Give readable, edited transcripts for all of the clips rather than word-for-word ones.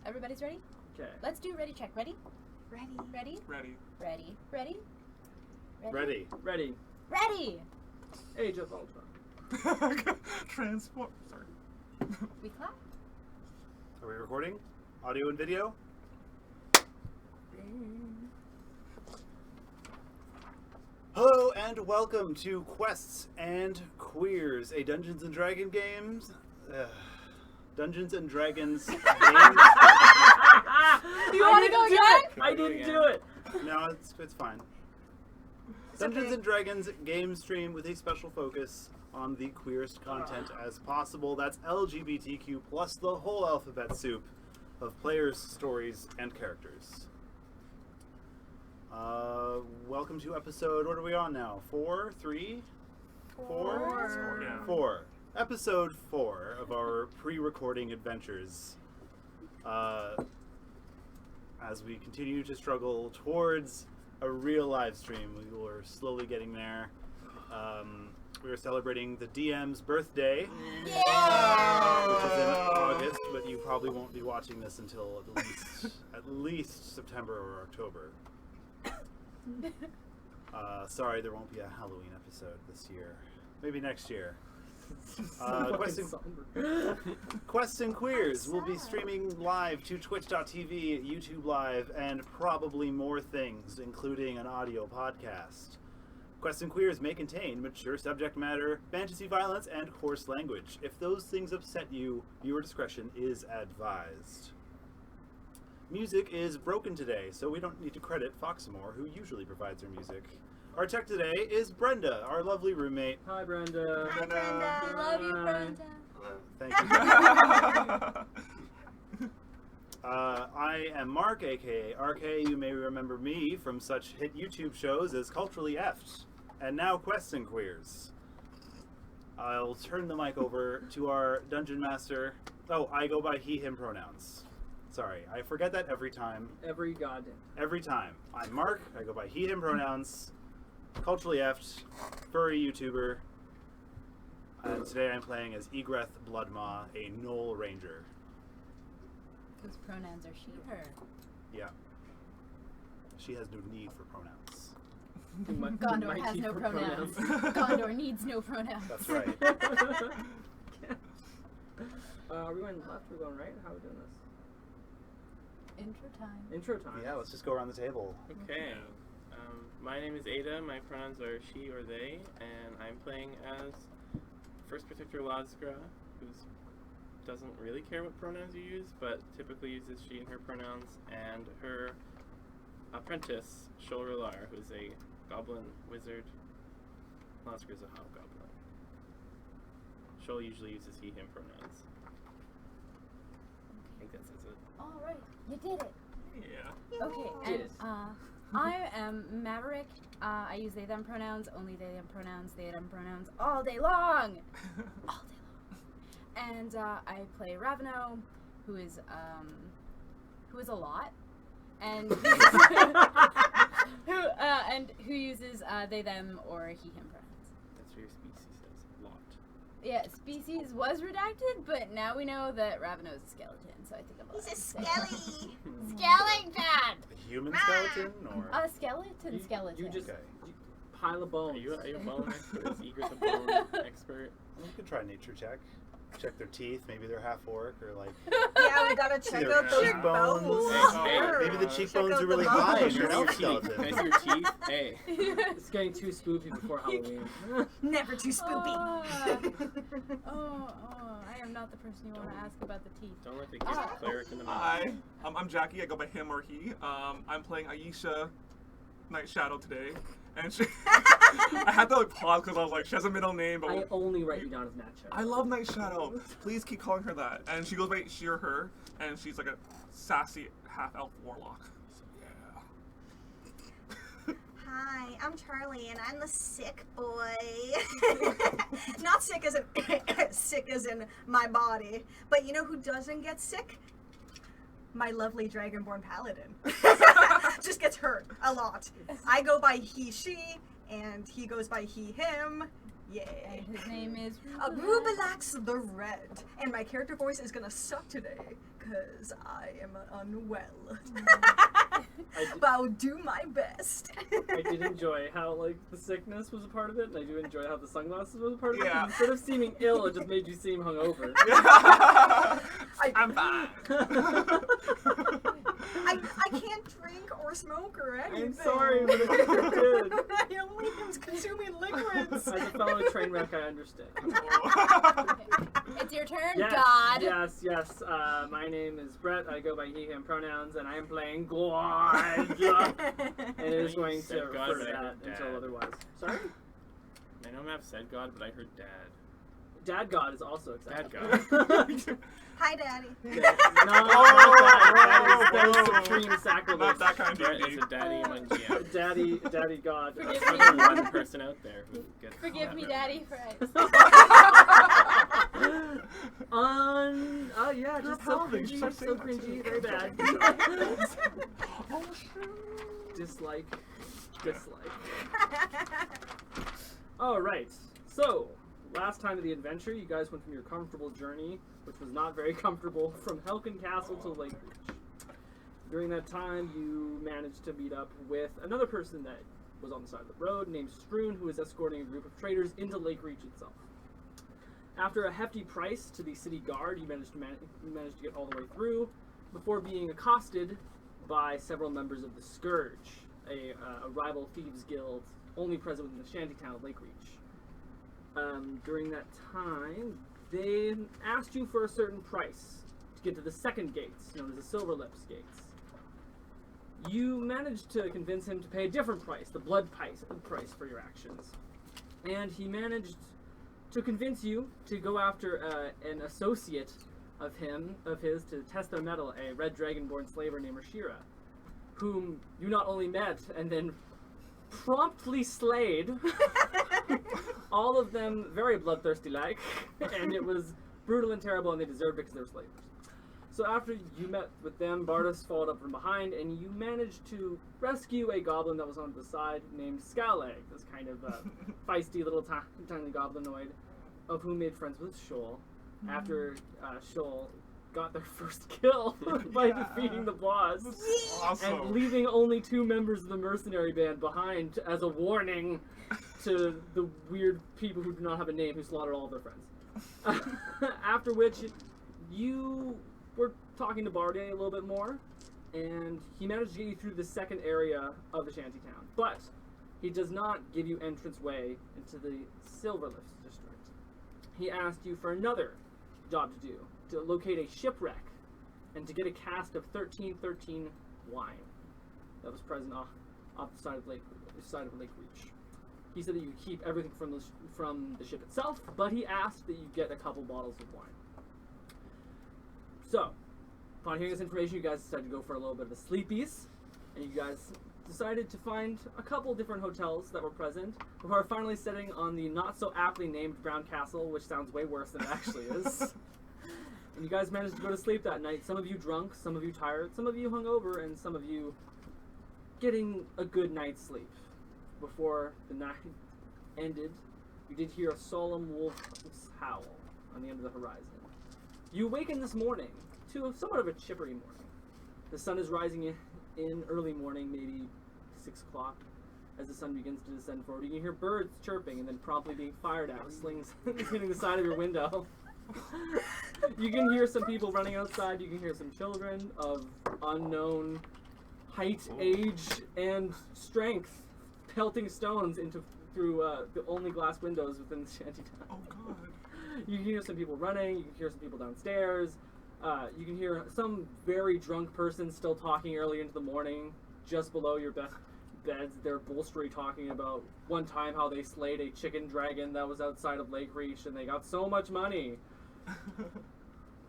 Everybody's ready? Okay. Let's do ready check. Ready? Ready. Ready? Ready. Ready? Ready? Ready. Ready. Ready! Age of Ultron. Transport. Sorry. We clap? Are we recording? Audio and video? Hello and welcome to Quests and Queers, a Dungeons and Dragons games. Dungeons and Dragons games. You want to go again? I didn't do it. No, it's fine. Dungeons and Dragons game stream with a special focus on the queerest content as possible. That's LGBTQ plus the whole alphabet soup of players, stories, and characters. Welcome to episode, what are we on now? 4? 3? 4? Yeah. 4. Episode 4 of our pre-recording adventures. As we continue to struggle towards a real live stream, we were slowly getting there. We are celebrating the DM's birthday, which is in August, but you probably won't be watching this until at least September or October. Sorry, there won't be a Halloween episode this year. Maybe next year. Quests and Queers will be streaming live to twitch.tv, YouTube Live, and probably more things, including an audio podcast. Quests and Queers may contain mature subject matter, fantasy violence, and coarse language. If those things upset you, viewer discretion is advised. Music is broken today, so we don't need to credit Foxamore, who usually provides our music. Our tech today is Brenda, our lovely roommate. Hi, Brenda. Hi, Brenda. I love you, Brenda. Thank you. I am Mark, aka RK. You may remember me from such hit YouTube shows as Culturally Effed, and now Quests and Queers. I'll turn the mic over to our Dungeon Master. Oh, I go by he, him pronouns. Sorry, I forget that every time. Every goddamn. Every time. I'm Mark, I go by he, him pronouns. Culturally Effed, furry YouTuber. And today I'm playing as Egreth Bloodmaw, a Gnoll Ranger. Whose pronouns are she, her? Yeah. She has no need for pronouns. Gondor has no pronouns. Gondor needs no pronouns. That's right. Are we going left? Are we going right? How are we doing this? Intro time. Intro time. Yeah, let's just go around the table. Okay. My name is Ada. My pronouns are she or they, and I'm playing as First Protector Lazgra, who doesn't really care what pronouns you use, but typically uses she and her pronouns, and her apprentice, Shol Rilar, who's a goblin wizard. Lazgra's a hobgoblin. Shol usually uses he, him pronouns. I think that says it. All right, you did it. Yeah. Okay, Did and it. I am Maverick. I use they them pronouns, only they them pronouns all day long. All day long. And I play Raveno, who is a lot, and who uses they them or he him pronouns. That's what your species says. Lot. Yeah, species was redacted, but now we know that Raveno is a skeleton, so I think I'm allowed He's a to say skelly. skeleton. A human skeleton, or? A skeleton. Skeleton. You just Okay. pile of bones. Are you a bone expert? Is Egreth a bone expert? You could try a nature check. Check their teeth. Maybe they're half orc, or like Yeah, we gotta check their out those cheekbones. bones. Hey, Maybe the Check cheekbones out are the really bones. high and Can you're I an see elf your teeth? Can I skeleton. see your teeth? Hey. It's getting too spooky before Halloween. Never too spoopy. Oh, I am not the person you want to ask about the teeth. Don't let the cleric in the mouth. Hi, I'm Jackie. I go by him or he. I'm playing Aisha Night Shadow today, and she. I had to pause because I was like, she has a middle name, but I only write you down as Nat Shadow. I love Night Shadow. Please keep calling her that. And she goes by she or her, and she's like a sassy half-elf warlock. So, yeah. Hi, I'm Charlie, and I'm the sick boy. Not sick as in sick as in my body, but you know who doesn't get sick? My lovely Dragonborn Paladin. Just gets hurt a lot. I go by he, she, and he goes by he, him. Yay. And his name is Rubelax the Red. And my character voice is gonna suck today, because I am unwell. I did- But I'll do my best. I did enjoy how like the sickness was a part of it, and I do enjoy how the sunglasses was a part of it. Yeah. 'Cause instead of seeming ill, it just made you seem hungover. I'm fine. I can't drink or smoke or anything. I'm sorry, but it did. I only am consuming liquids. As a fellow train wreck, I understand. It's your turn, Yes, God. yes. My name is Brett. I go by he, him pronouns, and I am playing God. And it is You going said to God, refer to but I that heard until dad. otherwise. Sorry? I know Mav said God, but I heard Dad. Dad God is also Dad acceptable. God. Hi, Daddy. No, not that. That is Oh. supreme sacrilege. Not that kind of Brett is D&D. a daddy among GMs. Daddy God. Forgive There's me. only one person out there who gets Forgive me, that. Daddy, for Yeah, You're just so paladin, cringy, stop saying so that cringy, too. very bad. Oh shit. Dislike. Alright, so, last time of the adventure, you guys went from your comfortable journey, which was not very comfortable, from Helkin Castle to Lake Reach. During that time, you managed to meet up with another person that was on the side of the road, named Stroon, who was escorting a group of traders into Lake Reach itself. After a hefty price to the city guard, you managed to get all the way through, before being accosted by several members of the Scourge, a rival thieves guild only present within the shantytown of Lake Reach. During that time, they asked you for a certain price to get to the second gates, known as the Silver Lips gates. You managed to convince him to pay a different price, the blood price for your actions. And he managed to convince you to go after an associate of his to test their mettle, a red dragonborn slaver named Rashira, whom you not only met and then promptly slayed, all of them very bloodthirsty like, and it was brutal and terrible, and they deserved it because they were slavers. So after you met with them, Bardas followed up from behind, and you managed to rescue a goblin that was on the side named Scalag, this kind of feisty little tiny goblinoid, of whom made friends with Shoal, after Shoal got their first kill by defeating the boss, Awesome. and leaving only 2 members of the mercenary band behind as a warning to the weird people who do not have a name who slaughtered all of their friends. After which, you were talking to Bardet a little bit more, and he managed to get you through the second area of the shantytown. But he does not give you entrance way into the Silverlift district. He asked you for another job to do, to locate a shipwreck and to get a cask of 1313 wine that was present off the side of Lake Reach. He said that you keep everything from the ship itself, but he asked that you get a couple bottles of wine. So, upon hearing this information, you guys decided to go for a little bit of a sleepies, and you guys decided to find a couple different hotels that were present before finally settling on the not so aptly named Brown Castle, which sounds way worse than it actually is. And you guys managed to go to sleep that night. Some of you drunk, some of you tired, some of you hungover, and some of you getting a good night's sleep. Before the night ended, you did hear a solemn wolf's howl on the end of the horizon. You awaken this morning to somewhat of a chippery morning. The sun is rising in early morning, maybe 6 o'clock. As the sun begins to descend forward, you can hear birds chirping and then promptly being fired at with slings hitting the side of your window. You can hear some people running outside. You can hear some children of unknown height, age, and strength pelting stones through the only glass windows within the shantytown. Oh god. You can hear some people running. You can hear some people downstairs. You can hear some very drunk person still talking early into the morning, just below your beds. They're bolstery talking about one time how they slayed a chicken dragon that was outside of Lake Reach, and they got so much money.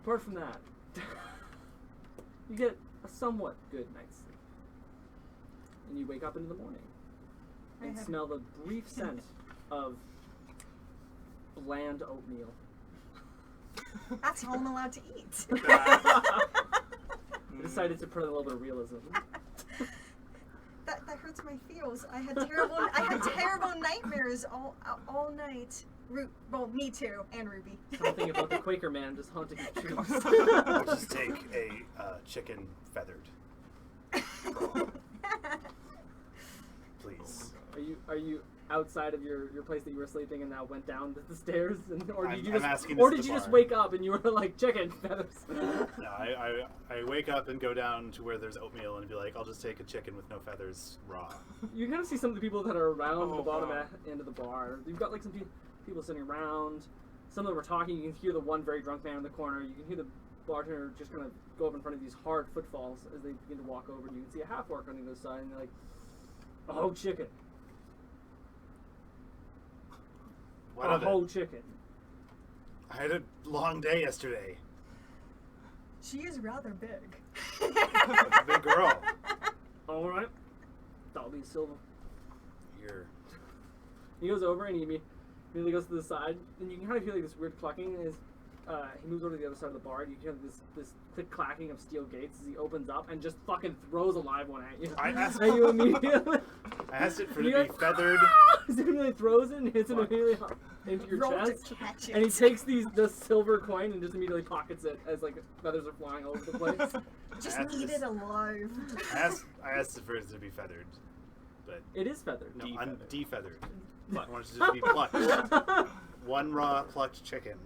Apart from that, you get a somewhat good night's sleep, and you wake up into the morning and smell the brief scent of bland oatmeal. That's all I'm allowed to eat. I decided to put a little bit of realism. That hurts my feels. I had terrible nightmares all night. Well, me too, and Ruby. Something about the Quaker man just haunting your dreams. I'll just take a chicken feathered. Please. Are you outside of your place that you were sleeping and now went down the stairs, or did you I'm just asking or this at did the you just bar. wake up and you were like chicken feathers? No, I wake up and go down to where there's oatmeal and be like, I'll just take a chicken with no feathers raw. You kind of see some of the people that are around Oh, the bottom wow. end of the bar. You've got like some people sitting around. Some of them are talking. You can hear the one very drunk man in the corner. You can hear the bartender just kind of go up in front of these hard footfalls as they begin to walk over. You can see a half orc on the other side, and they're like, "Oh, chicken! What A of it? whole chicken!" I had a long day yesterday. She is rather big. Big girl. All right, that'll be silver. Here. He goes over and he immediately goes to the side, and you can kind of hear like this weird clucking as he moves over to the other side of the bar. And you hear this click clacking of steel gates as he opens up and just fucking throws a live one at you. I asked- and you immediately. I asked it for You to be go, feathered. He immediately throws it and hits it immediately into your Roll to chest. catch And he it. takes the silver coin and just immediately pockets it as like feathers are flying all over the place. Just That's eat just- it alive. I asked it for it to be feathered, but It is feathered. no, Defeathered. defeathered. I wanted it to be plucked. One raw plucked chicken.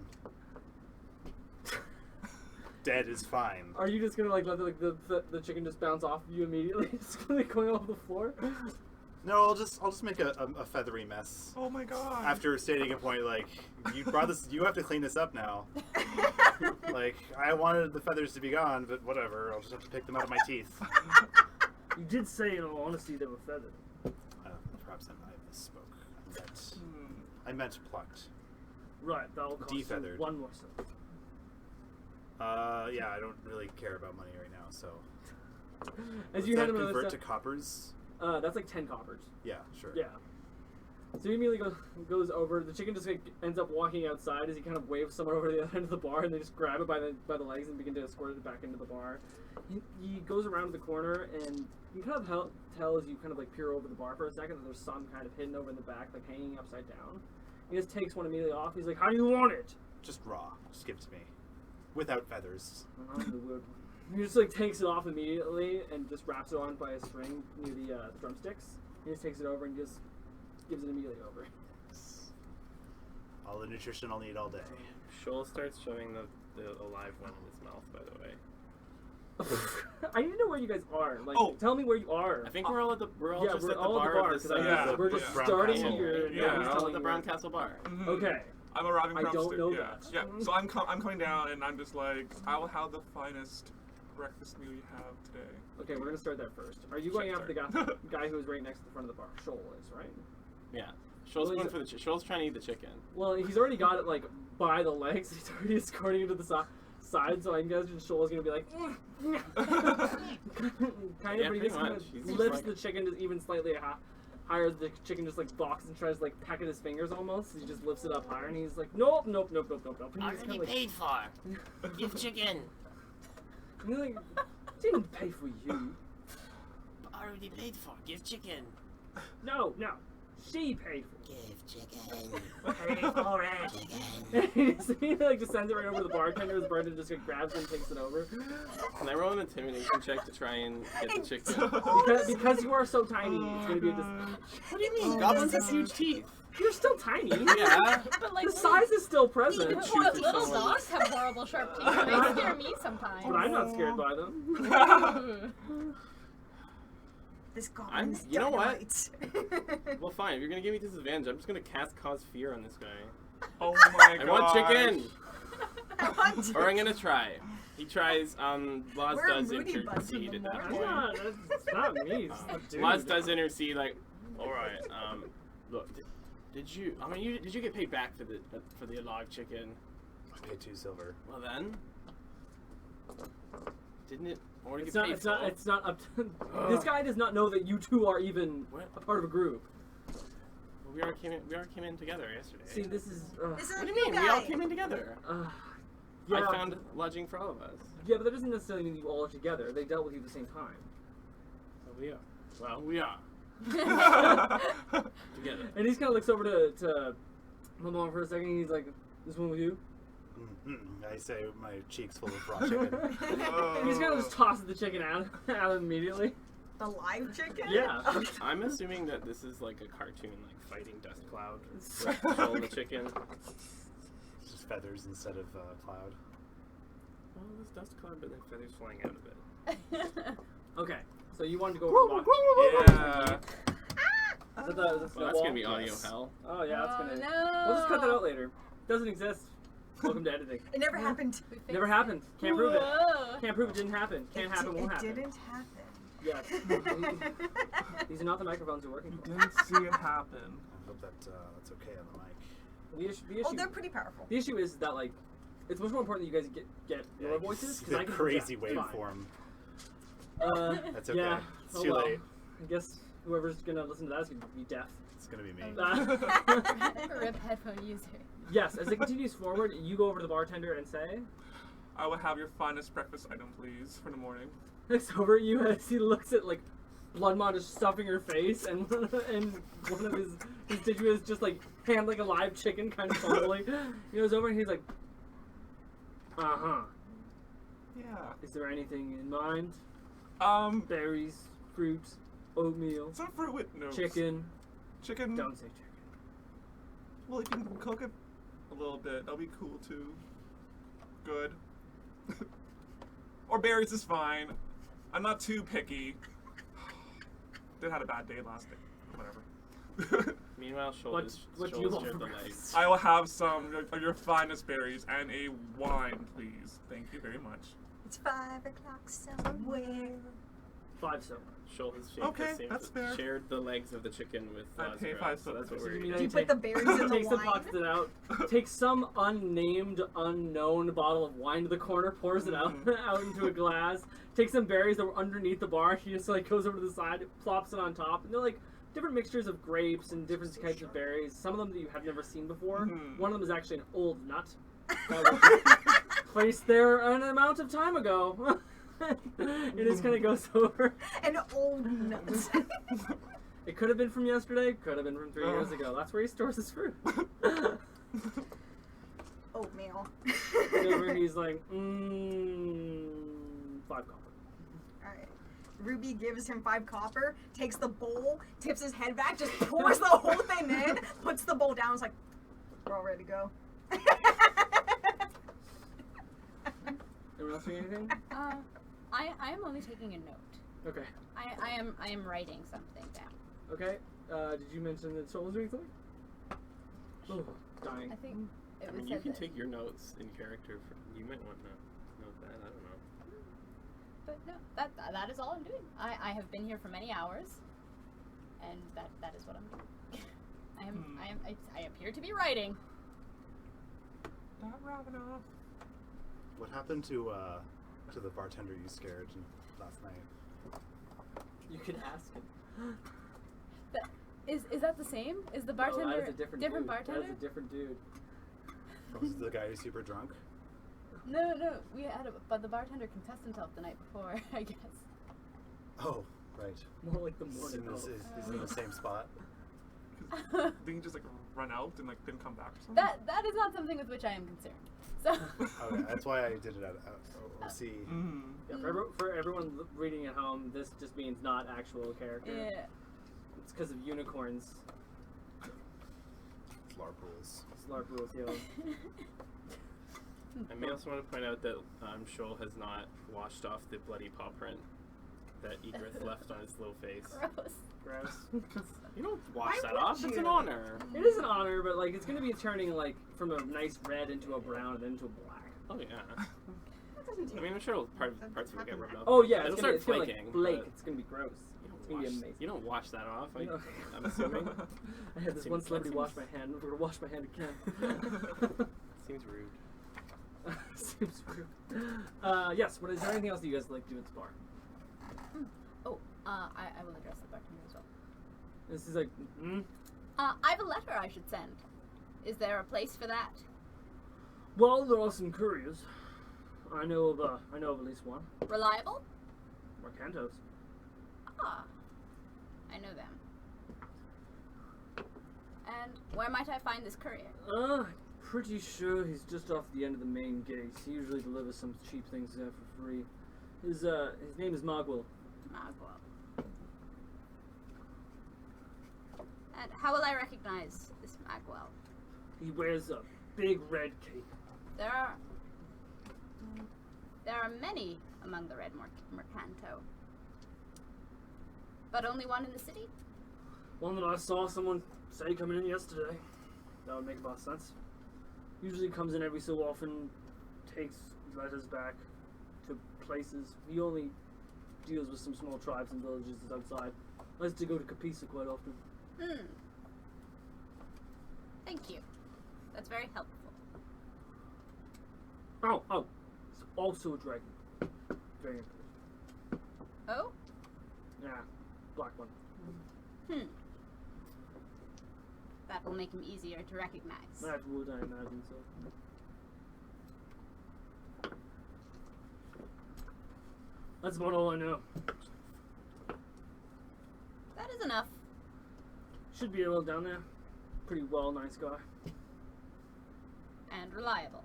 Dead is fine. Are you just gonna like let the chicken just bounce off of you immediately? Just gonna going off the floor? No, I'll just make a feathery mess. Oh my god. After stating a point like, you brought this, you have to clean this up now. Like, I wanted the feathers to be gone, but whatever. I'll just have to pick them out of my teeth. You did say in all honesty they were feathered. Perhaps I misspoke. Hmm. I meant plucked. Right, that'll cost you Defeathered. one more cent. Yeah, I don't really care about money right now, so. As Does you that hand him another convert to cent, coppers? that's like 10 coppers. Yeah, sure. Yeah. So he immediately goes over. The chicken just like, ends up walking outside as he kind of waves someone over to the other end of the bar, and they just grab it by the legs and begin to escort it back into the bar. He goes around to the corner, and you can kind of tell as you kind of like peer over the bar for a second that there's some kind of hidden over in the back, like hanging upside down. He just takes one immediately off. He's like, "How do you want it?" Just raw. Just give it to me. Without feathers. I'm the weird one. He just like takes it off immediately and just wraps it on by a string near the drumsticks. He just takes it over and just gives it immediately over. All the nutrition I'll need all day. Shoal starts shoving the alive one in his mouth, by the way. I need to know where you guys are. Like, Oh. tell me where you are. I think we're all at the Yeah, just we're at the all at the bar bar, of 'cause this, I Yeah, just, we're yeah. just Brown starting Castle. here. Yeah, Yeah, he's we're all telling at the you Brown where- Castle bar. Mhm. Okay. I'm arriving I from don't upstairs. know yeah. that. Yeah. So I'm coming down and I'm just like, I will have the finest breakfast meal you have today. Okay, we're gonna start that first. Are you Sure, going after the sorry. guy who is right next to the front of the bar? Shoal is, right? Yeah. Shoal's Well, going he's- for the Shoal's trying to eat the chicken. Well, he's already got it like by the legs. He's already escorting him to the side, so I guess Shoal is gonna be like, kind of, Yeah, but he pretty just kind much. of He's just lifts like- the chicken just even slightly higher. The chicken just like balks and tries to like peck at his fingers almost. He just lifts it up higher, and he's like, nope. And he's Already kind of like, paid for. Give chicken. and he's like, didn't pay for you. Already paid for. Give chicken. No, she paid for it. Give chicken. Pay for it. Chicken. So he like just sends it right over to the bartender. The bartender just like, grabs it and takes it over. Can I roll an intimidation check to try and get the chicken? Because you are so tiny, it's gonna be a What do you mean? Goblins have huge teeth. You're still tiny. Yeah. But like The size is still present. even Shoot poor at little someone. dogs have horrible sharp teeth. And they scare me sometimes. But I'm not scared by them. This goblin's you know what? dynamite. Well, fine. If you're gonna give me disadvantage, I'm just gonna cause fear on this guy. Oh my god. I want chicken, I want or I'm gonna try. He tries. Laz We're does Moody Buzz in intercede the at that morning. point. It's not me. It's the dude. Laz does intercede. Like, all right. Look, did you? I mean, did you get paid back for the alive chicken? I paid 2 silver. Well then, didn't it already It's get not. paid It's not. for? It's not up to. This guy does not know that you two are even What? a part of a group. Well, we already came in together yesterday. See, this is. This is What a do you new mean? guy. We all came in together. Yeah, I found lodging for all of us. Yeah, but that doesn't necessarily mean you all are together. They dealt with you at the same time. So we are. Well, we are. Together. And he kind of looks over to Lamont for a second. And he's like, "This one with you?" I say, my cheeks full of raw chicken. He's kind of just tosses the chicken out immediately. The live chicken? Yeah. I'm assuming that this is like a cartoon, like fighting Dust Cloud. With Joel and the chicken. It's just feathers instead of cloud. Well, this Dust Cloud, but then feathers flying out of it. Okay, so you wanted to go over the box. Yeah. Is that the Well, that's wall? gonna be audio Yes. hell. Oh yeah, that's gonna. no. We'll just cut that out later. Doesn't exist. Welcome to editing. It never happened. Never happened. Can't prove it. Whoa. Can't prove it didn't happen. Can't happen. Won't happen. It didn't happen. Yes. These are not the microphones you're working for. Didn't see it happen. I hope that that's okay on the mic. The issue. Oh, they're pretty powerful. The issue is that like, it's much more important that you guys get your voices because I The can crazy project. waveform. Fine. That's okay. Yeah. It's Oh too well. late. I guess whoever's gonna listen to that is gonna be deaf. It's gonna be me. Rip headphone user. Yes. As it continues forward, you go over to the bartender and say, I will have your finest breakfast item, please, for the morning. looks over at you as he looks at like Bloodmont is stuffing her face and one of his constituents just like handling a live chicken kind of fumbling. He goes over and he's like, uh-huh. Yeah. Is there anything in mind? Berries. Berries, fruit, oatmeal, Some fruit with notes. chicken. Chicken. Don't say chicken. Well, you can cook it a little bit. That'll be cool too. Good. Or berries is fine. I'm not too picky. Did had a bad day last day. Whatever. Meanwhile, What shoulders do you shoulders want shared for the breakfast? legs. I will have some of your finest berries and a wine, please. Thank you very much. It's 5 o'clock somewhere. 5 silver. Shoal has Okay, that's fair. shared the legs of the chicken with I pay Lazarus, 5 so silver. that's what So we're you mean eating. Do you put the berries in the Takes the wine? pots it out. Takes some unnamed, unknown bottle of wine to the corner, pours it out out into a glass. Takes some berries that were underneath the bar. She just like goes over to the side, plops it on top, and they're like different mixtures of grapes and different types of berries. Some of them that you have never seen before. Mhm. One of them is actually an old nut that was placed there an amount of time ago. It just kind of goes over. An old nut. It could have been from yesterday. Could have been from 3 years ago. That's where he stores his fruit. Oatmeal. Over, he's like, 5 copper. Alright. Ruby gives him 5 copper, takes the bowl, tips his head back, just pours the whole thing in, puts the bowl down, is like, we're all ready to go. Anyone else saying anything? I am only taking a note. Okay. I am writing something down. Okay. Did you mention that Soul was doing something? Oh, dying. I think it I was mean, you said can that- take your notes in character. You might want to know that. I don't know. But no, that is all I'm doing. I have been here for many hours, and that is what I'm doing. I appear to be writing. Not Ravenoff. What happened to the bartender you scared last night? You could ask him. Is that the same? Is the No, bartender that is a different dude. bartender? That is a different dude. Was the guy who's super drunk? No, we had but the bartender confessed himself the night before, I guess. Oh, right. More like the He's morning. he's in the same spot. Didn't he just like run out and like didn't come back or something? That is not something with which I am concerned. So Okay, that's why I did it at OC. Mm. Yeah, for everyone reading at home, this just means not actual character. yeah. It's because of unicorns. LARP rules. Slarp rules, yo. I may also want to point out that Shoal has not washed off the bloody paw print that Egrith left on his little face. Gross. Gross. You don't wash Why that would off. It's an you? honor. It is an honor, but like it's gonna be turning like from a nice red into a brown and then into a black. Oh yeah. That doesn't take I mean, I'm sure parts of it will get rubbed off. Oh yeah, It'll it's gonna, start like flaking. flake. but It's gonna be gross. You It's don't gonna be wash. amazing. You don't wash that off. No. I'm assuming. I had this Seems- one celebrity that wash seems- my hand. We're gonna wash my hand again. Seems rude. Seems rude. Yes. What is there anything else that you guys like to do at the bar? I will address the bartender as well. This is like, I have a letter I should send. Is there a place for that? well, there are some couriers. I know of at least one. Reliable? Marcantos. Ah, I know them. And where might I find this courier? Pretty sure he's just off the end of the main gate. He usually delivers some cheap things there for free. His name is Mogwell. Magwell. And how will I recognize this Magwell? He wears a big red cape. There are many among the Red Mercanto. But only one in the city? One that I saw someone say coming in yesterday. That would make about sense. Usually comes in every so often, takes letters back to places. He only deals with some small tribes and villages outside. Likes to go to Capisa quite often. Thank you. That's very helpful. Oh, it's also a dragon. Very important. Oh? Yeah, black one. That will make him easier to recognize. That would, I imagine so. That's about all I know. That is enough. Should be able down there. Pretty well, nice guy. And reliable.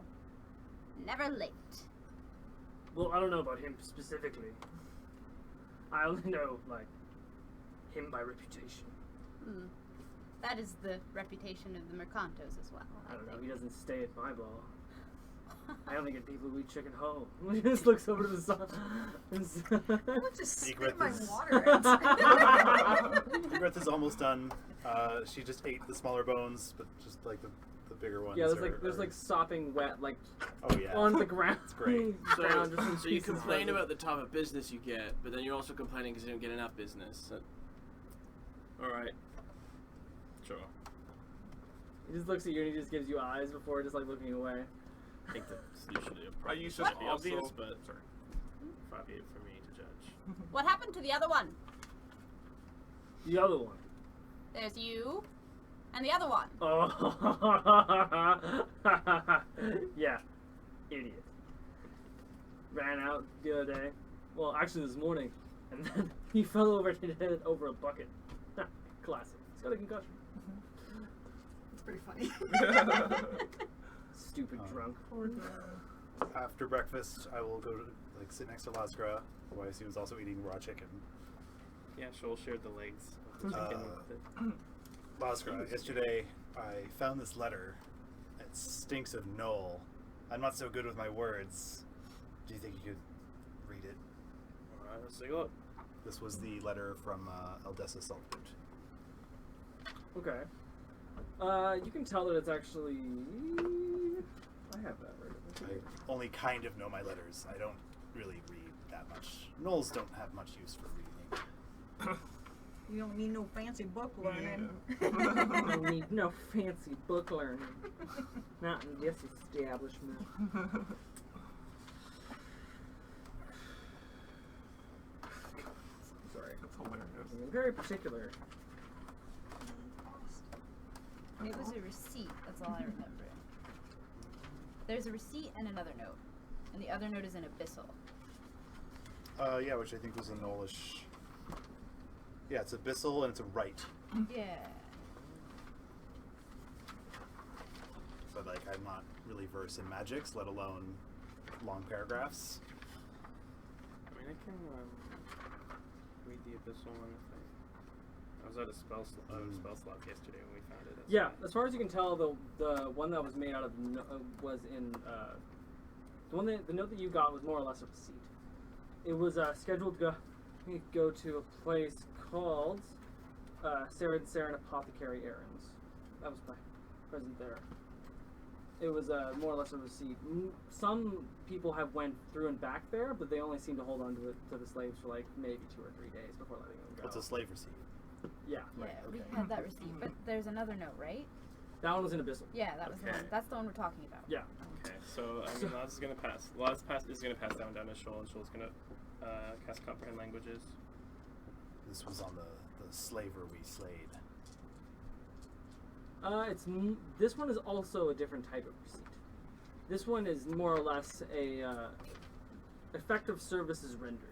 Never late. Well, I don't know about him specifically. I only know, like, him by reputation. That is the reputation of the Mercantos as well. I don't know, he doesn't stay at my bar. I only get people who eat chicken whole. He just looks over to the side. I'll just Secret spit my is- water out. Griff is almost done. She just ate the smaller bones, but just like the bigger ones. Yeah, are- there's like sopping wet, like Oh yeah. on the ground. It's great. Ground, just in So you pieces complain of it. about the type of business you get, but then you're also complaining because you don't get enough business. Alright. Sure. He just looks at you and he just gives you eyes before just like looking away. I think that's usually I used to pretty also. obvious, but Sorry. far be it for me to judge. What happened to the other one? The other one. There's you, and the other one. Oh, yeah, idiot. Ran out the other day. Well, actually this morning, and then he fell over and hit it over a bucket. Classic. He's got a concussion. It's pretty funny. Stupid drunk. After breakfast, I will go to like sit next to Lasgra, who I assume is also eating raw chicken. Yeah, Shoal shared the legs of the chicken with it. Lasgra, yesterday I found this letter. It stinks of Knoll. I'm not so good with my words. Do you think you could read it? Alright, let's take a look. This was the letter from Eldessa Saltboot. Okay. You can tell that it's actually. I have that right. I only kind of know my letters. I don't really read that much. Knolls don't have much use for reading. You don't need no fancy book learning. I don't need no fancy book learning. Not in this establishment. Sorry. That's hilarious. I'm very particular. It was a receipt. That's all I remember. There's a receipt and another note, and the other note is in Abyssal. Yeah, which I think was a Knollish. Yeah, it's Abyssal and it's a right. Yeah. So like I'm not really versed in magics, let alone long paragraphs. I mean, I can read the Abyssal one if I was out of spell slots yesterday when we found it. That's Yeah, fine. as far as you can tell, the one that was made out of was in the note that you got was more or less a receipt. It was scheduled to go to a place called Sarah and Saren Apothecary Errands. That was my present there. It was more or less a receipt. Some people have went through and back there, but they only seem to hold on to the slaves for like maybe 2 or 3 days before letting them go. It's a slave receipt. Yeah, Yeah, Right, we okay. had that receipt, but there's another note, right? that one was in Abyssal. Yeah, that was the Okay. one. That's the one we're talking about. Yeah. Okay, so I mean, Laz is gonna pass. Laz is gonna pass down to Shoal, and Shoal's gonna cast Comprehend Languages. This was on the slaver we slayed. This one is also a different type of receipt. This one is more or less a effective services rendered.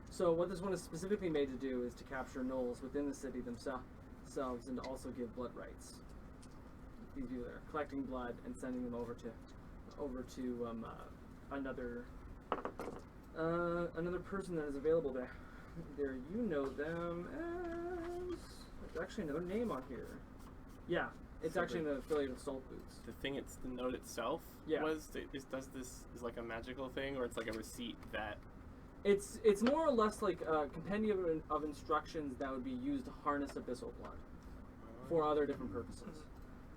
So what this one is specifically made to do is to capture gnolls within the city themselves, themselves and to also give blood rights. These people are collecting blood and sending them over to another person that is available there. There, you know them as. There's actually no name on here. Yeah, it's So actually an affiliate of Salt Boots. The thing, it's the note itself. Yeah. Does this is like a magical thing, or it's like a receipt that. It's more or less like a compendium of instructions that would be used to harness abyssal blood for other different purposes.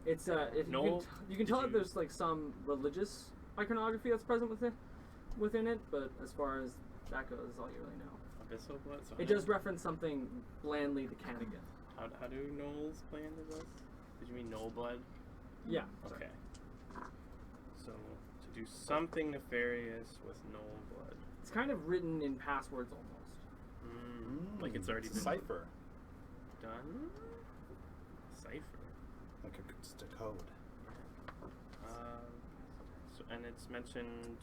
It's if Noel, you can did tell that you- there's like some religious iconography that's present within it, but as far as that goes, is all you really know. Abyssal blood. So It does reference something blandly to Cannigan. How do Knowles play into this? Did you mean Knoll blood? Yeah. sorry. Okay. So to do something nefarious with Knoll blood. It's kind of written in passwords almost. Like it's already been cipher. done. Cipher. Like just a code. So, and it's mentioned.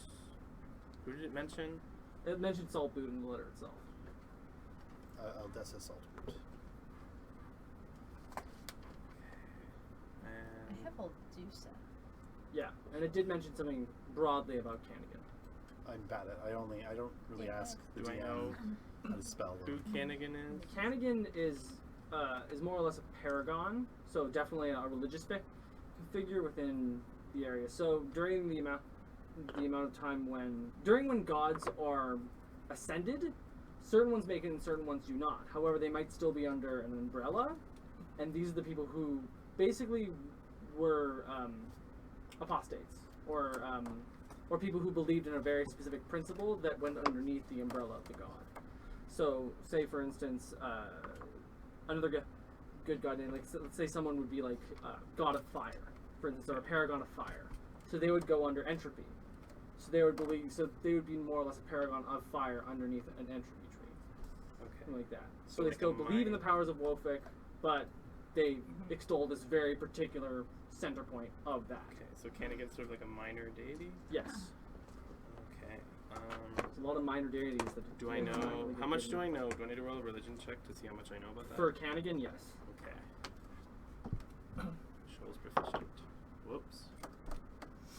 Who did it mention? It mentioned Salt Boot in the letter itself. Aldessa Saltboot. I And have Aldusa. Yeah, and it did mention something broadly about Cannigan. I'm bad at. I don't really Yeah. ask the Do I DM know how to spell who them. Cannigan is? Cannigan is more or less a paragon, so definitely a religious figure within the area. So during the amount of time when gods are ascended, certain ones make it and certain ones do not. However, they might still be under an umbrella, and these are the people who basically were apostates or people who believed in a very specific principle that went underneath the umbrella of the god. So, say for instance, another good god name, like let's say someone would be like god of fire, for instance, or a paragon of fire. So they would go under entropy. So they would be more or less a paragon of fire underneath an entropy tree, Okay. something like that. So So they like still a believe in the mind. powers of Wolfic, but they extol this very particular center point of that. Okay, so Cannigan's sort of like a minor deity? Yes, Okay. there's a lot of minor deities that. Do I not know really how get much given. do I know? Do I need to roll a religion check to see how much I know about that? For Cannigan? Yes. Okay. Shows proficient. Whoops.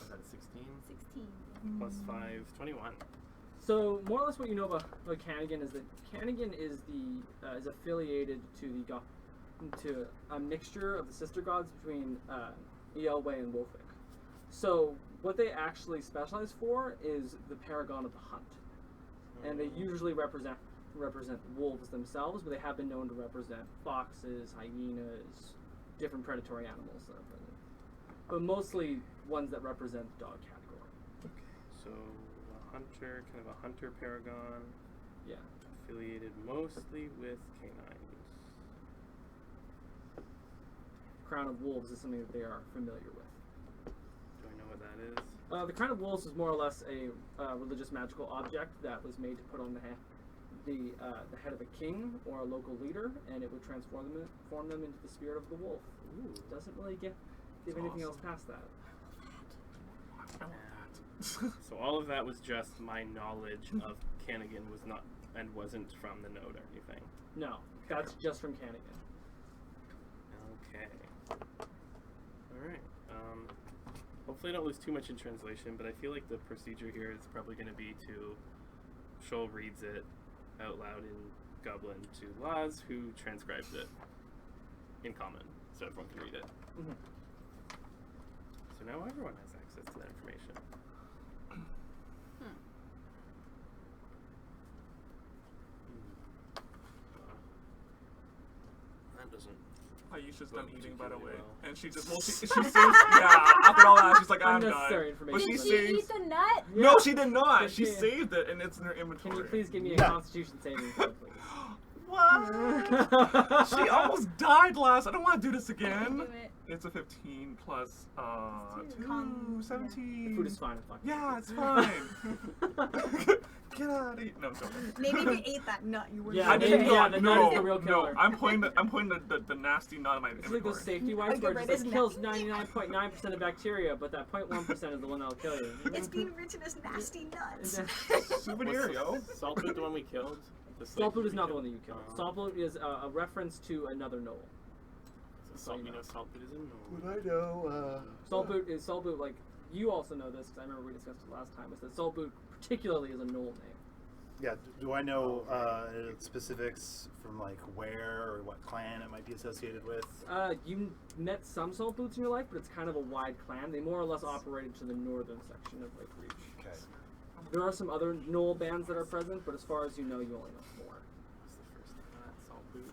Was that a 16? 16. Plus 5, 21. So more or less, what you know about Cannigan is that Cannigan is is affiliated to a mixture of the sister gods between Ielwe and Wolfic. So what they actually specialize for is the paragon of the hunt, and they usually represent wolves themselves, but they have been known to represent foxes, hyenas, different predatory animals that are present, but mostly ones that represent the dog category. So a hunter, kind of a hunter paragon, Yeah. affiliated mostly with canines. Crown of Wolves is something that they are familiar with. Do I know what that is? The Crown of Wolves is more or less a religious magical object that was made to put on the head of a king or a local leader, and it would transform them into the spirit of the wolf. Ooh. Doesn't really give anything else past that. I want that. So all of that was just my knowledge of Cannigan was not and wasn't from the note or anything. No, that's just from Cannigan. Okay. Alright. Hopefully I don't lose too much in translation, but I feel like the procedure here is probably going to be to Shoal reads it out loud in Goblin to Laz, who transcribes it in common, so everyone can read it. Mhm. So now everyone has access to that information. That doesn't. Aisha's Well, done eating, by the way. particularly well. And she just, she saves, yeah, after all that, she's like, I'm done. Unnecessary But information. she Did she saves, eat the nut? no, she did not. But She she- saved it, and it's in her Can inventory. you please give me a Yeah. Constitution saving throw, please? What? She almost died last. I don't want to do this Do again. it. It's a 15 plus Two. 2, 17. The food is fine. Fuck. Yeah, it's fine. Get out of here. No, I'm joking. Maybe if you ate that nut, you would. Yeah, I maybe, didn't. yeah, the nut no, is the real no. killer. I'm putting the nasty nut in my It's like inventory. those safety wipes I'll where get it rid just of like kills his 99.9% of bacteria, but that 0.1% is the one that'll kill you. It's being written as nasty nuts. Souvenir, yo. Saltwood, the one we killed? The Saltboot is we not the one killed? that you killed. Oh. Saltboot is a reference to another knoll. Salt, we know Saltboot is a gnome. Would I know? Saltboot, like, you also know this, because I remember we discussed it last time, is that Saltboot particularly is a Knoll name. Yeah. Do I know specifics from like where or what clan it might be associated with? You met some Saltboots in your life, but it's kind of a wide clan. They more or less operated to the northern section of Lake Reach. Okay. There are some other Knoll bands that are present, but as far as you know, you only know 4. What's the first name of that Saltboot?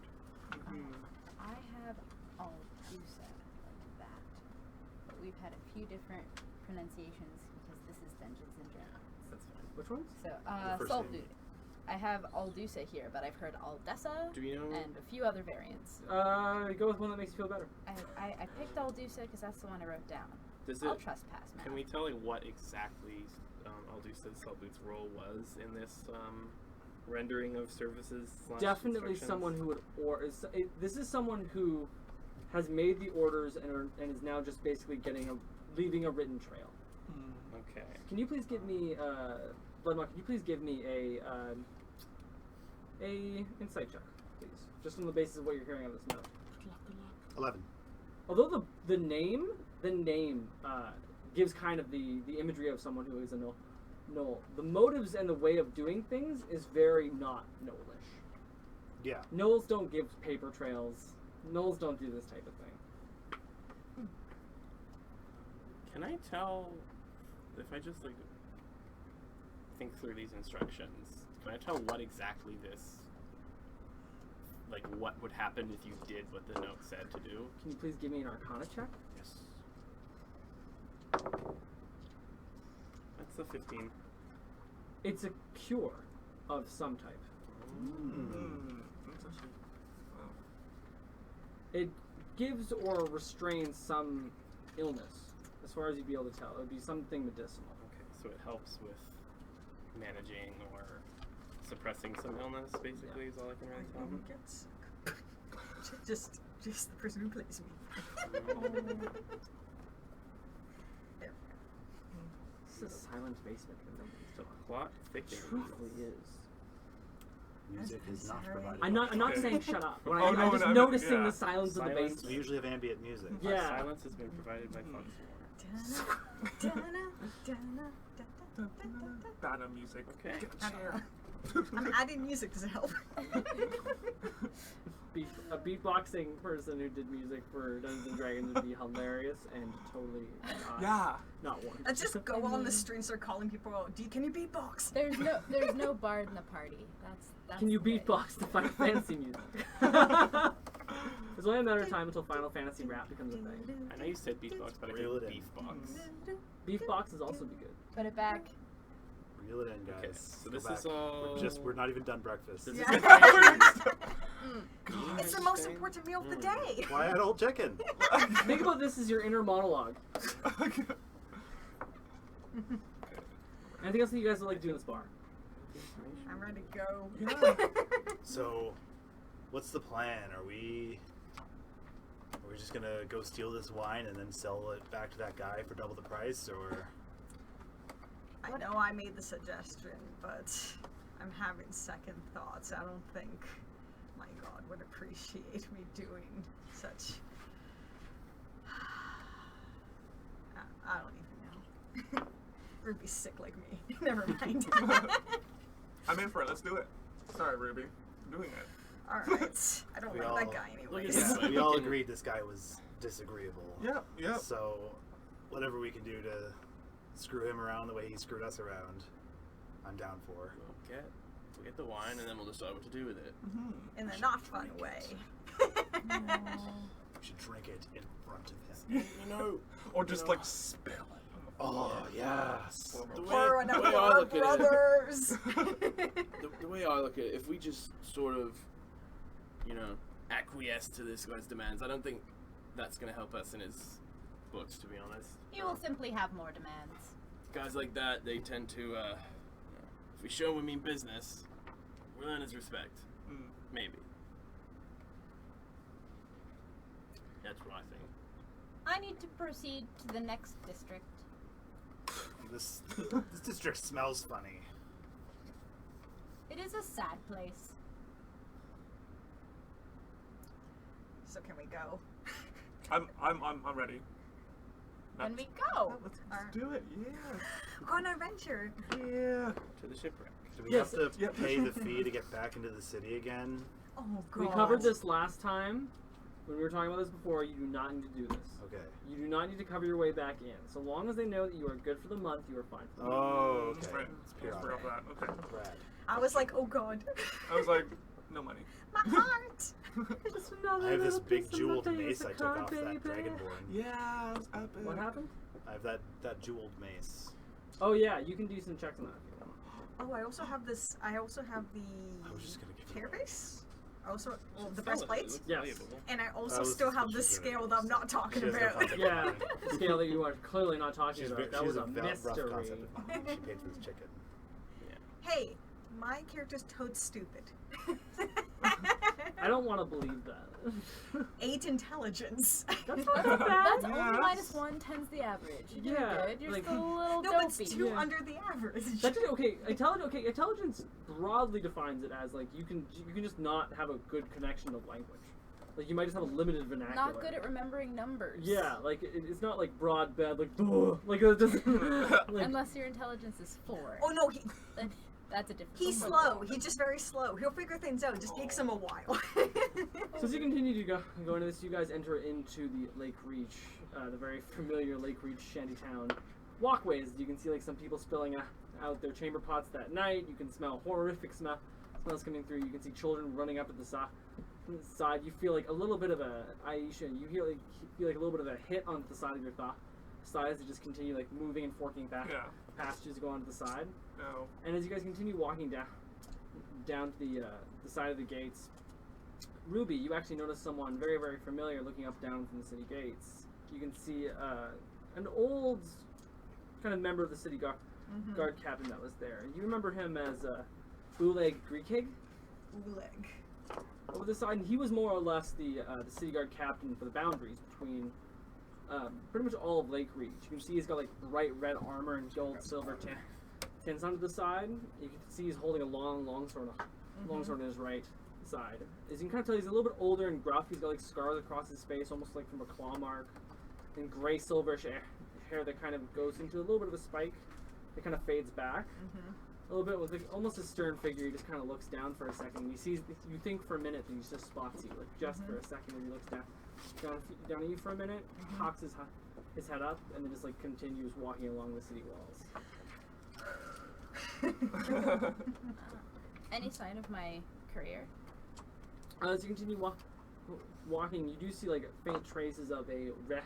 I have Aldusa, like that. But we've had a few different pronunciations because this is Dungeons and Dragons. That's fine. Which ones? So, The first Saltboot. name. I have Aldusa here, but I've heard Aldessa Do we know? and a few other variants. Go with one that makes you feel better. I picked Aldusa because that's the one I wrote down. Does I'll it? trespass now. Can we tell like what exactly Aldusa Saltboot's role was in this rendering of services? / Definitely instructions? someone who would this is someone who has made the orders and is now just basically leaving a written trail. Okay. Can you please give me Bloodmark, can you please give me a insight check, please? Just on the basis of what you're hearing on this note. 11. Although the name gives kind of the imagery of someone who is a Knoll. The motives and the way of doing things is very not Knollish. Yeah. Knolls don't give paper trails. Knolls don't do this type of thing. Can I tell if I just like think through these instructions? Can I tell what exactly this, like what would happen if you did what the note said to do? Can you please give me an Arcana check? Yes. That's a 15. It's a cure of some type. That's actually, wow. It gives or restrains some illness, as far as you'd be able to tell. It would be something medicinal. Okay, so it helps with managing or suppressing some illness, basically, is all I can really tell. Who gets just the person who plays me. There. This is a silent basement. The plot It thickens. truthfully is. Music is not Sorry. provided. I'm not Okay. saying shut up. Oh, I'm no, just no, noticing yeah. the silence of the Silence. basement. We usually have ambient music. Yeah. Silence has been provided by Foxmore. Bada music. Okay. Get a chair. I'm adding music. Does it help? A beatboxing person who did music for Dungeons and Dragons would be hilarious and totally not one. Let's just go on the street and start calling people out. Can you beatbox? There's no bard in the party. That's Can you the bit. beatbox to Final Fantasy music? It's only a matter of time until Final Fantasy rap becomes a thing. I know you said beatbox, but I Reel think it in. beefbox. Beefbox is also be good. Put it back. Reel it in, guys. Okay, so Go this back. is all. We're not even done breakfast. This Yeah. is information. It's the most important meal of the day. Why I don't chicken? Think about this as your inner monologue. Anything else that you guys would like to do in this bar? I'm ready to go. So, what's the plan? Are we just gonna go steal this wine and then sell it back to that guy for double the price, or? I know I made the suggestion, but I'm having second thoughts. I don't think my God would appreciate me doing such. I don't even know. Ruby's sick like me. Never mind. I'm in for it. Let's do it. Sorry, Ruby. I'm doing it. Alright. I don't We like all- that guy Look at anyways. this. We all agreed this guy was disagreeable. Yep, yep. So, whatever we can do to screw him around the way he screwed us around, I'm down for. We'll get the wine and then we'll decide what to do with it. In the not fun way. We should drink it in front of him. You know, Or just like spill it. Oh, yes. Pour one the of way I our look at it, brothers. the way I look at it, if we just sort of, acquiesce to this guy's demands, I don't think that's going to help us in his books, to be honest. You will simply have more demands. Guys like that, they tend to, if we show him we mean business, we'll earn his respect. Maybe. That's what I think. I need to proceed to the next district. This district smells funny. It is a sad place. So can we go? I'm ready. Then we go. Let's Alright. do it. Yeah. Go on an adventure. Yeah. To the shipwreck. Do we Yes, have to yep. pay the fee to get back into the city again? Oh god. We covered this last time when we were talking about this before. You do not need to do this. Okay. You do not need to cover your way back in. So long as they know that you are good for the month, you are fine for the month. Oh, okay. Right. It's I pure forgot that. Okay. Rad. I was like, oh god. I was like, no money. My heart. Just another I have this little big piece of jeweled nothing, mace it's a I took off cry, that baby. dragonborn. Yeah, it was epic. What happened? I have that jeweled mace. Oh yeah, you can do some checks on that. if you want. Oh, I also have this. I also have the I was just gonna give you carapace. Also, well, the Sell it, it breastplate. looks Yes. valuable. And I That also was still have what the she's doing. scale that I'm not talking She has no about. concept of Yeah, money. the scale that you are clearly not talking She's about. That she was has a rough mystery. concept of money. She paid for this chicken. Hey, my character's toad stupid. I don't want to believe that. 8 intelligence. That's not that bad. That's Yeah. only minus 1, 10's the average. You're doing Yeah, good. You're like- still a little No, but dopey. it's 2 Yeah. under the average. That's just, okay. Intelligence broadly defines it as like you can just not have a good connection of language. Like you might just have a limited vernacular. Not good at remembering numbers. Yeah, like it's not like broad bed like duh, like it doesn't. Like, Unless your intelligence is 4. Oh no, Then that's a different he's story. slow. He's just very slow. He'll figure things out. It just takes him a while. So as you continue to go into this, you guys enter into the Lake Reach, the very familiar Lake Reach shantytown walkways. You can see like some people spilling out their chamber pots that night. You can smell horrific smells coming through. You can see children running up at the side. You feel like a little bit of a Aisha. You feel like a little bit of a hit on the side of your side as you just continue like moving and forking back Yeah. past you to go onto the side. No. And as you guys continue walking down to the side of the gates, Ruby, you actually notice someone very, very familiar looking up down from the city gates. You can see an old kind of member of the city guard captain that was there. You remember him as Uleg Greekig Oleg. over the side, and he was more or less the city guard captain for the boundaries between pretty much all of Lake Reach. You can see he's got like bright red armor and gold silver tins onto the side. You can see he's holding a long sword in his right side. As you can kind of tell, he's a little bit older and gruff. He's got like scars across his face, almost like from a claw mark, and gray silverish hair that kind of goes into a little bit of a spike that kind of fades back. A little bit with like almost a stern figure. He just kind of looks down for a second. You think for a minute that he just spots you, like just for a second, and he looks down at you for a minute, cocks his head up, and then just like continues walking along the city walls. Any sign of my career? As you continue walking, you do see like faint traces of a red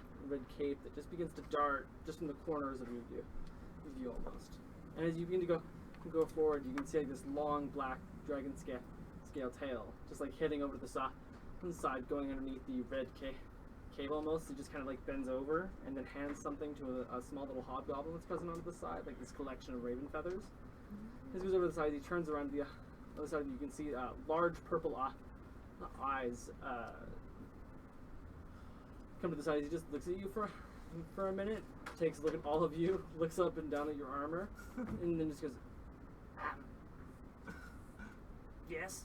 cape that just begins to dart just from the corners of your view almost. And as you begin to go forward, you can see like this long black dragon scale tail just like hitting over to the side, going underneath the red cape almost. It just kind of like bends over and then hands something to a small little hobgoblin that's present on the side, like this collection of raven feathers. As he goes over to the side, he turns around to the other side, and you can see large purple eyes come to the side. He just looks at you for a minute, takes a look at all of you, looks up and down at your armor, and then just goes, Yes,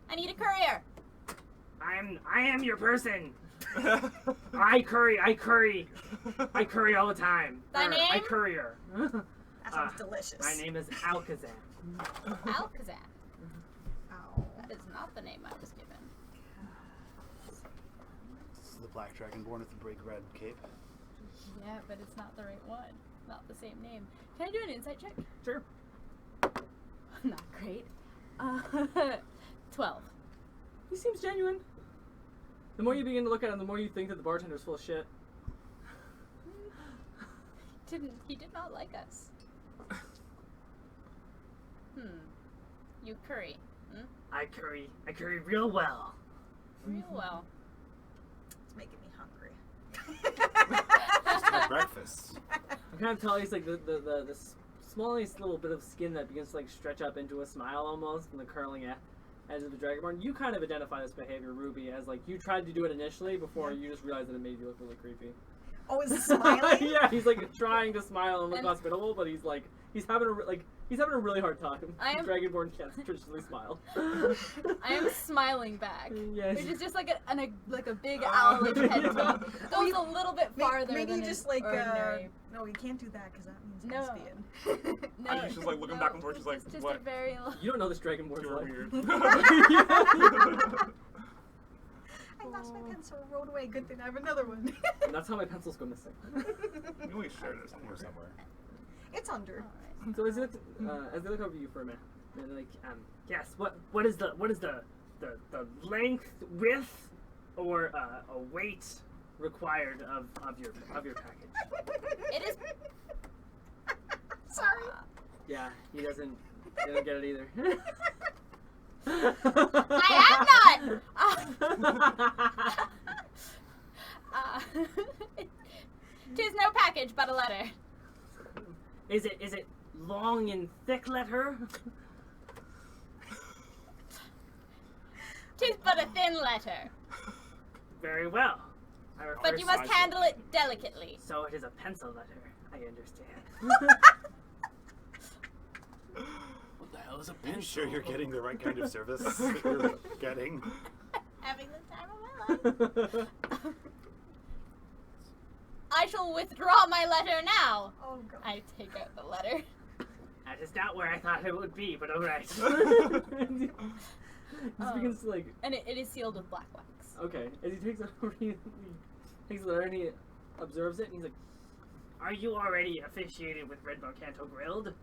I need a courier. I am your person. I curry all the time. Thy I name? courier. That sounds delicious. My name is Alkazam. Alkazam. Ow. That is not the name I was given. This is the black dragonborn with the big red cape. Yeah, but it's not the right one. Not the same name. Can I do an insight check? sure. Not great. 12. He seems genuine. The more you begin to look at him, the more you think that the bartender's full of shit. He did not like us. You curry. I curry real well. Real well. It's making me hungry. At breakfast. I kind of tell he's like the smallest little bit of skin that begins to like stretch up into a smile almost from the curling edge of the dragonborn. You kind of identify this behavior, Ruby, as like you tried to do it initially before you just realized that it made you look really creepy. Oh, is it smiling? Yeah, he's like trying to smile and look And- hospitable, but he's like He's having a really hard time. I am- Dragonborn can't traditionally smile. I am smiling back. Yes. Which is just like a big owlish head tilt. Goes a little bit farther Maybe than you just an like ordinary. no, you can't do that because that means No. lesbian. No, And she's, like, looking back and forth, she's like, it's just what? a very You don't know this Dragonborn's You're life. weird. I lost my pencil, rolled away. Good thing I have another one. And that's how my pencils go missing. You always share this Here somewhere. It's under. So as they look over you for a minute, they're like, Yes. What is the length, width, or a weight required of your package? It is. Sorry. yeah, he doesn't get it either. I am not. Tis no package, but a letter. Is it long and thick letter? Tis but a thin letter, Very well. I but require you must size. handle it delicately. So it is a pencil letter. I understand. What the hell is a Are pencil? you sure you're getting the right kind of service you're getting? Having the time of my life. I shall withdraw my letter now. Oh god. I take out the letter. That is not where I thought it would be, but alright. He just begins to like. And it is sealed with black wax. Okay, as he takes it over, he takes the letter and he observes it, and he's like, Are you already officiated with Red Canto Guild?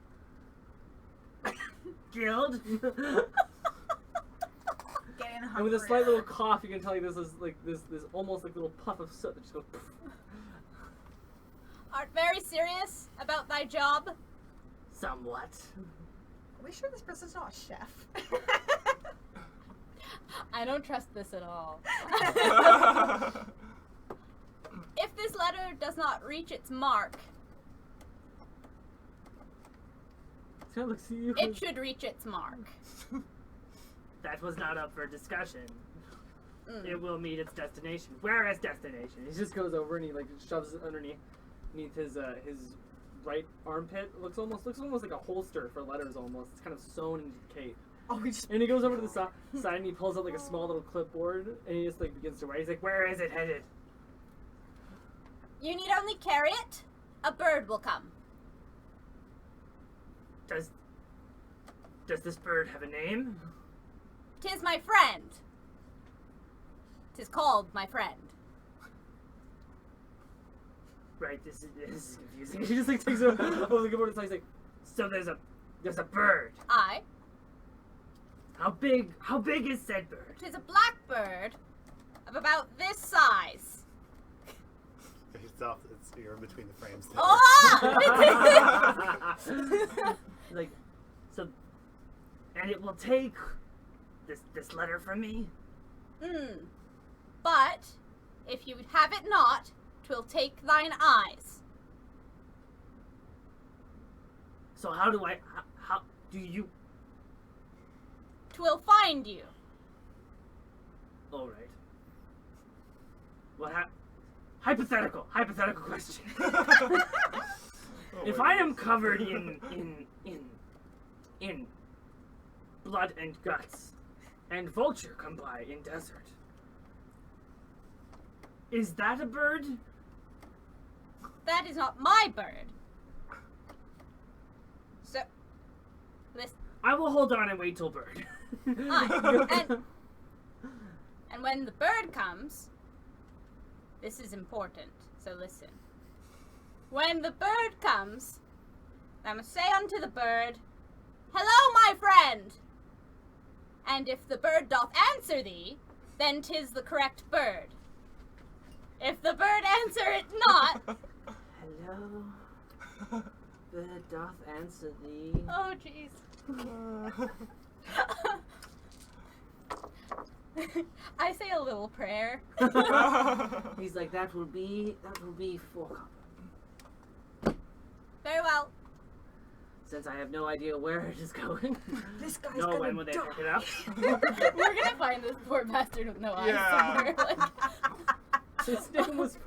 Guild? Getting and with a slight little cough, you can tell you this is like this almost like little puff of soot that just goes. Art very serious about thy job? Somewhat. Are we sure this person's not a chef? I don't trust this at all. If this letter does not reach its mark, Kind of looks at you. it should reach its mark. That was not up for discussion. Mm. It will meet its destination. Where is destination? He just goes over and he like shoves it underneath his right armpit. It looks almost like a holster for letters almost. It's kind of sewn into the cape. Oh, we just And he goes over to the side and he pulls out like a small little clipboard and he just like begins to write. He's like, Where is it headed? You need only carry it. A bird will come. Does this bird have a name? 'Tis my friend. 'Tis called my friend. Right, this is confusing. he just like takes it over the clipboard and he's like, So there's a bird. I. How big is said bird? 'Tis a blackbird of about this size. You're in between the frames there. Oh! Like, so, and it will take this letter from me. But if you would have it not, 'twill take thine eyes. So how do you? 'Twill find you. All right. What hypothetical question. If I am covered in blood and guts, and vulture come by in desert, is that a bird? That is not my bird. So, listen. I will hold on and wait till bird. Aye. And when the bird comes, this is important, so listen. When the bird comes, thou must say unto the bird, Hello, my friend! And if the bird doth answer thee, then 'tis the correct bird. If the bird answer it not, Hello, bird doth answer thee. oh jeez. I say a little prayer. He's like, that will be 4 copper. Very well. Since I have no idea where it is going. this guy's No, gonna when will they die. pick it up? We're gonna find this poor bastard with no eyes Yeah. somewhere. Like, his name was.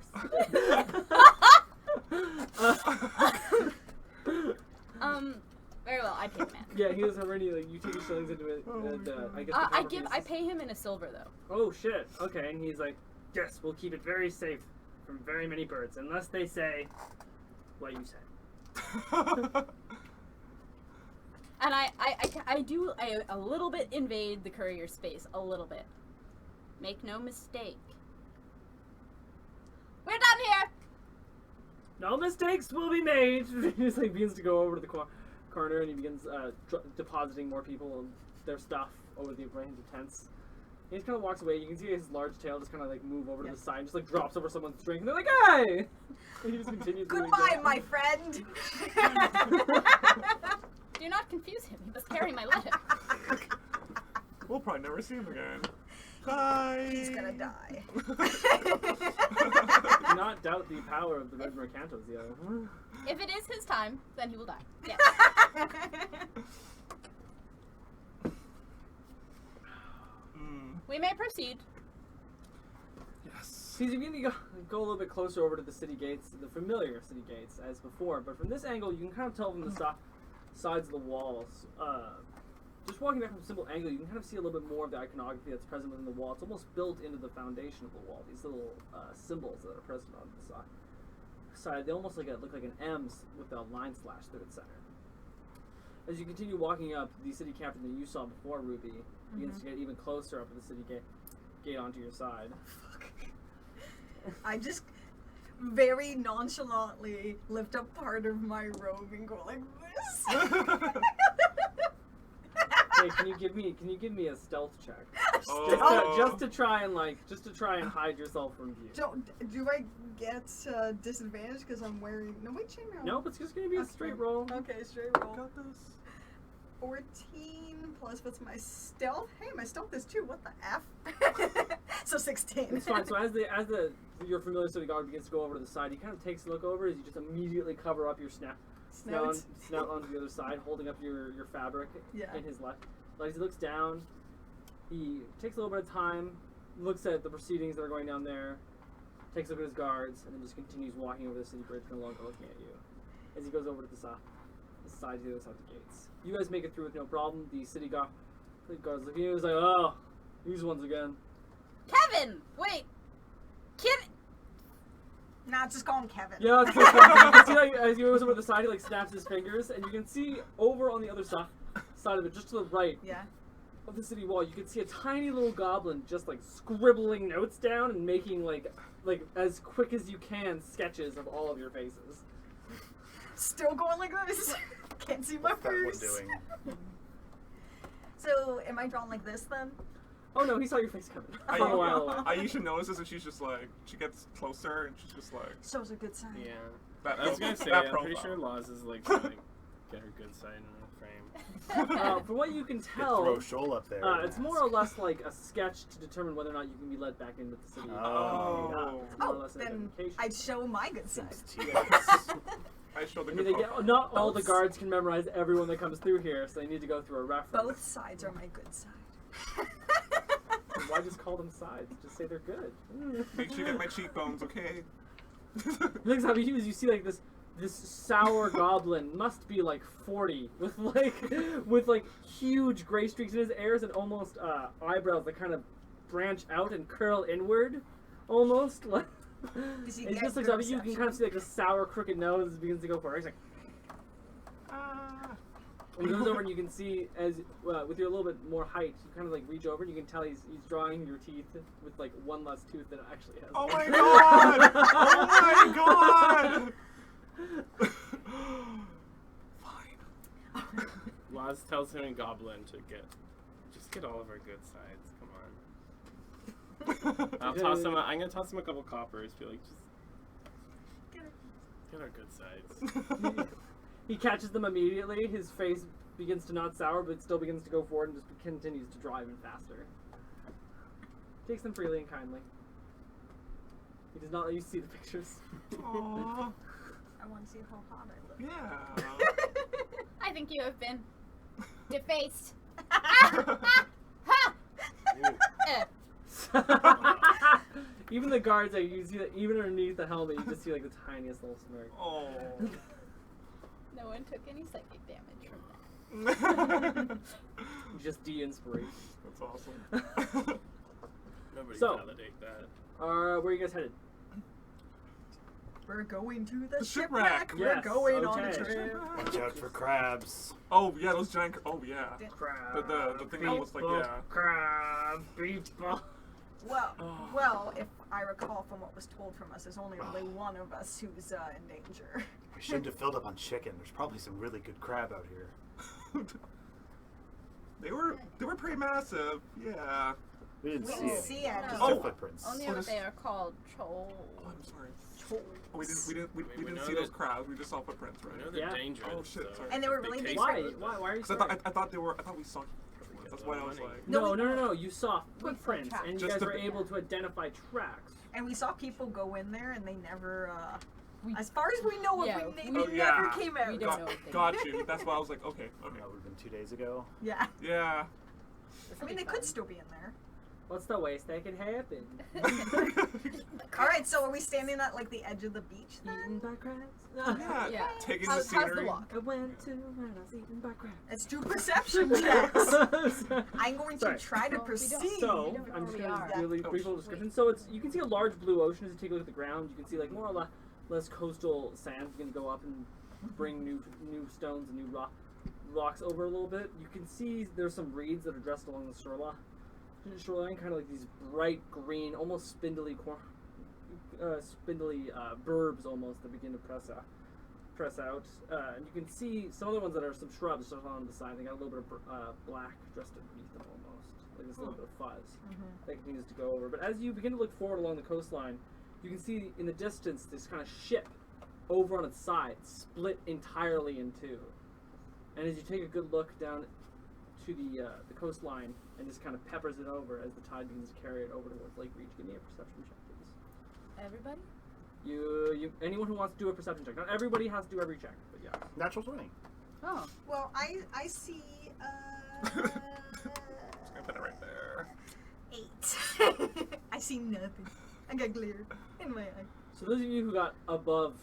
Very well. I pay the man. Yeah, he doesn't have any. Like, you take your shillings into it, and I get. I pay him in a silver though. Oh shit. Okay, and he's like, yes, we'll keep it very safe from very many birds, unless they say what you say. And I a little bit invade the courier space, a little bit. Make no mistake. We're done here! No mistakes will be made! He just like begins to go over to the corner and he begins depositing more people and their stuff over the range of tents. He just kind of walks away. You can see his large tail just kind of like move over to the side, just like drops over someone's drink, and they're like, "Hey!" And he just continues. Goodbye, my friend. Do not confuse him. He must carry my letter. We'll probably never see him again. Bye. He's gonna die. Do not doubt the power of the Red Mercantos, yo. If it is his time, then he will die. Yes. We may proceed. Yes. See, you begin to go a little bit closer over to the city gates, the familiar city gates, as before. But from this angle, you can kind of tell from the sides of the walls. Just walking back from a simple angle, you can kind of see a little bit more of the iconography that's present within the wall. It's almost built into the foundation of the wall. These little symbols that are present on the side, they almost look like an M with a line slash through its center. As you continue walking up, the city captain that you saw before, Ruby, begins to get even closer up to the city gate onto your side. I just very nonchalantly lift up part of my robe and go like this. Hey, can you give me a stealth check? Just to try and hide yourself from view. Do I get disadvantage because I'm wearing? No, wait, chainmail. Nope, it's just gonna be a straight roll. Okay, straight roll. Got this. 14 plus what's my stealth? Hey, my stealth is 2. What the F? So 16. It's fine. So as your familiar city guard begins to go over to the side, he kind of takes a look over as you just immediately cover up your snout onto the other side, holding up your fabric in his left. As he looks down, he takes a little bit of time, looks at the proceedings that are going down there, takes a look at his guards, and then just continues walking over the city bridge no longer looking at you. As he goes over to the side to the other side of the gates. You guys make it through with no problem. The city guards look at you. He's like, oh, these ones again. Kevin! Wait! Kevin! Nah, just call him Kevin. Yeah, it's like, you can see like, as he goes over to the side, he like snaps his fingers, and you can see over on the other side of it, just to the right of the city wall, you can see a tiny little goblin just like scribbling notes down and making like as quick as you can sketches of all of your faces. Still going like this. Can't see my What's that one face. doing? So, am I drawn like this then? Oh no, he saw your face coming from a while away. Aisha notices and she's just like, she gets closer and she's just like, Shows a good sign. Yeah. that I was gonna say, that I'm pretty profile. sure Laws is like trying to get her good side in the frame. From what you can Throw tell, Shoal up there. it's more or less like a sketch to determine whether or not you can be led back into the city. Oh. It's more or Oh, less an then identification. I'd show my good side. I showed the I mean, good they not all the Both. guards can memorize everyone that comes through here, so they need to go through a reference. Both sides are my good side. Why just call them sides? Just say they're good. Make sure you get my cheekbones, okay? The next time you see like this sour goblin, must be like 40, with like huge gray streaks in his ears and almost eyebrows that kind of branch out and curl inward, almost like. Does he It's get just like good something you can kind of see like a sour crooked nose begins to go for it. He's like, and he goes over and you can see as with your little bit more height, you kind of like reach over and you can tell he's drawing your teeth with like one less tooth than it actually has. Oh my god! Oh my god! Fine. Laws tells him in Goblin to get all of our good sides. Come on. I'm gonna toss him a couple coppers. Be like, just get our good sides. He catches them immediately. His face begins to not sour, but still begins to go forward and just continues to drive even faster. Takes them freely and kindly. He does not let you see the pictures. Aww. I want to see how hot I look. Yeah. I think you have been defaced. Even the guards, like, you see that even underneath the helmet, you just see like the tiniest little smirk. Oh. No one took any psychic damage from that. Just de-inspiration. That's awesome. Nobody So- can validate that. Where are you guys headed? We're going to the shipwreck. shipwreck. Yes, We're going on a okay. trip. Watch out for crabs. Oh yeah, those giant. Oh yeah. Crab. The thing that looks like people, yeah. Crab people. Well, if I recall from what was told from us, there's only really one of us who's in danger. We shouldn't have filled up on chicken. There's probably some really good crab out here. They were pretty massive. Yeah. We didn't We see didn't it. see it. Just Oh. their footprints. Only Oh, what this- they are called trolls. Oh, I'm sorry. We didn't We didn't know see those that- crowds. We just saw footprints, I know right? they're Yeah. dangerous. Oh, shit, so sorry. And they were big really big taste Why? buds. Why are you? Because Scared? I thought we saw footprints. That's what I was like. No, No, no. You saw We saw footprints, tracks. and you Just guys the- were able to identify tracks. And we saw people go in there, and they never. We- As far as we know, Yeah, they we- never yeah. came We out. don't Got, know if they got you. That's why I was like, okay. That would have been 2 days ago. Yeah. Yeah. I mean, they could still be in there. What's the worst that could happen? All right, so are we standing at like the edge of the beach then? Eaten by crabs. Yeah. Yeah. Taking How's the the scenery. walk? I went to when I was eaten by crabs. Let's do perception checks. I'm going to Sorry. try to Well, we don't- perceive. So, don't know I'm where just we going are. to do a really Oh, brief little shit. description. So, you can see a large blue ocean as you take a look at the ground. You can see like more or less coastal sand. You can go up and bring new stones and new rocks over a little bit. You can see there's some reeds that are dressed along the shoreline, kind of like these bright green, almost spindly burbs almost that begin to press out. And you can see some other ones that are some shrubs just on the side. They got a little bit of black dressed underneath them almost, like this little bit of fuzz that continues to go over. But as you begin to look forward along the coastline, you can see in the distance this kind of ship over on its side, split entirely in two. And as you take a good look down to the coastline and just kind of peppers it over as the tide begins to carry it over towards Lake Reach, give me a perception check, please. Everybody? Anyone who wants to do a perception check. Not everybody has to do every check, but yeah. Natural 20. Oh. Well, I see. Just gonna put it right there. 8. I see nothing. I got glare in my eye. So those of you who got above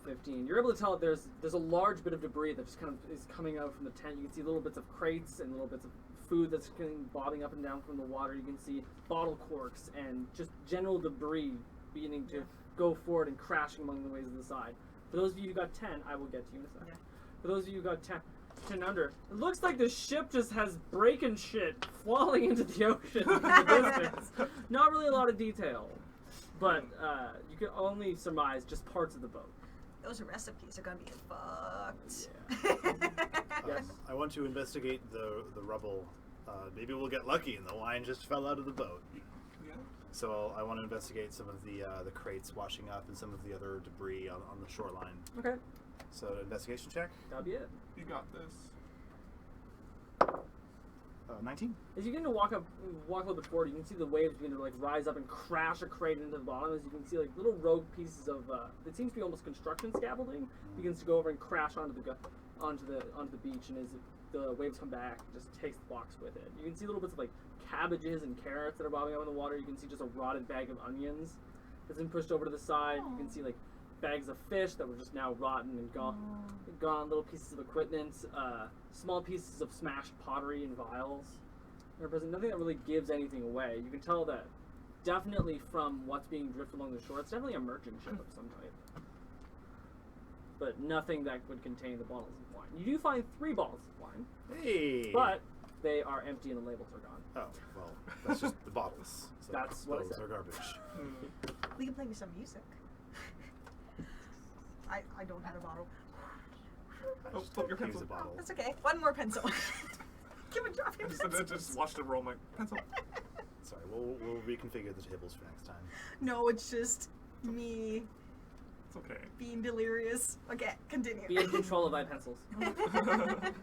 15, you're able to tell that there's a large bit of debris that just kind of is coming out from the tent. You can see little bits of crates and little bits of food that's getting bobbing up and down from the water. You can see bottle corks and just general debris beginning to go forward and crashing among the waves of the side. For those of you who got 10, I will get to you in a second. Yeah. For those of you who got 10 under, it looks like the ship just has breaking shit falling into the ocean in the distance. Not really a lot of detail, but you can only surmise just parts of the boat. Those recipes are gonna be fucked. Yes. I want to investigate the rubble. Maybe we'll get lucky and the wine just fell out of the boat. Yeah. So I want to investigate some of the crates washing up and some of the other debris on the shoreline. Okay, So investigation check. that'll be it. You got this. 19. As you begin to walk a little bit forward, you can see the waves begin to like rise up and crash a crate into the bottom. As you can see, like little rogue pieces of it seems to be almost construction scaffolding begins to go over and crash onto the beach. And as the waves come back, it just takes the box with it. You can see little bits of like cabbages and carrots that are bobbing up in the water. You can see just a rotted bag of onions that's been pushed over to the side. You can see like bags of fish that were just now rotten and gone. Little pieces of equipment, small pieces of smashed pottery and vials. Nothing that really gives anything away. You can tell that definitely from what's being drifted along the shore, it's definitely a merchant ship of some type. But nothing that would contain the bottles of wine. You do find 3 bottles of wine, Hey. but they are empty and the labels are gone. Oh well, that's just the bottles. So That's what I those said. are garbage. We can play me some music. I don't have a bottle. I Oh, just flip your don't use pencil. a bottle. That's okay. One more pencil. Give a drop your I pencil. just watched it roll my pencil. Sorry, we'll reconfigure the tables for next time. No, it's just me It's okay. being delirious. Okay, continue. Be in control of thy pencils.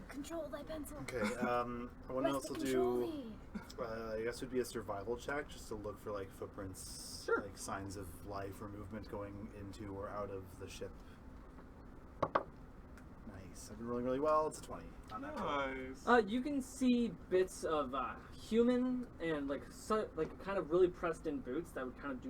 Control thy pencil. Okay. I want to What's also the control do. thee? I guess it would be a survival check just to look for like footprints, Sure. like signs of life or movement going into or out of the ship. Nice. I've been rolling really well. It's a 20. Not natural. Nice. You can see bits of human and like kind of really pressed in boots that would kind of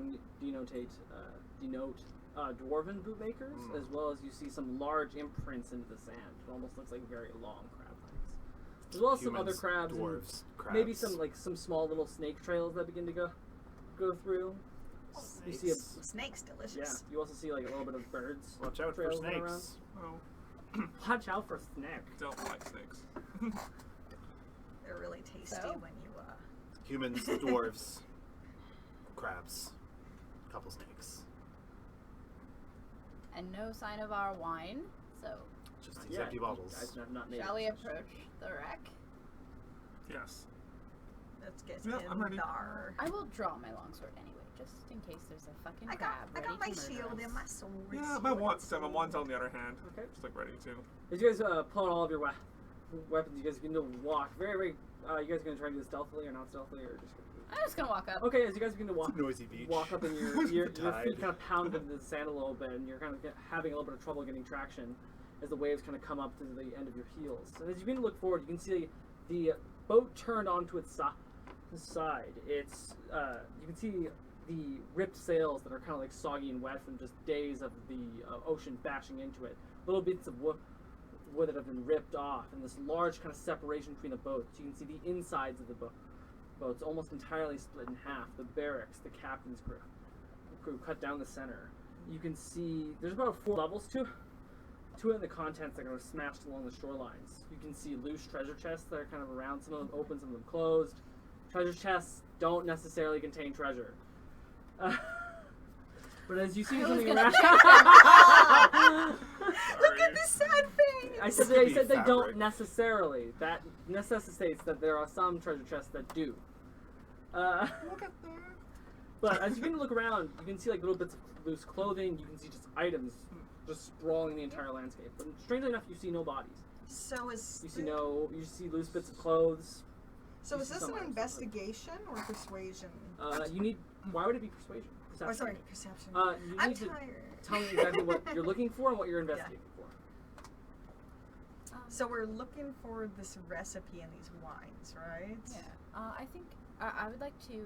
denote dwarven bootmakers, as well as you see some large imprints into the sand. It almost looks like very long crab legs, as well as some other Humans, crabs, and dwarves, crabs. maybe some small little snake trails that begin to go through. You see Snake's delicious. yeah. You also see like a little bit of birds. Watch out for trails going around. snakes. Oh, Watch out for snake. don't like snakes. They're really tasty So? when you Humans, dwarves, crabs, couple snakes. And no sign of our wine, so Just these Yeah, empty you bottles. guys have not made shall it. we approach the wreck? Yes. let's get Yeah, in I'm ready. there. I will draw my longsword anyway, just in case there's a fucking I crab got ready my to murder shield us. and my sword. Yeah, my one's on the other hand. Okay. Just like ready to. As you guys pull out all of your weapons, you guys begin to walk very. You guys gonna try to do this stealthily or not stealthily, or just? I'm just gonna walk up. Okay, as you guys begin to walk, It's a noisy beach. walk up, and your Tide. feet kind of pound into the sand a little bit, and you're kind of having a little bit of trouble getting traction as the waves kind of come up to the end of your heels. And as you begin to look forward, you can see the boat turned onto its side. It's you can see the ripped sails that are kind of like soggy and wet from just days of the ocean bashing into it. Little bits of wood that have been ripped off, and this large kind of separation between the boats. You can see the insides of the boats almost entirely split in half. The barracks, the captain's crew cut down the center. You can see there's about 4 levels to it, and the contents that are smashed along the shorelines. You can see loose treasure chests that are kind of around. Some of them open, some of them closed. Treasure chests don't necessarily contain treasure. But as you see something around, Look at this sad face. I said Could be they fabric. don't necessarily. That necessitates that there are some treasure chests that do. Look at that. But as you begin to look around, you can see like little bits of loose clothing. You can see just items just sprawling the entire landscape. But strangely enough, you see no bodies. So is You see loose bits of clothes. so you is see this some an items. investigation or persuasion? You need. Why would it be persuasion? Oh, Perception. sorry, perception. You I'm need to tired. tell me exactly what you're looking for and what you're investigating for. So we're looking for this recipe and these wines, right? Yeah. I think I would like to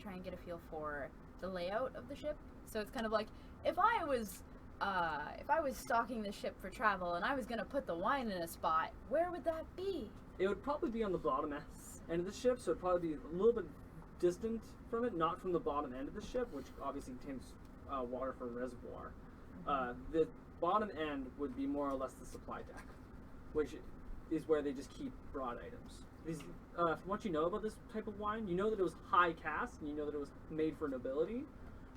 try and get a feel for the layout of the ship. So it's kind of like if I was stocking the ship for travel and I was gonna put the wine in a spot, where would that be? It would probably be on the bottom end of the ship, so it'd probably be a little bit distant from it, not from the bottom end of the ship, which obviously contains water for a reservoir. The bottom end would be more or less the supply deck, which is where they just keep broad items. From what you know about this type of wine, you know that it was high caste, and you know that it was made for nobility,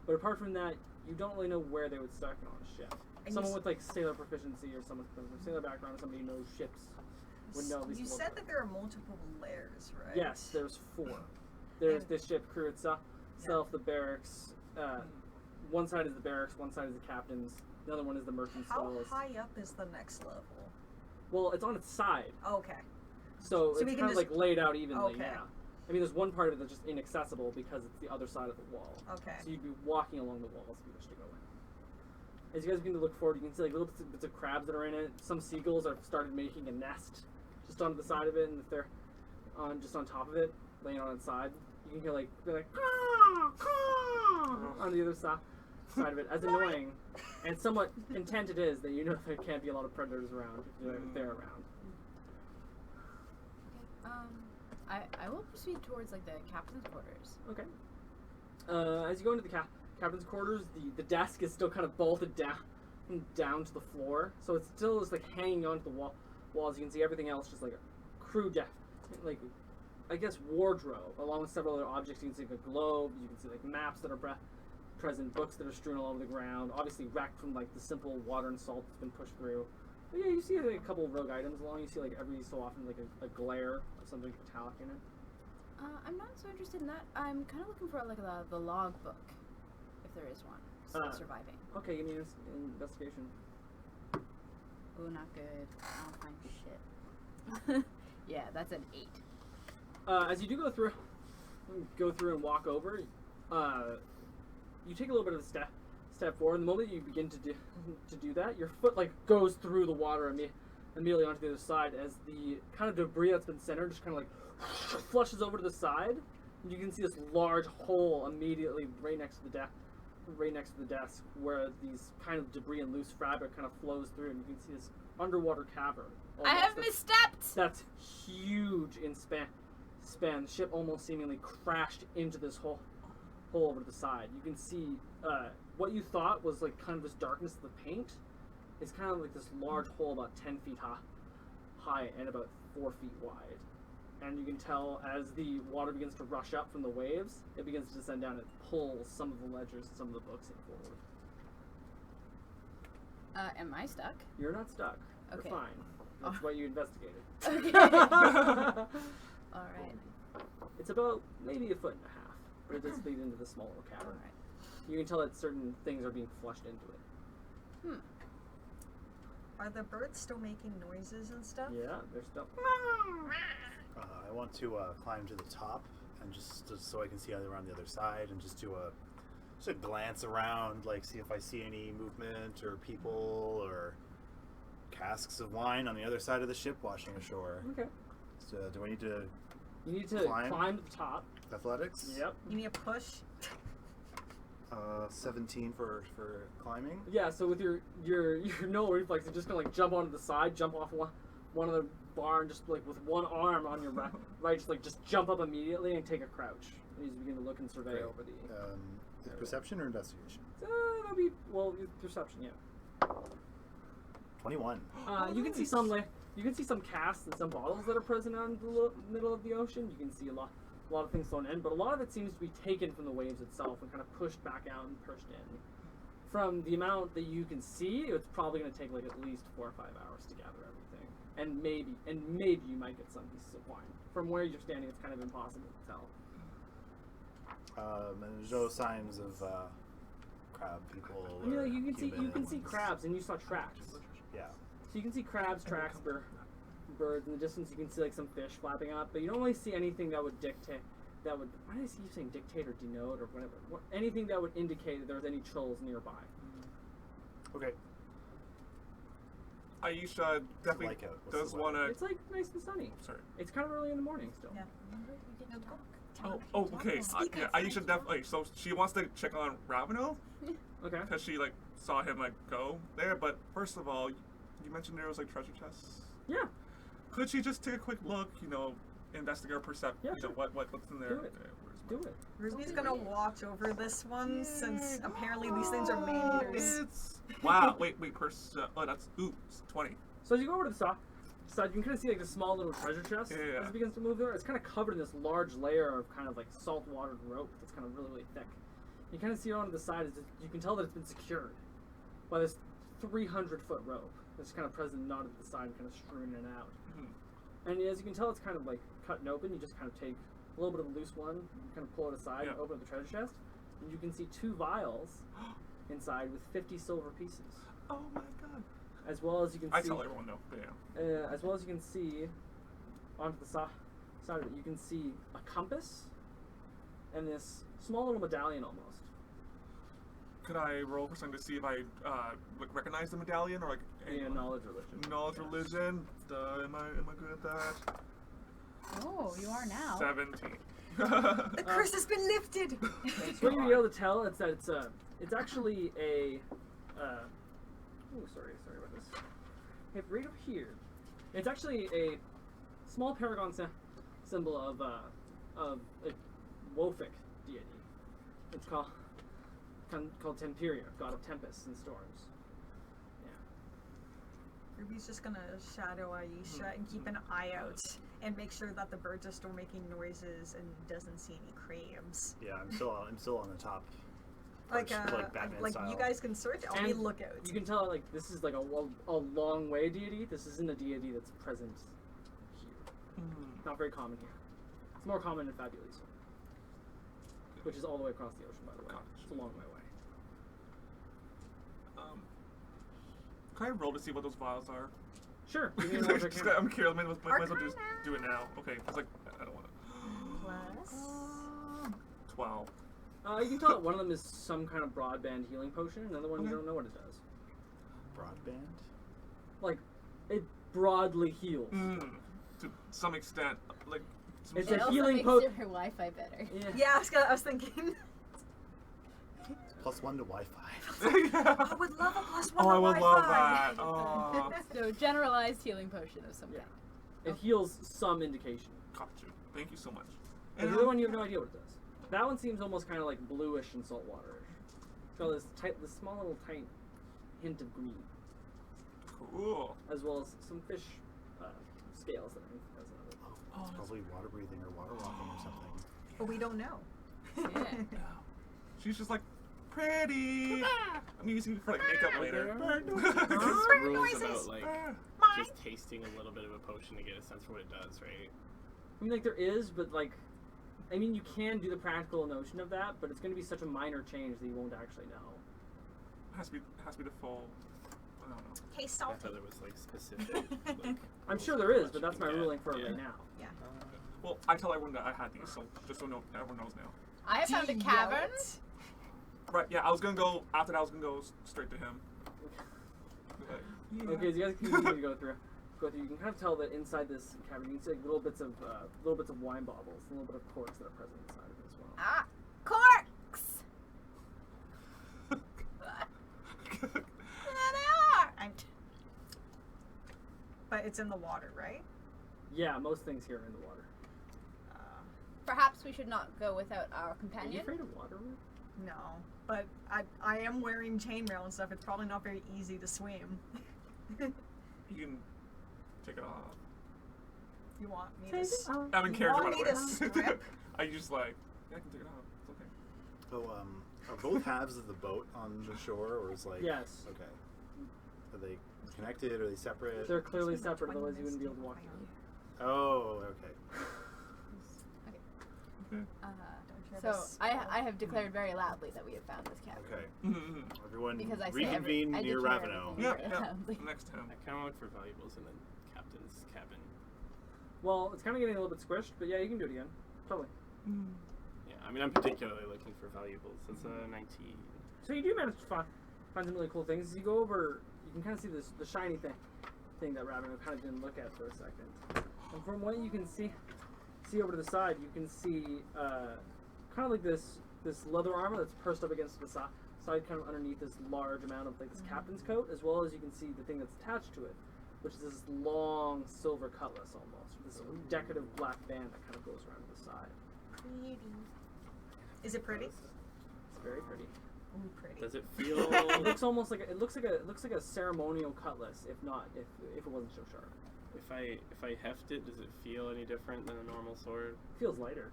but apart from that, you don't really know where they would stock it on a ship. And Someone with like sailor proficiency or someone from a sailor background or somebody who knows ships would know at least You a little said bit. that there are multiple layers, right? Yes, there's 4. There's And- the ship crew itself, the barracks. One side is the barracks, one side is the captain's, the other one is the merchant's How stalls. high up is the next level? Well, it's on its side, Okay. so So we it's can kind of just- like laid out evenly. Okay. Yeah. I mean, there's one part of it that's just inaccessible because it's the other side of the wall. Okay. So you'd be walking along the walls if you wish to go in. As you guys begin to look forward, you can see like little bits of crabs that are in it. Some seagulls have started making a nest just on the side of it, and if they're just on top of it, laying on its side, you can hear like they're like caw, caw, on the other side of it. As annoying and somewhat content it is that you know there can't be a lot of predators around if they're around. I will proceed towards like the captain's quarters. Okay. As you go into the captain's quarters, the desk is still kind of bolted down to the floor, so it's still just like hanging onto the walls. You can see everything else just like a crew deck, like I guess wardrobe, along with several other objects. You can see like a globe. You can see like maps that are present, books that are strewn all over the ground. Obviously wrecked from like the simple water and salt that's been pushed through. But yeah, you see like a couple of rogue items along. You see like every so often like a glare of something metallic in it. I'm not so interested in that. I'm kind of looking for like the log book, if there is one. Still surviving. Okay, give me an investigation. Oh, not good. I don't find shit. Yeah, that's an 8. As you do go through and walk over, you take a little bit of a step forward. And the moment you begin to do that, your foot like goes through the water immediately onto the other side as the kind of debris that's been centered just kind of like flushes over to the side. And you can see this large hole immediately right next to the right next to the desk where these kind of debris and loose fabric kind of flows through, and you can see this underwater cavern. I have almost misstepped. that's huge in span. The ship almost seemingly crashed into this hole over to the side. You can see what you thought was like kind of this darkness of the paint is kind of like this large hole about 10 feet high and about 4 feet wide. And you can tell as the water begins to rush up from the waves, it begins to descend down and pulls some of the ledgers and some of the books in forward. Am I stuck? You're not stuck. Okay. You're fine. That's what you investigated. Okay. All right. It's about maybe a foot and a half, but it does lead into the small little cavern. Alright. You can tell that certain things are being flushed into it. Are the birds still making noises and stuff? Yeah, there's stuff. I want to climb to the top and just so I can see around the other side and just do a glance around, like see if I see any movement or people or casks of wine on the other side of the ship washing ashore. Okay. So do I need to You need to Climb? climb to the top. athletics? Yep. You need a push? 17 for climbing. Yeah, so with your no reflex, you're just gonna like jump onto the side, jump off one of the barn, just like with one arm on your right, just jump up immediately and take a crouch. And you just begin to look and survey Great. over the. Is perception or investigation? That'll be perception, yeah. 21. You can see you can see some casts and some bottles that are present out in the middle of the ocean. You can see a lot of things thrown in, but a lot of it seems to be taken from the waves itself and kind of pushed back out and pushed in. From the amount that you can see, it's probably going to take like at least 4 or 5 hours to gather everything, and maybe you might get some pieces of wine. From where you're standing, it's kind of impossible to tell. And there's no signs of crab people. I mean, or like, you can see humans. crabs, and you saw tracks. Yeah. So you can see crabs, tracks, birds in the distance. You can see like some fish flapping up, but you don't really see anything that would dictate. Why did I see you saying dictate or denote or whatever? Anything that would indicate that there was any trolls nearby. Okay. Aisha definitely like out? What's does the want to. It's like nice and sunny. Sorry. It's kind of early in the morning still. Yeah. Oh, okay. Yeah, Aisha definitely. So she wants to check on Ravino Okay. because she like saw him like go there. But first of all, you mentioned there was like treasure chests. Yeah. Could she just take a quick look? Investigate or percept. Yeah, sure. What's in there? Do it. Okay, Do it. Ruby's gonna watch over this one since apparently these things are man-eaters. Wow. Wait. Oh, that's 20. So as you go over to the side, you can kind of see like the small little treasure chest Yeah. as it begins to move there. It's kind of covered in this large layer of kind of like salt-watered rope that's kind of really, really thick. You kind of see on the side is you can tell that it's been secured by this 300-foot rope that's kind of present not at the side and kind of strewn in and out. And as you can tell, it's kind of like cut and open. You just kind of take a little bit of a loose one, kind of pull it aside, and open up the treasure chest, and you can see 2 vials inside with 50 silver pieces. Oh my god. As well as you can see. I tell everyone no. But yeah. As well as you can see onto the side of it, you can see a compass and this small little medallion almost. Could I roll for something to see if I recognize the medallion or like Yeah, knowledge religion. knowledge religion? Am I good at that? Oh, you are now. 17. The curse has been lifted. So what you'll be able to tell is that it's actually a sorry about this. If right up here, it's actually a small paragon symbol of a Wofic deity. It's called Temperia, god of tempests and storms. Ruby's just gonna shadow Aisha and keep an eye out and make sure that the birds are still making noises and doesn't see any crabs. Yeah, I'm still on the top. Like Batman like style. you guys can search. I'll be And lookout. You can tell like this is like a long way deity. This isn't a deity that's present here. Not very common here. It's more common in Fabulisa, which is all the way across the ocean, by the way. It's a long way away. Can I roll to see what those vials are? Sure. Give me an order, Just- Cameron. I'm curious. Might as well just do it now. Okay. It's like I don't want to. Plus. 12. You can tell that one of them is some kind of broadband healing potion. Another one you don't know what it does. Broadband? Like, it broadly heals. To some extent, like. Some It's It a also healing makes potion. her Wi-Fi better. Yeah, I was thinking. +1 to Wi-Fi. I would love a +1 Oh, I would love Wi-Fi. that. Oh, So generalized healing potion of some Yeah. kind. It heals some indication. got you. Thank you so much. And the other one, you have no idea what it does. That one seems almost kind of like bluish and saltwaterish. It's got this small little tight hint of green, Cool. as well as some fish scales that I think has another. Oh, it's probably water breathing or water walking or something. But we don't know. Yeah. She's just like, pretty. I'm using it for like makeup later. There's rules noises. about like Mine. just tasting a little bit of a potion to get a sense for what it does, right? I mean, like there is, but like, I mean, you can do the practical notion of that, but it's going to be such a minor change that you won't actually know. Has to be the full. I don't know. Hey, I salty. thought there was like specific. Like, I'm sure rules there of is, what but you that's can my get. ruling for it Yeah. right now. Well, I tell everyone that I had these, so just so everyone knows now. I have found a Do you cavern. know it? Right? Yeah, I was gonna go after that. I was gonna go straight to him. Like, yeah. Okay, so you guys continue to go through. You can kind of tell that inside this cavern, you can see like little bits of wine bottles, and a little bit of corks that are present inside of it as well. Ah, corks. There they are. But it's in the water, right? Yeah, most things here are in the water. Perhaps we should not go without our Are you companion. afraid of water? No. But I am wearing chainmail and stuff. It's probably not very easy to swim. You can take it off. You want me to? I'm in You character, want by me the to way. strip? I just like, yeah, I can take it off. It's okay. So, are both halves of the boat on the shore, or is like? Yes. Okay. Are they connected? Are they separate? They're clearly It's been separate, 20 otherwise you wouldn't be able to walk minutes through. Oh, okay. So I have declared very loudly that we have found this cavern. Okay. Mm-hmm. Everyone Because I say reconvene I near declare Raveno. everything Yeah, very yeah. loudly. Next time. I kind of look for valuables in the captain's cabin. Well, it's kind of getting a little bit squished, but yeah, you can do it again. Totally. Yeah, I mean, I'm particularly looking for valuables. It's a 19. So you do manage to find some really cool things. As you go over, you can kind of see the shiny thing that Raveno kind of didn't look at for a second. And from what you can see over to the side, you can see kind of like this leather armor that's pursed up against the side, kind of underneath this large amount of like this captain's coat, as well as you can see the thing that's attached to it, which is this long silver cutlass almost, with this decorative black band that kind of goes around to the side. Pretty. Is it pretty? It's very pretty. Ooh, pretty. Does it feel? It looks almost like it looks like a ceremonial cutlass, if it wasn't so sharp. If I heft it, does it feel any different than a normal sword? It feels lighter.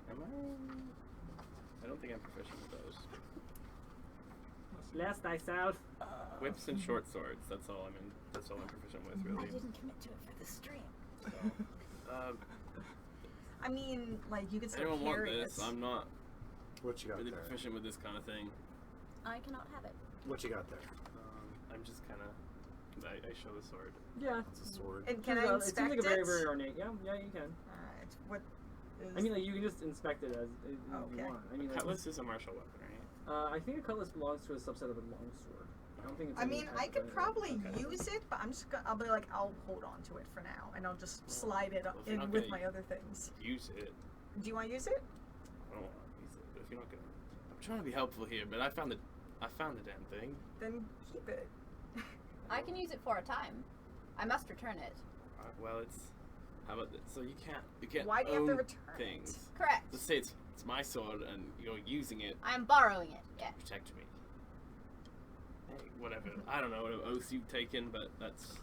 Am I? I don't think I'm proficient with those. Last thyself. Whips and short swords. That's all I'm proficient with, really. I didn't commit to it for the stream. Uh, I mean, like you could still anyone want carry this? it. I'm not What you got really there? proficient with this kind of thing. I cannot have it. What you got there? I'm just kind of. I show the sword. Yeah. It's a sword. And can I It inspect seems like a very, it? very ornate. Yeah, you can. Alright. What is? I mean, like you can just inspect it as if Okay. you want. I mean, like, Cutlass is a martial weapon, right? I think a cutlass belongs to a subset of a longsword. I don't think it's. I any mean, type I of could anything. probably Okay. use it, but I'll be like, I'll hold on to it for now, and I'll just slide it up Well, if you're in not with gonna my other things. Use it. Do you want to use it? I don't want to use it, but if you're not gonna, I'm trying to be helpful here, but I found the damn thing. Then keep it. I can use it for a time. I must return it. Well, how about this? So you can't Why do you have to own return it? things. Correct. Let's say it's my sword and you're using it I am borrowing it. Yeah. to protect me. Hey, whatever. I don't know what oath you've taken, but that's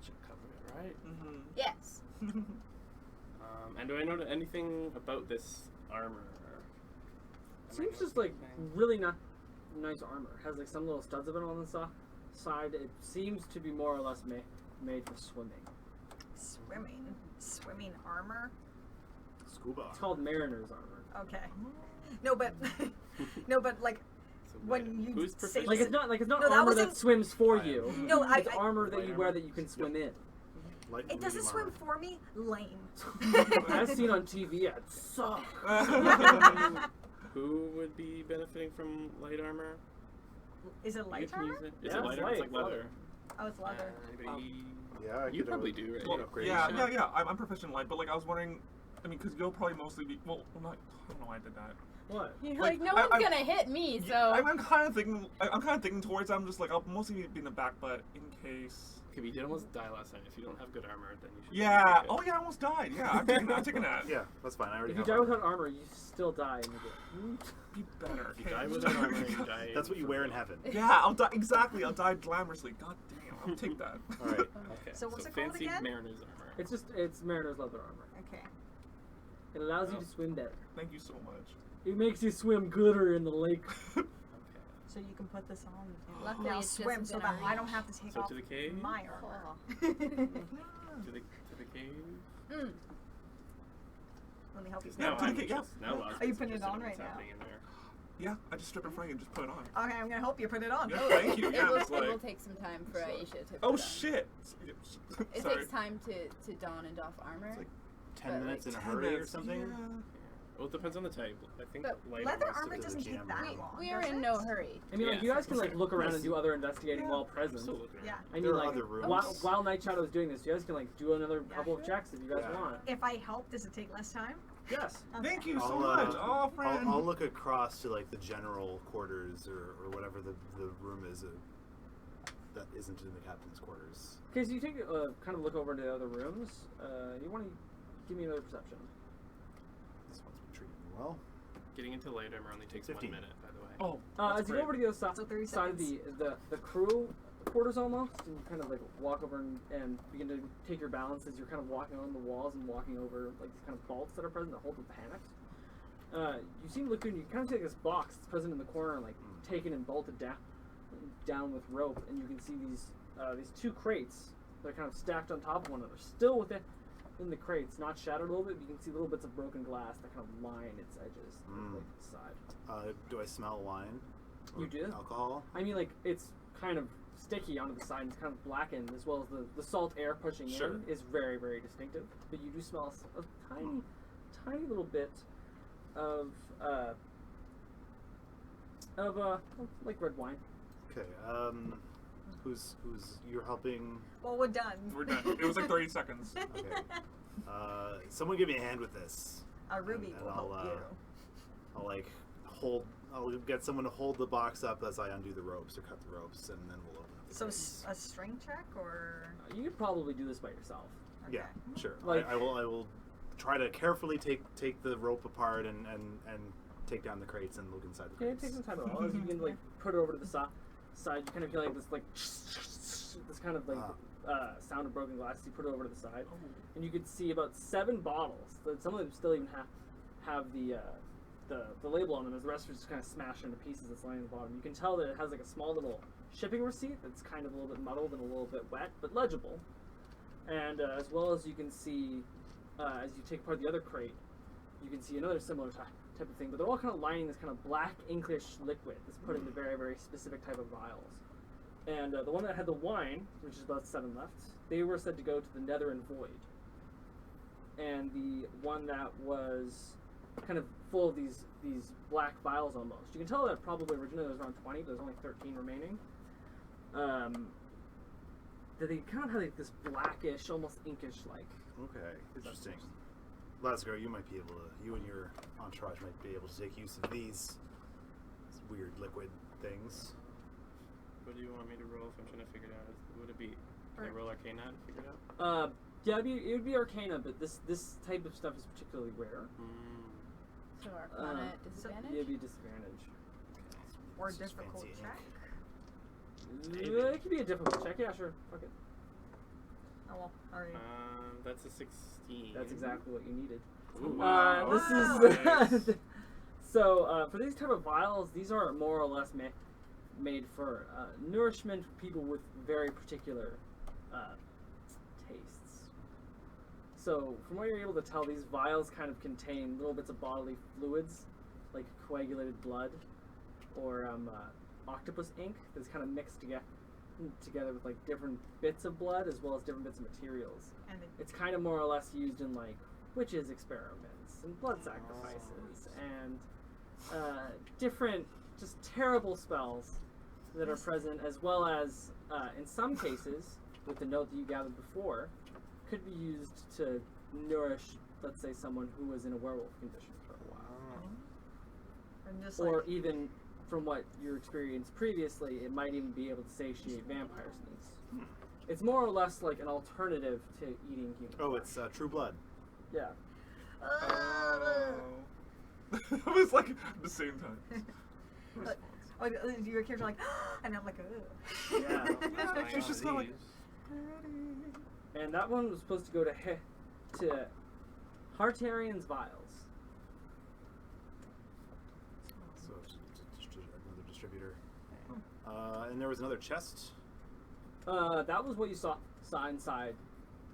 should cover it, right? Mm-hmm. Yes. And do I know anything about this armor? Seems just like really nice armor. It has like some little studs of it on the side. It seems to be more or less made for swimming. Swimming armor. Scuba. It's called mariner's armor. Okay. No, but like So when wait, you who's say- proficient? Like it's not No, that armor wasn't- that swims for Right. you. no, It's I armor that Light you wear armor? that you can swim in. Light it doesn't medium swim armor. for me. Lame. As seen on TV, it sucks. Who would be benefiting from light armor? Is it You light can armor? use it. Yeah, Is it it's lighter? light, It's like it's leather. leather. Oh, it's leather. Anybody? Yeah, I You could probably always do, right? get Well, upgrade. yeah. I was wondering, I mean, because you'll probably mostly be. Well, not. I don't know why I did that. What? You're Like, like, no I- one's gonna hit me, so. I'm kind of thinking. I'm kind of thinking towards. I'm just like I'll mostly be in the back, but in case. Okay, but you did almost die last time. If you don't have good armor, then you should. Yeah. be okay. Oh yeah, I almost died. Yeah, I'm taking that. Yeah, that's fine. I already If you have die armor. without armor, you still die in the game. Be better. If you die without armor, you die. That's what you wear in heaven. Yeah, I'll die. Exactly. I'll die glamorously. God damn. I'll take that. All right. Okay. So what's it called fancy again? mariner's armor. It's Mariner's leather armor. Okay. It allows you Oh. to swim better. Thank you so much. It makes you swim gooder in the lake. Okay. So you can put this on and Luckily, now it's just swim so within that our I don't reach. have to take So off to the cave? my armor. To the cave. Mm. Let me help you. Now to the I'm cave, yeah. just, now Loz Are you is putting it interested on in right what's now? happening in there. Yeah, I just strip in front of you and just put it on. Okay, I'm gonna help you put it on. Yeah, thank you. Yeah, it's It will like. take some time for Aisha to. Oh put on. shit. It Sorry. takes time to don and doff armor. It's like But, 10 minutes in a 10 hurry or minutes, something. Yeah. Well, it depends on the type. I think But light Leather most of armor it- doesn't take that long. we are does in it? no hurry. I mean, like, you Yeah. guys can like look around and do other investigating Yeah. while present. Absolutely. Yeah. I mean, There are like, other rooms. while Night Shadow is doing this, you guys can like do another Yeah. couple of checks if you guys Yeah. want. If I help, does it take less time? Yes. Okay. Thank you so I'll, much. Oh, friend. I'll look across to like the general quarters or whatever the room is that isn't in the captain's quarters. Okay, so you take kind of look over into the other rooms. You want to give me another perception. This one's been treating me well. Getting into light armor only takes 15. 1 minute, by the way. Oh, As that's you great. go over to the other side, So 30 side of the crew quarters almost, and you kind of like walk over and begin to take your balance as you're kind of walking on the walls and walking over like these kind of bolts that are present that hold the panics. You seem to look and you kind of take this box that's present in the corner, like taken and bolted down with rope, and you can see these two crates that are kind of stacked on top of one another, still within in the crates, not shattered a little bit, but you can see little bits of broken glass that kind of line its edges, like the side. Do I smell wine? Or You do? Alcohol? I mean, like, it's kind of sticky onto the side, and it's kind of blackened, as well as the salt air pushing Sure. in is very, very distinctive. But you do smell a tiny little bit of like red wine. Okay. Who's you're helping? Well, we're done. We're done. It was like 30 seconds. Okay. Someone give me a hand with this. Ruby And will I'll, help you. I'll like hold. I'll get someone to hold the box up as I undo the ropes or cut the ropes, and then we'll open up the So case. a string check or? You could probably do this by yourself. Okay. Yeah, sure. Like- I will try to carefully take the rope apart and take down the crates and look inside the Okay, crates. take some time at all. As you can like put it over to the side, you kind of feel like this kind of like sound of broken glass. You put it over to the side, and you could see about 7 bottles. Some of them still even have the label on them, as the rest are just kind of smashed into pieces that's lying at the bottom. You can tell that it has like a small little shipping receipt that's kind of a little bit muddled and a little bit wet, but legible. And as well as you can see, as you take apart the other crate, you can see another similar type of thing, but they're all kind of lining this kind of black inkish liquid that's put into very, very specific type of vials. And the one that had the wine, which is about 7 left, they were said to go to the Nether and Void. And the one that was kind of full of these black vials almost, you can tell that probably originally there was around 20, but there's only 13 remaining. That they kind of had like this blackish, almost inkish like. Okay, interesting. Lasgar, you might be able to. You and your entourage might be able to take use of these weird liquid things. What do you want me to roll if I'm trying to figure it out? Would it be? Can I roll Arcana to figure it out? Yeah, it would be Arcana, but this type of stuff is particularly rare. So Arcana at disadvantage? It'd be a disadvantage. Or This is difficult fancy check. ink. It could be a difficult check. Yeah, sure. Fuck it. Oh well, alright. That's a 16. That's exactly what you needed. Ooh, wow. This is so for these type of vials. These are more or less made for nourishment for people with very particular tastes. So from what you're able to tell, these vials kind of contain little bits of bodily fluids, like coagulated blood, or octopus ink that's kind of mixed together with like different bits of blood as well as different bits of materials. And It's kind of more or less used in like witches' experiments and blood sacrifices and different just terrible spells that are present, as well as in some cases, with the note that you gathered before, could be used to nourish let's say, someone who was in a werewolf condition for a while. I'm just Or like, even, from what your experience previously, it might even be able to satiate vampires' needs. It's more or less like an alternative to eating human. Oh, it's True Blood. Yeah. Oh. It was like at the same time. But- oh, your character like, and I'm like, ugh. Yeah. Yeah, she's just not like. And that one was supposed to go to Hartarian's Vials. So another distributor. And there was another chest. That was what you saw inside.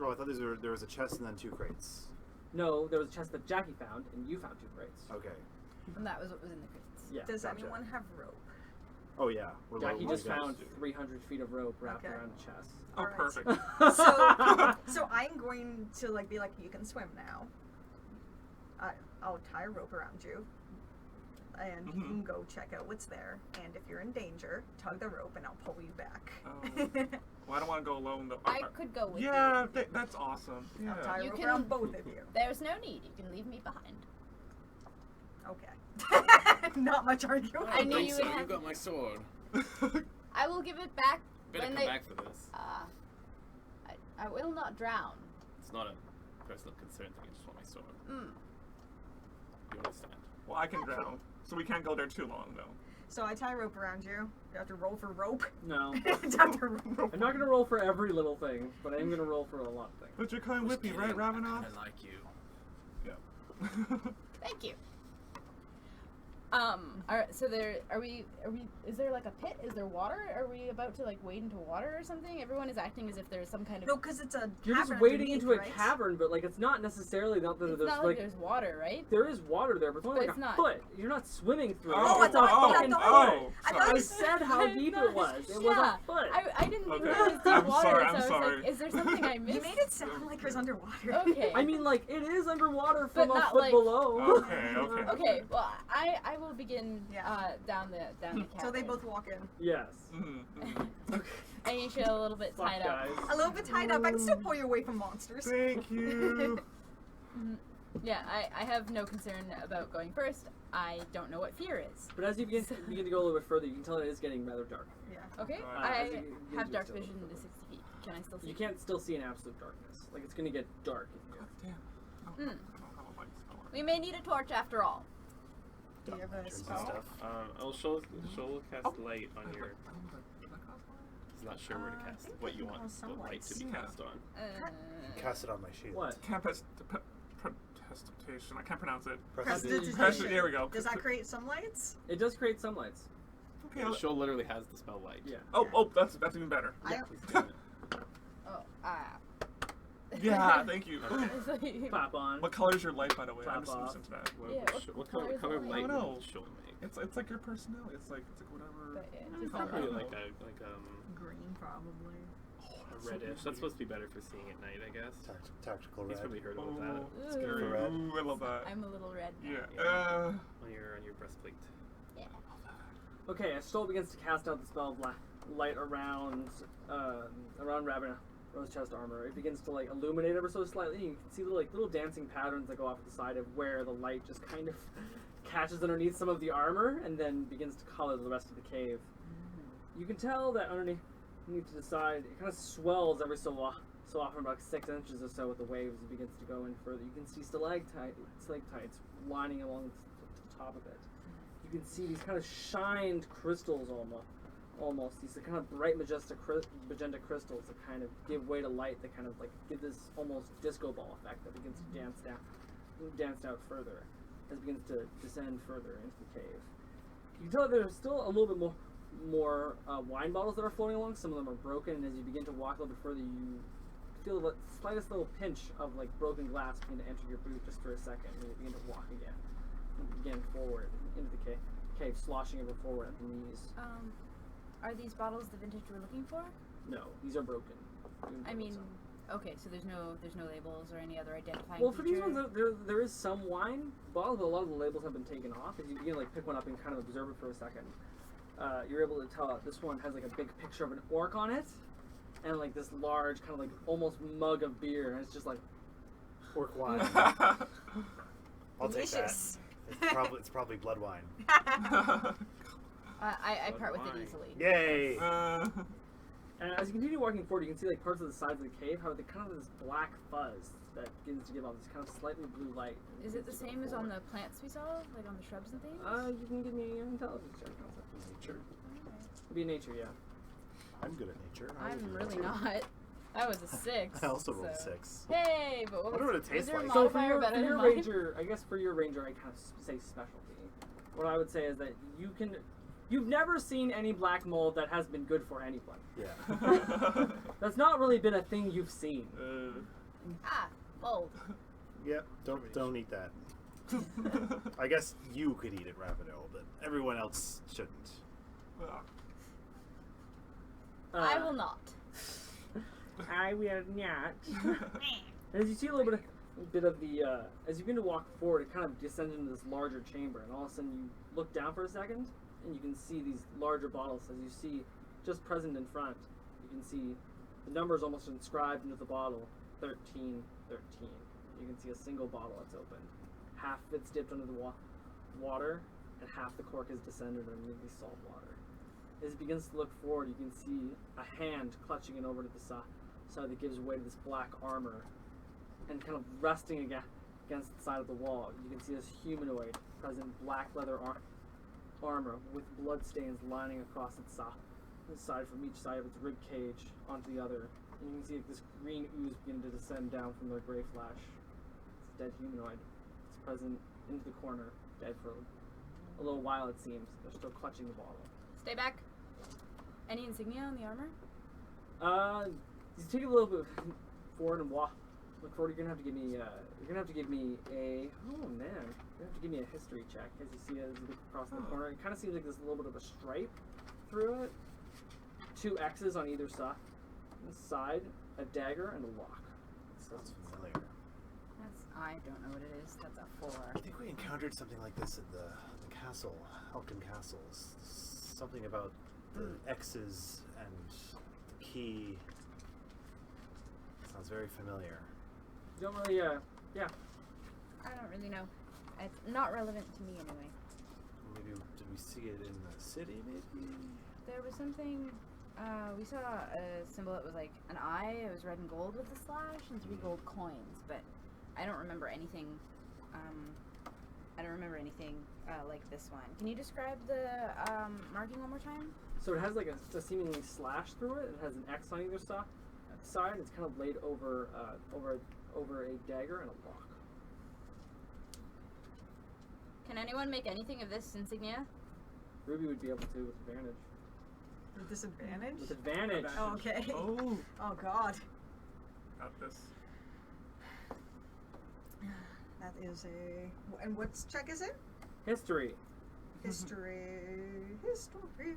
Oh, I thought there was a chest and then 2 crates. No, there was a chest that Jackie found, and you found 2 crates. Okay. And that was what was in the crates. Yeah. Does Gotcha. anyone have rope? Oh yeah. Jackie just guys found do. 300 feet of rope wrapped Okay. around the chest. Oh, Alright. perfect. So I'm going to like be like, you can swim now. I'll tie a rope around you, and you can go check out what's there. And if you're in danger, tug the rope, and I'll pull you back. Oh. Well, I don't want to go alone though. I could go with Yeah, you. that's awesome. Yeah. I'll tie a You rope can- around both of you. There's no need. You can leave me behind. Okay. Not much arguing. I knew think you so. would You have- got my sword. I will give it back Better when come they. back for this. I will not drown. It's not a personal concern thing. I just want my sword. Mm. You understand? Well, I can drown, so we can't go there too long though. So I tie a rope around you. You have to roll for rope. No. You have to roll. I'm not gonna roll for every little thing, but I am gonna roll for a lot of things. But you're coming with me, Just right, kidding. I Ravenoff? kinda like you. Yeah. Thank you. So is there like a pit? Is there water? Are we about to like wade into water or something? Everyone is acting as if there's some kind of. No, because it's a You're just cavern wading underneath, into a right? cavern, but like it's not necessarily not that It's there's not like there's water, right? there is water there, but it's only But like it's a not. foot. You're not swimming through Oh, it. I It's thought- a I fucking thought- foot. I thought I you said how deep it was. It was Yeah. a foot. I didn't think Okay. there was deep I'm water, sorry, so I'm I was sorry. like, is there something I missed? You made it sound like it was underwater. Okay. I mean, like it is underwater But from a not, foot like- below. Okay, okay. Okay, well, I will begin Yeah. down the cabin. So they both walk in. Yes. Mm-hmm. Aisha a little bit Fuck, tied up. guys. A little bit tied up. I can still pull you away from monsters. Thank you. Yeah, I have no concern about going first. I don't know what fear is. But as you begin to go a little bit further, you can tell it is getting rather dark. Yeah. Okay, as you I begin have to dark still- vision to 60 feet. Can I still see? You can't still see in absolute darkness. Like it's gonna get dark in here. Damn. Mm. I don't have a light spell. We may need a torch after all. Do you have a Lanterns and spell? stuff. She'll cast light on your. He's not sure where to I cast think what I you can want cast the some light to be lights. cast on. Cast it on my shield. What? Protestation. I can't pronounce it. Prestidigitation. There we go. Does that create some lights? It does create some lights. Okay. She'll literally has the spell light. Yeah. Oh, that's even better. I, Oh, Yeah, thank you. It's like- Clap on. What color is your light, by the way? I'm Clap just off. listening to that. What, Yeah, what color color, is color the of light? light I don't know. would she'll make? It's like your personality. It's like whatever. But, yeah, Mm, just color. Probably something. like green, probably. a reddish. That's supposed to be better for seeing at night, I guess. Tactical He's red. probably heard about Oh, that. scary. Red. Ooh, I love that. I'm a little red now. Yeah. On your breastplate. Okay, Stoll begins to cast out the spell of light around Ravena, Rose Chest armor. It begins to like illuminate ever so slightly. You can see little dancing patterns that go off at the side of where the light just kind of catches underneath some of the armor and then begins to color the rest of the cave. You can tell that underneath to the side, it kind of swells every so often, about 6 inches or so with the waves. It begins to go in further. You can see stalactites lining along the top of it. You can see these kind of shined crystals almost these kind of bright magenta crystals that kind of give way to light, that kind of like give this almost disco ball effect that begins to dance out further as it begins to descend further into the cave. You can tell there's still a little bit more wine bottles that are floating along. Some of them are broken, and as you begin to walk a little bit further, you feel the slightest little pinch of like broken glass begin to enter your boot just for a second, and you begin to walk again forward into the cave, sloshing ever forward at the knees. Are these bottles the vintage we're looking for? No, these are broken. I mean, okay, so there's no labels or any other identifying well, for these feature? ones, there is some wine bottles, but a lot of the labels have been taken off. As you begin to like pick one up and kind of observe it for a second, you're able to tell this one has like a big picture of an orc on it, and like this large kind of like almost mug of beer, and it's just like Orc wine. I'll take that. Delicious. It's probably blood wine. I part with it Wine. easily. Yay! And as you continue walking forward, you can see like parts of the sides of the cave, how they kind of have this black fuzz that begins to give off this kind of slightly blue light. Is it the same as on the plants we saw, like on the shrubs and things? You can give me an intelligence check. Nature. It'd be nature, yeah. I'm good at nature. I I'm will- really not. That was a 6. I also rolled so- 6. Hey, but what Wonder was, what it tastes was there a like. So for modifier your, better for than your mine? ranger, I guess for your ranger, I kind of say specialty. What I would say is that you've never seen any black mold that has been good for anyone. Yeah. That's not really been a thing you've seen. Ah, mold. Yep. Don't eat that. I guess you could eat it, Rapido, but everyone else shouldn't. I will not. I will not. And as you see a little bit of the, as you begin to walk forward, it kind of descends into this larger chamber, and all of a sudden you look down for a second, and you can see these larger bottles. As you see, just present in front, you can see the numbers almost inscribed into the bottle, 1313. You can see a single bottle that's opened. Half of it's dipped under the water, and half the cork is descended underneath the salt water. As it begins to look forward, you can see a hand clutching it over to the side that gives way to this black armor, and kind of resting against the side of the wall. You can see this humanoid present black leather armor with blood stains lining across its side from each side of its rib cage onto the other. And you can see this green ooze begin to descend down from the gray flash. It's a dead humanoid. It's present into the corner, dead for a little while it seems. They're still clutching the bottle. Stay back. Any insignia on the armor? You take a little bit forward and walk. Look forward. You're gonna have to give me. You're gonna have to give me a. Oh man, you're gonna have to give me a history check as you see it as you look across the corner. It kind of seems like there's a little bit of a stripe through it. 2 X's on either side, a dagger, and a lock. Sounds familiar. I don't know what it is. That's a 4. I think we encountered something like this at the castle, Elkin Castle. Something about the X's and the key. Sounds very familiar. You don't really. Yeah. I don't really know. It's not relevant to me anyway. Maybe did we see it in the city? Maybe. There was something. We saw a symbol that was like an eye. It was red and gold with a slash and 3 gold coins, but I don't remember anything. Like this one. Can you describe the marking one more time? So it has like a seemingly slash through it. It has an X on either side. It's kind of laid over a dagger and a lock. Can anyone make anything of this insignia? Ruby would be able to with advantage. With disadvantage? With advantage. Oh, okay. Oh, Oh god. got this. That is a. And what check is it? History. History. History.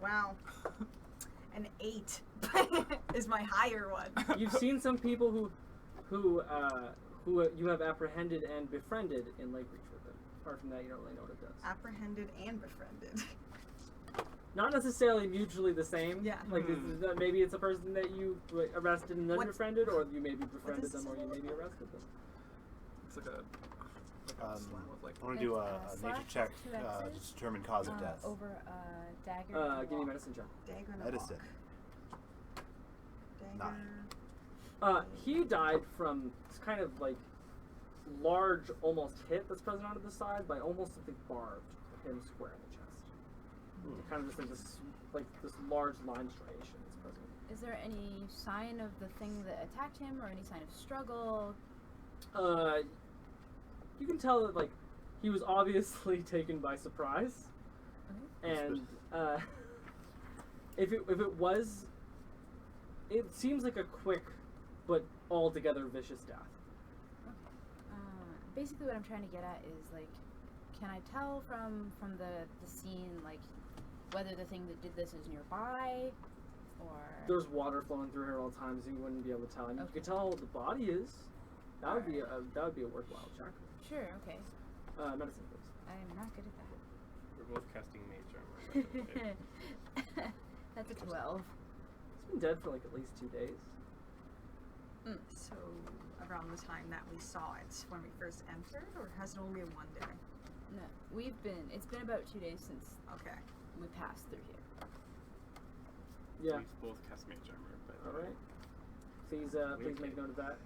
Wow. An 8 is my higher one. You've seen some people who you have apprehended and befriended in Lake Reach with it. Apart from that, you don't really know what it does. Apprehended and befriended. Not necessarily mutually the same. Yeah. Like maybe it's a person that you arrested and then What- befriended, or you maybe does befriended this them, or you symbol maybe look arrested them. It's like a slam with like. I want to do a It's, nature slash check with 2 to X's, determine cause of death. Over a dagger. and a Give me a lock. medicine check. Dagger and a Medicine. lock. Nine. He died from this kind of like large, almost hit that's present onto the side by almost something barbed, hit him square in the chest. Kind of just like this large line striation is present. Is there any sign of the thing that attacked him, or any sign of struggle? You can tell that like he was obviously taken by surprise, and if it was, it seems like a quick but altogether vicious death. Basically, what I'm trying to get at is like, can I tell from the scene like whether the thing that did this is nearby, or There's water flowing through here at all times. So you wouldn't be able to tell, and you Okay. could tell how the body is. That would be a worthwhile check. sure, okay. Medicine, please. I'm not good at We're both casting mage armor. that. That's a 12. It's been dead for like at least 2 days. So around the time that we saw it when we first entered, or has it only been one day? No, it's been about 2 days since Okay. we passed through here. Yeah. We both cast mage armor, but All right. Please, please make note of that.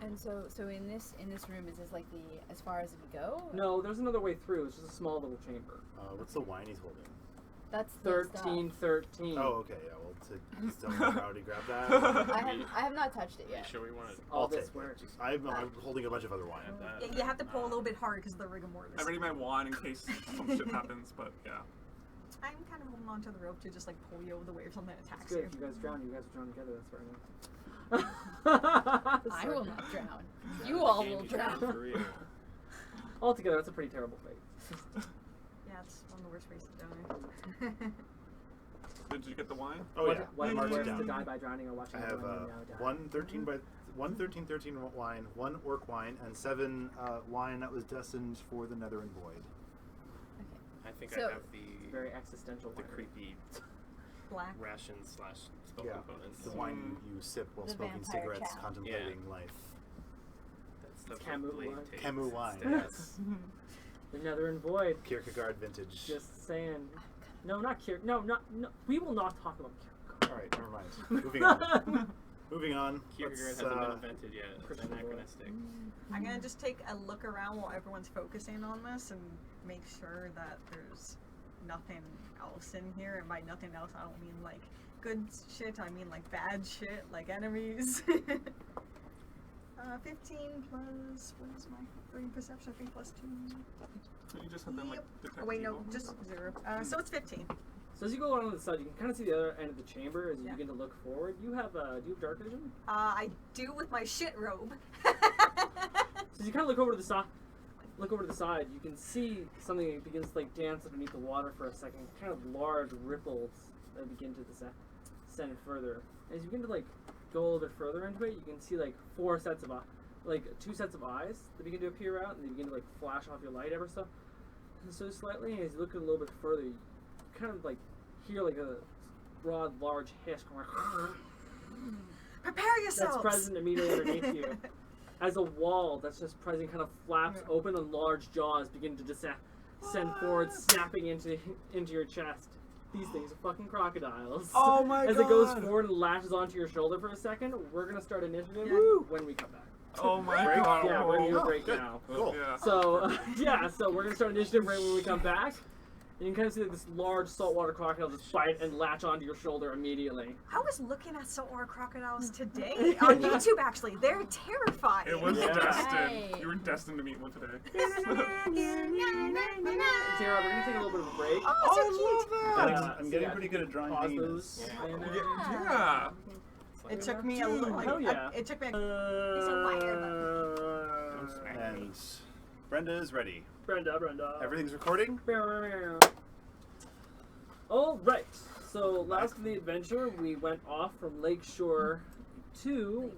And so in this room, is this like as far as it would go? No, there's another way through. It's just a small little chamber. What's the wine he's holding? That's the stuff. 13. Oh, okay. Yeah, well, to still already grab that. I have not touched it Are you yet. sure we wanted All I'll this take works. it. I'm holding a bunch of other wine. that? Yeah, you have to pull a little bit hard because of the rigor mortis. I ready my wine in case some shit happens, but yeah. I'm kind of holding onto the rope to just like pull you over the way if something It's attacks good. you. If you guys drown, you guys will drown together. That's very nice. I will not drown. You all will drown. For real. Altogether, that's a pretty terrible fate. Yeah, it's one of the worst ways to die. Did you get the wine? Oh yeah, What I is marked worse it down. to die by drowning or watching I the have wine now die? one 13 wine, 1 orc wine, and 7 wine that was destined for the Nether and Void. I think So- I have the Very existential. the wine. creepy Black. ration / spell Yeah, components. the wine you sip while The smoking vampire cigarettes, chap. contemplating life. That's the Camus Blade wine. takes Camus wine, instead. yes. The Nether and Void. Kierkegaard vintage. Just saying. No, not Kierkegaard. No. We will not talk about Kierkegaard. All right, never mind. Moving on. Moving on. Kierkegaard Let's, hasn't been invented yet. It's Christian anachronistic. I'm gonna just take a look around while everyone's focusing on this and make sure that there's nothing else in here. And by nothing else, I don't mean like good shit. I mean like bad shit, like enemies. 15 plus what is my brain perception? I think plus 2. You just had them like Yep. detect Oh wait, no, evil. just 0. So it's 15. So as you go along the side, you can kind of see the other end of the chamber as you Yeah. begin to look forward. You have, do you have dark vision? I do with my shit robe. So as you kind of look over to the side, you can see something that begins to like dance underneath the water for a second. Kind of large ripples that begin to descend further. As you begin to like go a little bit further into it, you can see like 2 sets of eyes that begin to appear out, and they begin to like flash off your light ever so slightly. And as you look a little bit further, you kind of like hear like a broad, large hiss going. Prepare yourselves. That's present immediately underneath you. As a wall that's just present kind of flaps open and large jaws begin to descend forward, snapping into your chest. These things are fucking crocodiles. Oh my As god! it goes forward and latches onto your shoulder for a second, we're gonna start initiative when we come back. Oh my Break? god! Yeah, we're gonna do a Oh, break good. now. Cool. Yeah. So, so we're gonna start initiative right when we come back. And you can kind of see like, this large saltwater crocodile just bite and latch onto your shoulder immediately. I was looking at saltwater crocodiles today on YouTube. Actually, they're terrifying. It was Yeah. destined. Right. You were destined to meet one today. Tara, we're gonna take a little bit of a break. Oh, so cute. Uh, I'm so getting yeah, pretty good at drawing Pause hyenas. those. Yeah. And, Yeah. It took me a little. hell yeah. It took me. Uh, a fire, And Brenda is ready. Brenda. Everything's recording? All right. So last of the adventure, we went off from Lakeshore to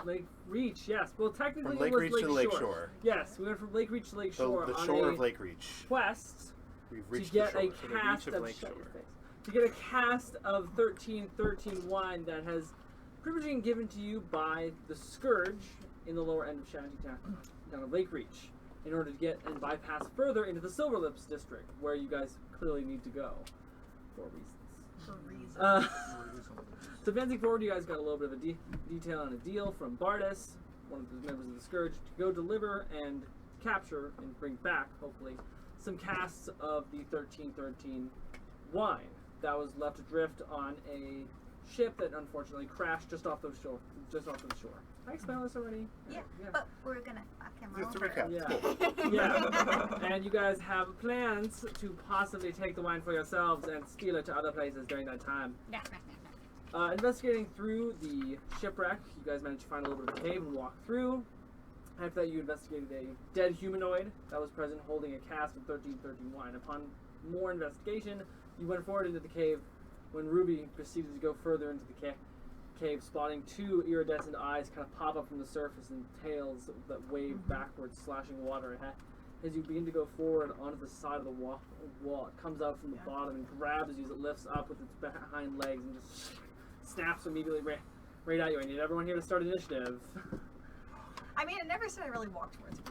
Lake Reach. Yes. Well, technically From Lake it was Reach Lake to Lake Shore. Shore. Yes, we went from Lake Reach to Lake Shore The on shore a of Lake Reach. quest We've to reached get the a shore. the cast reach of of Lake shut your Shore. face. To get a cast of 1313 wine that has pretty much been given to you by the Scourge in the lower end of Shantytown, down of Lake Reach, in order to get and bypass further into the Silver Lips district, where you guys clearly need to go for reasons. For reasons. So advancing forward, you guys got a little bit of a detail on a deal from Bardis, one of the members of the Scourge, to go deliver and capture and bring back, hopefully, some casks of the 1313 wine that was left adrift on a ship that unfortunately crashed just off the shore. I explained this already? Yeah, but we're gonna fuck him Just to over. recap. Yeah. Yeah. And you guys have plans to possibly take the wine for yourselves and steal it to other places during that time. Investigating through the shipwreck, you guys managed to find a little bit of a cave and walk through. After that, you investigated a dead humanoid that was present holding a cask of 1313 wine. Upon more investigation, you went forward into the cave when Ruby proceeded to go further into the cave, spotting 2 iridescent eyes kind of pop up from the surface and tails that wave backwards, slashing water ahead. As you begin to go forward onto the side of the wall, it comes out from the bottom and grabs you as it lifts up with its behind legs and just snaps immediately Right at you. I need everyone here to start initiative. I mean, I never said I really walked towards it.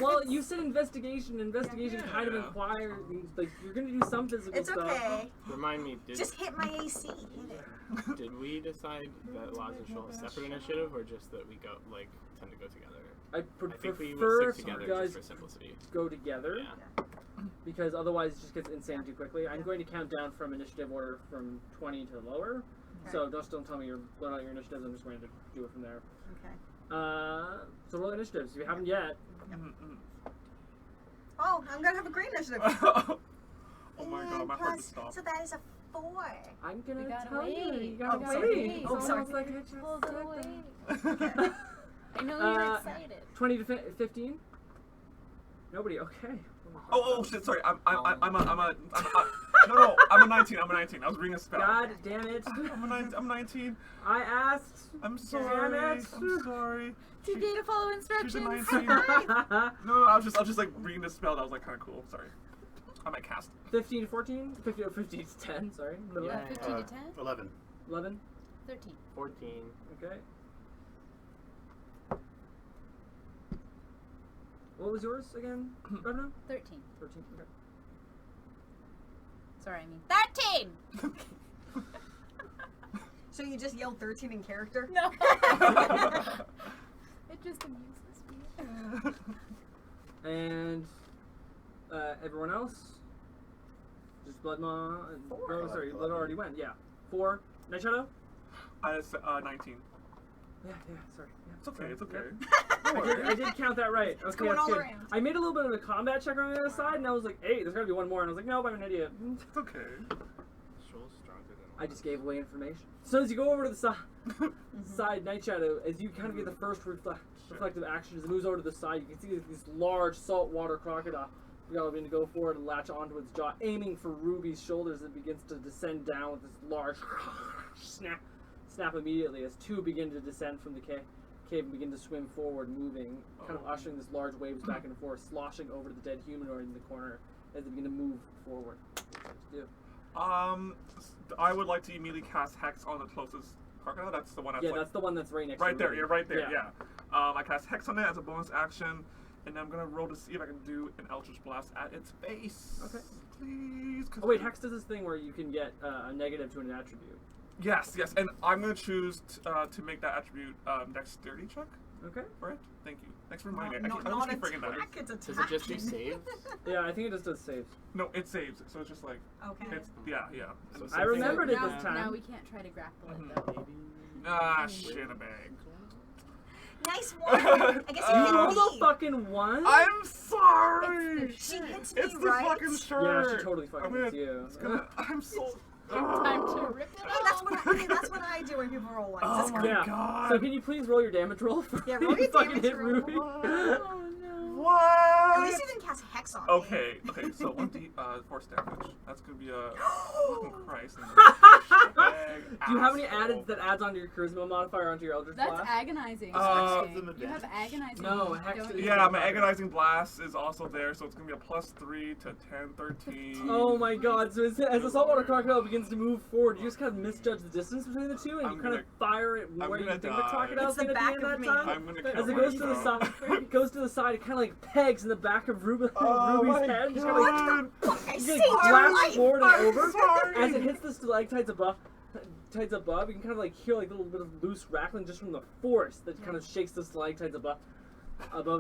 Well, you said investigation. Investigation Yeah. kind of inquire. Like, you're gonna do some physical It's stuff. okay. Remind me, Just hit my AC. Hit it. did we decide that Laws and Shoal is separate initiative, or just that we tend to go together? I I think we prefer would if stick you together guys just for simplicity. go together. Yeah. Because otherwise it just gets insane too quickly. I'm going to count down from initiative order from 20 to lower. So don't tell me you're blowing out your initiatives. I'm just going to do it from there. Okay. So roll initiatives. If you haven't yet. Oh, I'm gonna have a green initiative. Oh my god, And my heart plus- just stopped. So that is a 4. I'm gonna You gotta tell you. wait. You gotta Oh, wait. sorry. Oh, Sorry. it's like I just Hold said the that. wait. I know you're Uh, excited. 20 to 15. Nobody. Okay. Oh shit! Sorry, I'm a no, I'm a 19. I'm a 19. I was reading a spell. God damn it! I'm 19. I asked. I'm sorry. Damn it. I'm sorry. Too gay to follow She's a instructions. 19. No, I was just like reading the spell. That was like kind of cool. Sorry. I might cast. 15 to 14. 15 to 10. Sorry. Yeah. 15 to 10? 11. 11. 13. 14. Okay. What was yours again? Revenue? 13. 13. Okay. Sorry, I mean 13! So you just yelled 13 in character? No. It just amuses me. And everyone else? Just Bloodmaw and oh, sorry, Blood already went. Yeah. 4. Night Shadow? I was 19. Yeah, sorry. Yeah, It's okay. sorry. It's okay. I did count that right. Okay, going that's all good. around. I made a little bit of a combat check on the other side, and I was like, hey, there's gotta be one more. And I was like, nope, I'm an idiot. It's okay. Shoal's stronger than I just gave away information. So as you go over to the side, Night Shadow, as you kind of get the first reflective action, as it moves over to the side, you can see this large saltwater crocodile begin to go forward and latch onto its jaw, aiming for Ruby's shoulders. It begins to descend down with this large snap immediately as two begin to descend from the cave and begin to swim forward, moving, kind of ushering this large waves back and forth, sloshing over the dead humanoid in the corner as they begin to move forward. What do you do? I would like to immediately cast Hex on the closest crocodile. That's the one that's Yeah, like that's the one that's right next right to there. Ruby. Yeah, right there. Yeah. I cast Hex on it as a bonus action, and I'm gonna roll to see if I can do an Eldritch Blast at its base. Okay. Please. Oh wait, Hex does this thing where you can get a negative to an attribute. Yes, and I'm gonna choose to make that attribute Dexterity check Okay. for it. Thank you. Thanks for reminding me. I Not just keep forgetting that. attack, it's Does it just do attacking. save? Yeah, I think it just does saves. No, it saves. So it's just like Okay. it's yeah. So I something remembered it like this that. time. Now we can't try to grapple it Mhm. though. shit a bag. Nice one. I guess you You can rolled a leave. fucking 1? I'm sorry. She hits me, It's the right? fucking shirt. Yeah, she totally fucking I'm gonna, hits you. It's gonna, I'm so. Time to rip it Hey, off. that's what I do when people roll ones. Oh That's my great. Yeah. god. So can you please roll your damage roll for Yeah, roll your fucking damage hit roll. Ruby? Oh no. At What? least you didn't cast Hex on me. Okay, so 1d force damage. That's gonna be a fucking Christ. Do you have any added that adds onto your charisma modifier onto your Eldritch That's Blast? agonizing. Uh, you have agonizing. No, Hex don't is- you? Yeah, my agonizing blast is also there, so it's gonna be a +3 to 10, 13. Oh my god, so as the saltwater crocodile begins to move forward, you just kind of misjudge the distance between the two, and I'm you kind of fire it I'm where you gonna think the die. crocodile's It's the going to be back at of that me. time. I'm gonna kill As it goes to the myself. side, it goes to the side, it kind of like pegs in the back of Ruby's Oh head, my just kind of like god. I you saved get your blasts life. forward and I'm over. sorry. As it hits the stalactites above, you can kind of like hear like a little bit of loose rattling just from the force that kind of shakes the stalactites above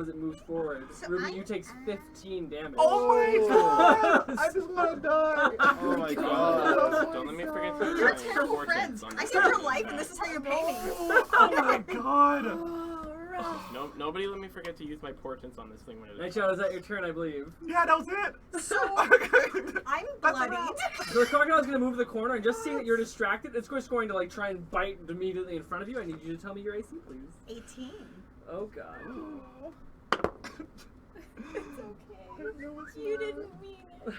as it moves forward. So Ruby, I- you take 15 damage. Oh my god! I just wanna die. Oh my god. Don't let me forget to You're use my terrible portents friends. on I this. saved your life, and this is how you pay me. Oh my god! Oh, rough. No, nobody let me forget to use my portents on this thing when it Night is. Shadow, is that your turn, I believe? Yeah, that was it. So I'm That's a bloodied. So the crocodile's gonna move to the corner, and just seeing that you're distracted, it's just going to like try and bite immediately in front of you. I need you to tell me your AC, please. 18. Oh god. It's okay. You didn't mean it.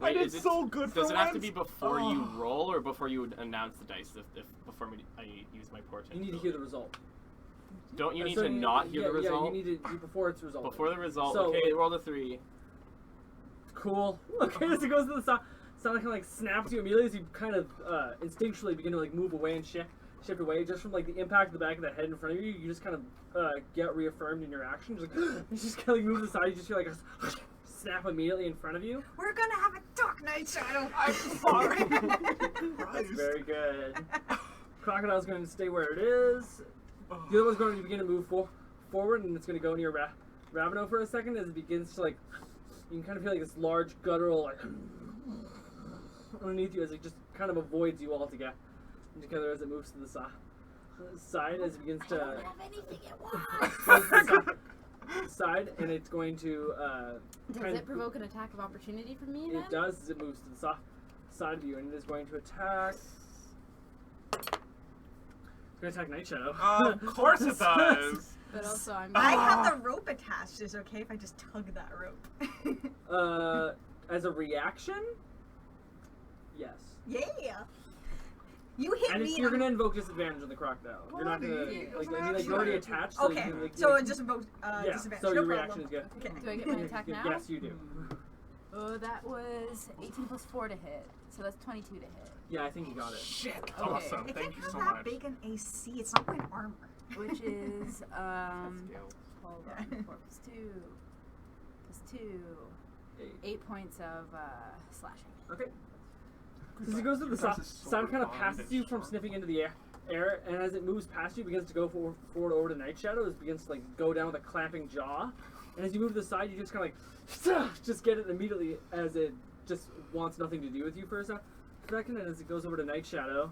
I did is it- so good for Does it have to once. be before you Oh. roll or before you would announce the dice? If before I use my portent. You need to hear the result. Don't you need So to not hear the result? Yeah, you need to before it's result. Before the result. So- Okay, roll the 3. Cool. Okay, as it goes to the side, sound kind of like snaps you immediately as you kind of instinctually begin to like move away and shit. shift away just from like the impact of the back of the head in front of you. You just kind of get reaffirmed in your action. Just like, you just kind of like move to the side. You just feel like a snap immediately in front of you. We're gonna have a Dark Knight Shadow. I'm sorry. That's very good. Crocodile's going to stay where it is. The other one's going to begin to move forward, and it's going to go near Raveno for a second as it begins to like. You can kind of feel like this large guttural like underneath you as it just kind of avoids you altogether as it moves to the side as it begins to. I don't have anything it wants. Side, and it's going to. Does it provoke an attack of opportunity from me then? It does as it moves to the side of you, and it is going to attack. It's going to attack Night Shadow. Of course it does. But also, I'm. I have the rope attached. Is it okay if I just tug that rope? As a reaction, yes. Yeah. You hit And me. you're going to invoke disadvantage on the crocodile. You're not going to like. I mean, like you're already attached. So Okay, you can, like, so it just invokes yeah. disadvantage. So No your problem. reaction is good. Okay. Do I get my attack now? Yes, you do. Oh, that was 18 plus 4 to hit. So that's 22 to hit. Yeah, I think you got it. Shit. Okay. Awesome. It Thank can't you have so that much. big an AC. It's not quite armor. Which is, hold Yeah. on, 4 plus 2 plus 2. 8 points of slashing. Okay. So as it goes to the side, sound kind of passes you from sniffing into the air, and as it moves past you, it begins to go forward over to Night Shadow. It begins to like go down with a clamping jaw, and as you move to the side, you just kind of like just get it immediately as it just wants nothing to do with you for a second, and as it goes over to Night Shadow.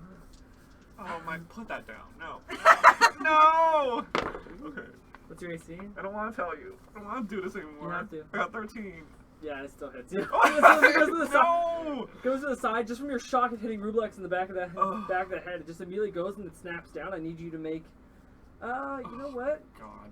Oh my, put that down. No. No! Okay. What's your AC? I don't want to tell you. I don't want to do this anymore. You have to. I got 13. Yeah, it still hits you. It Oh, goes to the side. no! Goes to the side just from your shock of hitting Rublex in the back of the Ugh. back of the head. It just immediately goes and it snaps down. I need you to make. You know what? God.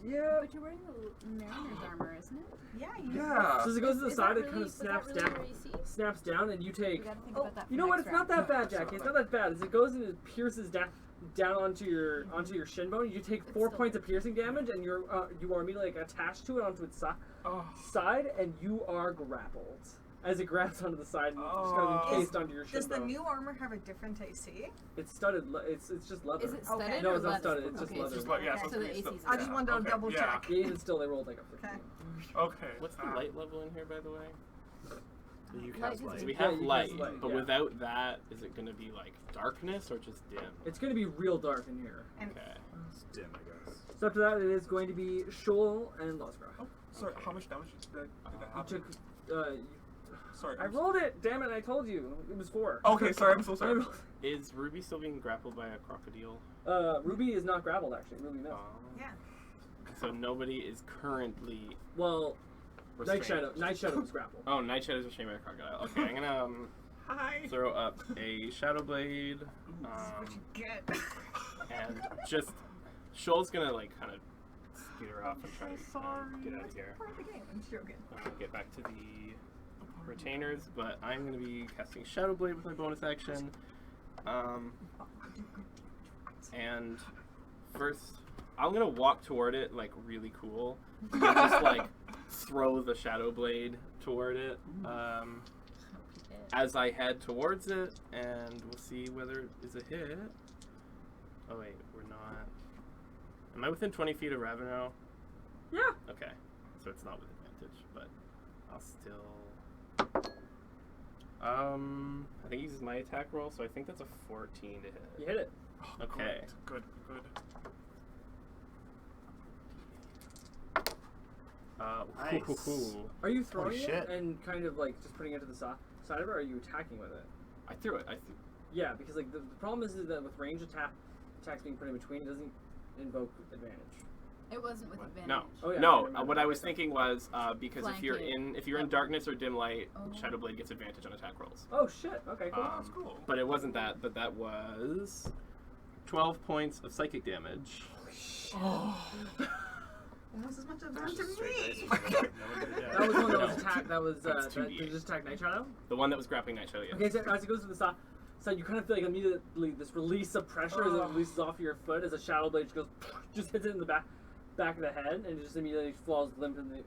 Yeah. But you're wearing the Mariner's armor, isn't it? Yeah, Yeah. So as it goes to the Is side, that it kind of was that snaps really down. where you see? Snaps down, and you We take. gotta think Oh, about that. For You know what? next It's not round. that bad, Jackie. It's not that bad. As it goes and it pierces down onto your shin bone, you take 4 still- points of piercing damage, and you are immediately like attached to it onto its Oh. side, and you are grappled. As it grabs onto the side and just kind Oh. of encased onto your shin Does the bone. new armor have a different AC? It's studded. It's just leather. Is it Okay. studded No, or it's not leather? studded, it's just Okay, leather. Just like, yeah, so so the it's AC's the- I just wanted to okay, double yeah. check. Yeah, even still, they rolled like a 15. Okay. Okay. What's the light level in here, by the way? You Light cast is- light. So we Yeah, have you cast light, light, but yeah. without that, is it going to be like darkness or just dim? It's going to be real dark in here. And Okay. It's dim, I guess. So after that, it is going to be Shoal and Losgra. Oh, sorry. How much damage did that You happen? took. Sorry. I rolled it. Damn it! I told you it was 4. Okay, sorry. I'm so I sorry. rolled- Is Ruby still being grappled by a crocodile? Ruby is not grappled actually. Ruby no. yeah. So nobody is currently Well, restrained. Night Shadow was grappled. Oh, Night Shadow's restrained by a crocodile. Okay, I'm gonna Hi. throw up a Shadow Blade, What you get? and just Shoal's gonna like kind of skeeter off and try to Sorry. get out of That's here. part of the game. I'm joking. Get back to the retainers, but I'm going to be casting Shadow Blade with my bonus action. And first, I'm going to walk toward it like really cool. And just like throw the Shadow Blade toward it as I head towards it, and we'll see whether it is a hit. Oh wait, we're not. Am I within 20 feet of Raveno? Yeah. Okay, so it's not with advantage, but I'll still. I think he uses my attack roll, so I think that's a 14 to hit. You hit it. Okay. Good. Nice. Are you throwing Holy it shit. and kind of like just putting it to the side of it, or are you attacking with it? I threw it. Yeah, because like the problem is that with range attacks being put in between, it doesn't invoke advantage. It wasn't with advantage. No. Oh, yeah, I No, remember. what I was thinking was because if you're Flanking. in darkness or dim light, Oh. Shadow Blade gets advantage on attack rolls. Oh shit. Okay. Cool. That's cool. But it wasn't that. But that was 12 points of psychic damage. Almost as much as done to Straight me. dice. That was one that was No. attacked. That was That's that 2d8. did just attack Night Shadow. The one that was grappling Night Shadow. Yeah. Okay, so as it goes to the side, you kind of feel like immediately this release of pressure as it releases off your foot as a Shadow Blade just hits it in the back of the head and it just immediately falls limp in the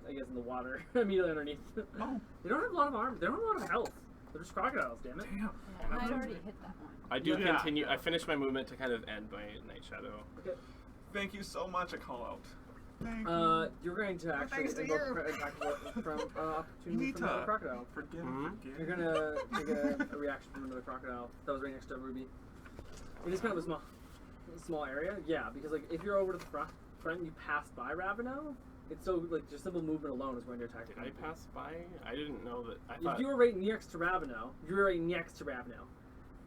I guess in the water immediately underneath. Oh. They don't have a lot of armor. They don't have a lot of health. They're just crocodiles, damn it. Damn. Yeah, that's I'd okay. already hit that one. I do Yeah. continue. I finish my movement to kind of end my Night Shadow. Okay. Thank you so much, I call out. Thank you. You're going to actually thanks to invoke you. attack from opportunity from Nita. another crocodile. Forgive, Mhm. You're forgive. gonna take a reaction from another crocodile that was right next to Ruby. It is kind of a small area, yeah. Because like if you're over to the front and you pass by Raveno, it's so like just simple movement alone is going to attack. Did you. I pass by? I didn't know that. I thought. If you were right next to Raveno,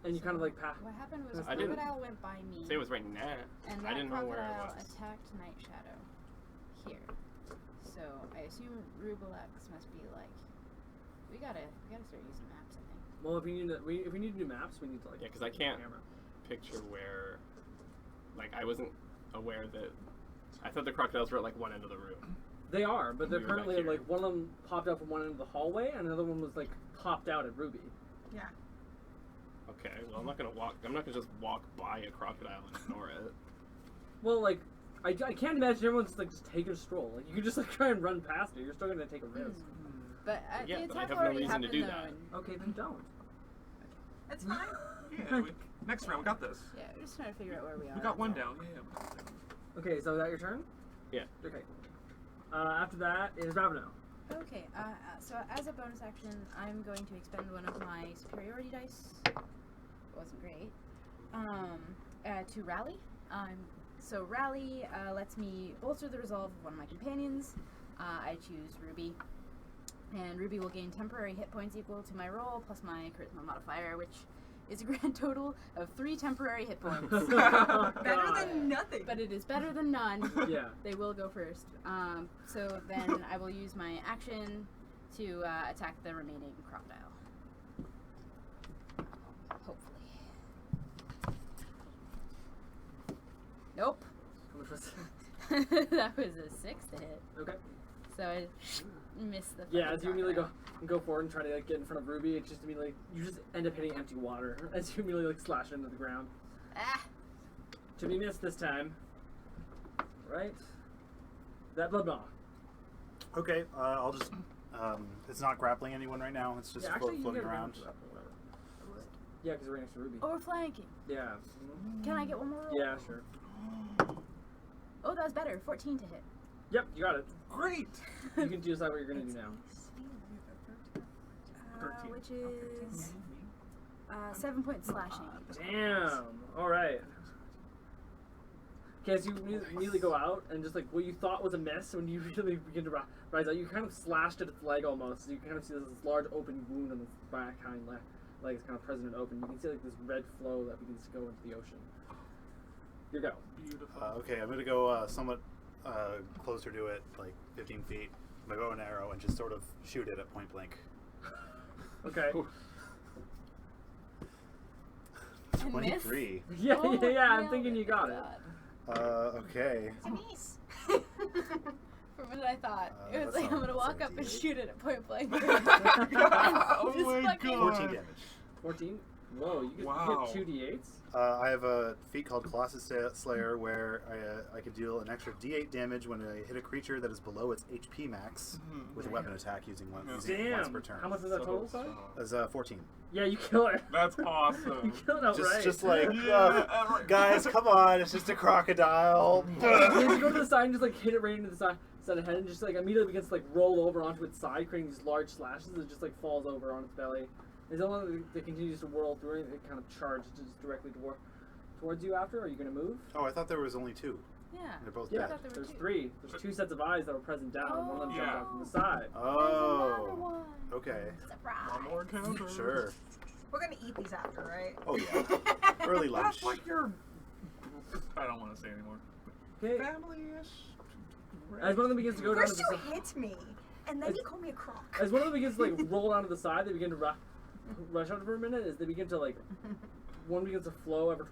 and you kind of like pass. What happened was I didn't- crocodile went by me, Say it was right now. and I that didn't know where I crocodile was. attacked Night Shadow here. So I assume Rubelex must be like, we gotta start using maps. I think. Well, if we need to do maps, we need to like. Yeah, 'cause I can't- Camera. Picture where, like, I wasn't aware that. I thought the crocodiles were at like one end of the room. They are, but they're We were back currently here. like one of them popped out from one end of the hallway, and another one was like popped out at Ruby. Yeah. Okay, well I'm not gonna just walk by a crocodile and ignore it. Well, like I can't imagine everyone's like just taking a stroll. Like you could just like try and run past it. You're still gonna take a risk. But Yeah, the but I attack have no already reason to happened do though, that. and Okay, then don't. That's fine. Yeah, next round, we got this. yeah, we're just trying to figure out where we are. We got one that's all. down. Yeah. Okay, so is that your turn? Yeah. Okay. After that is Raveno. Okay, so as a bonus action, I'm going to expend one of my superiority dice. Wasn't great. To rally. So rally lets me bolster the resolve of one of my companions. I choose Ruby. And Ruby will gain temporary hit points equal to my roll plus my charisma modifier, which is a grand total of 3 temporary hit points. Better than nothing. But it is better than none. Yeah. They will go first. So then I will use my action to attack the remaining crocodile. Hopefully. Nope. How much was That was a 6 to hit. Okay. So I missed the. Yeah, fucking as you immediately crocodile. go forward and try to like, get in front of Ruby, it's just immediately you just end up hitting empty water as you immediately like slash into the ground. Ah! To be missed this time. Right. That blah blah. Okay, I'll just. It's not grappling anyone right now. It's just Yeah, actually, you floating get around. Yeah, because we're next to Ruby. Oh, we're flanking. Yeah. Can I get one more roll? Yeah, sure. Oh, that was better. 14 to hit. Yep, you got it. Great. You can decide what you're gonna do now. Which is 7 point slashing. Damn. All right. Okay, as you immediately go out and just like what you thought was a miss, when you really begin to rise out, you kind of slashed at its leg almost. So you kind of see this large open wound on its back hind leg is kind of present and open. You can see like this red flow that begins to go into the ocean. Your go. Beautiful. Okay, I'm gonna go somewhat closer to it, like 15 feet. My bow and arrow, and just sort of shoot it at point blank. Okay. Ooh. And miss? 23. Yeah, Oh, I'm nailed thinking you got it. God. Okay. Denise. From what I thought. It was that's like, not I'm gonna walk up and 78. shoot it at point blank. Oh Just my fucking- god. 14 damage. 14. Whoa, you get, Wow. you get 2 d8s. I have a feat called Colossus Slayer where I can deal an extra D8 damage when I hit a creature that is below its HP max with a weapon attack using once Damn. per turn. How much was that total, sorry? That's 14. Yeah, you kill it. That's You awesome. kill it outright. Just like, Yeah, guys, come on, it's just a crocodile. And you go to the side and just like hit it right into the side of the head and just like immediately begins to like roll over onto its side, creating these large slashes. It just like falls over on its belly. As long as it continues to whirl through it, it kind of charges just directly towards you after. Are you going to move? Oh, I thought there was only 2. Yeah. They're both Yeah, dead. thought there were there's 2. 3. There's 2 sets of eyes that were present down, and one of them jumped Yeah. out from the side. There's another Oh. one. Okay. Surprise. One more counter. Sure. We're gonna eat these after, right? Oh, yeah. Early lunch. That's like your. I don't want to say anymore. Okay. Family-ish. As one of them begins to go down to First the you side. hit me, and then you call me a croc. As one of them begins to like roll down to the side, they begin to rush out for a minute. As they begin to like, one begins to flow over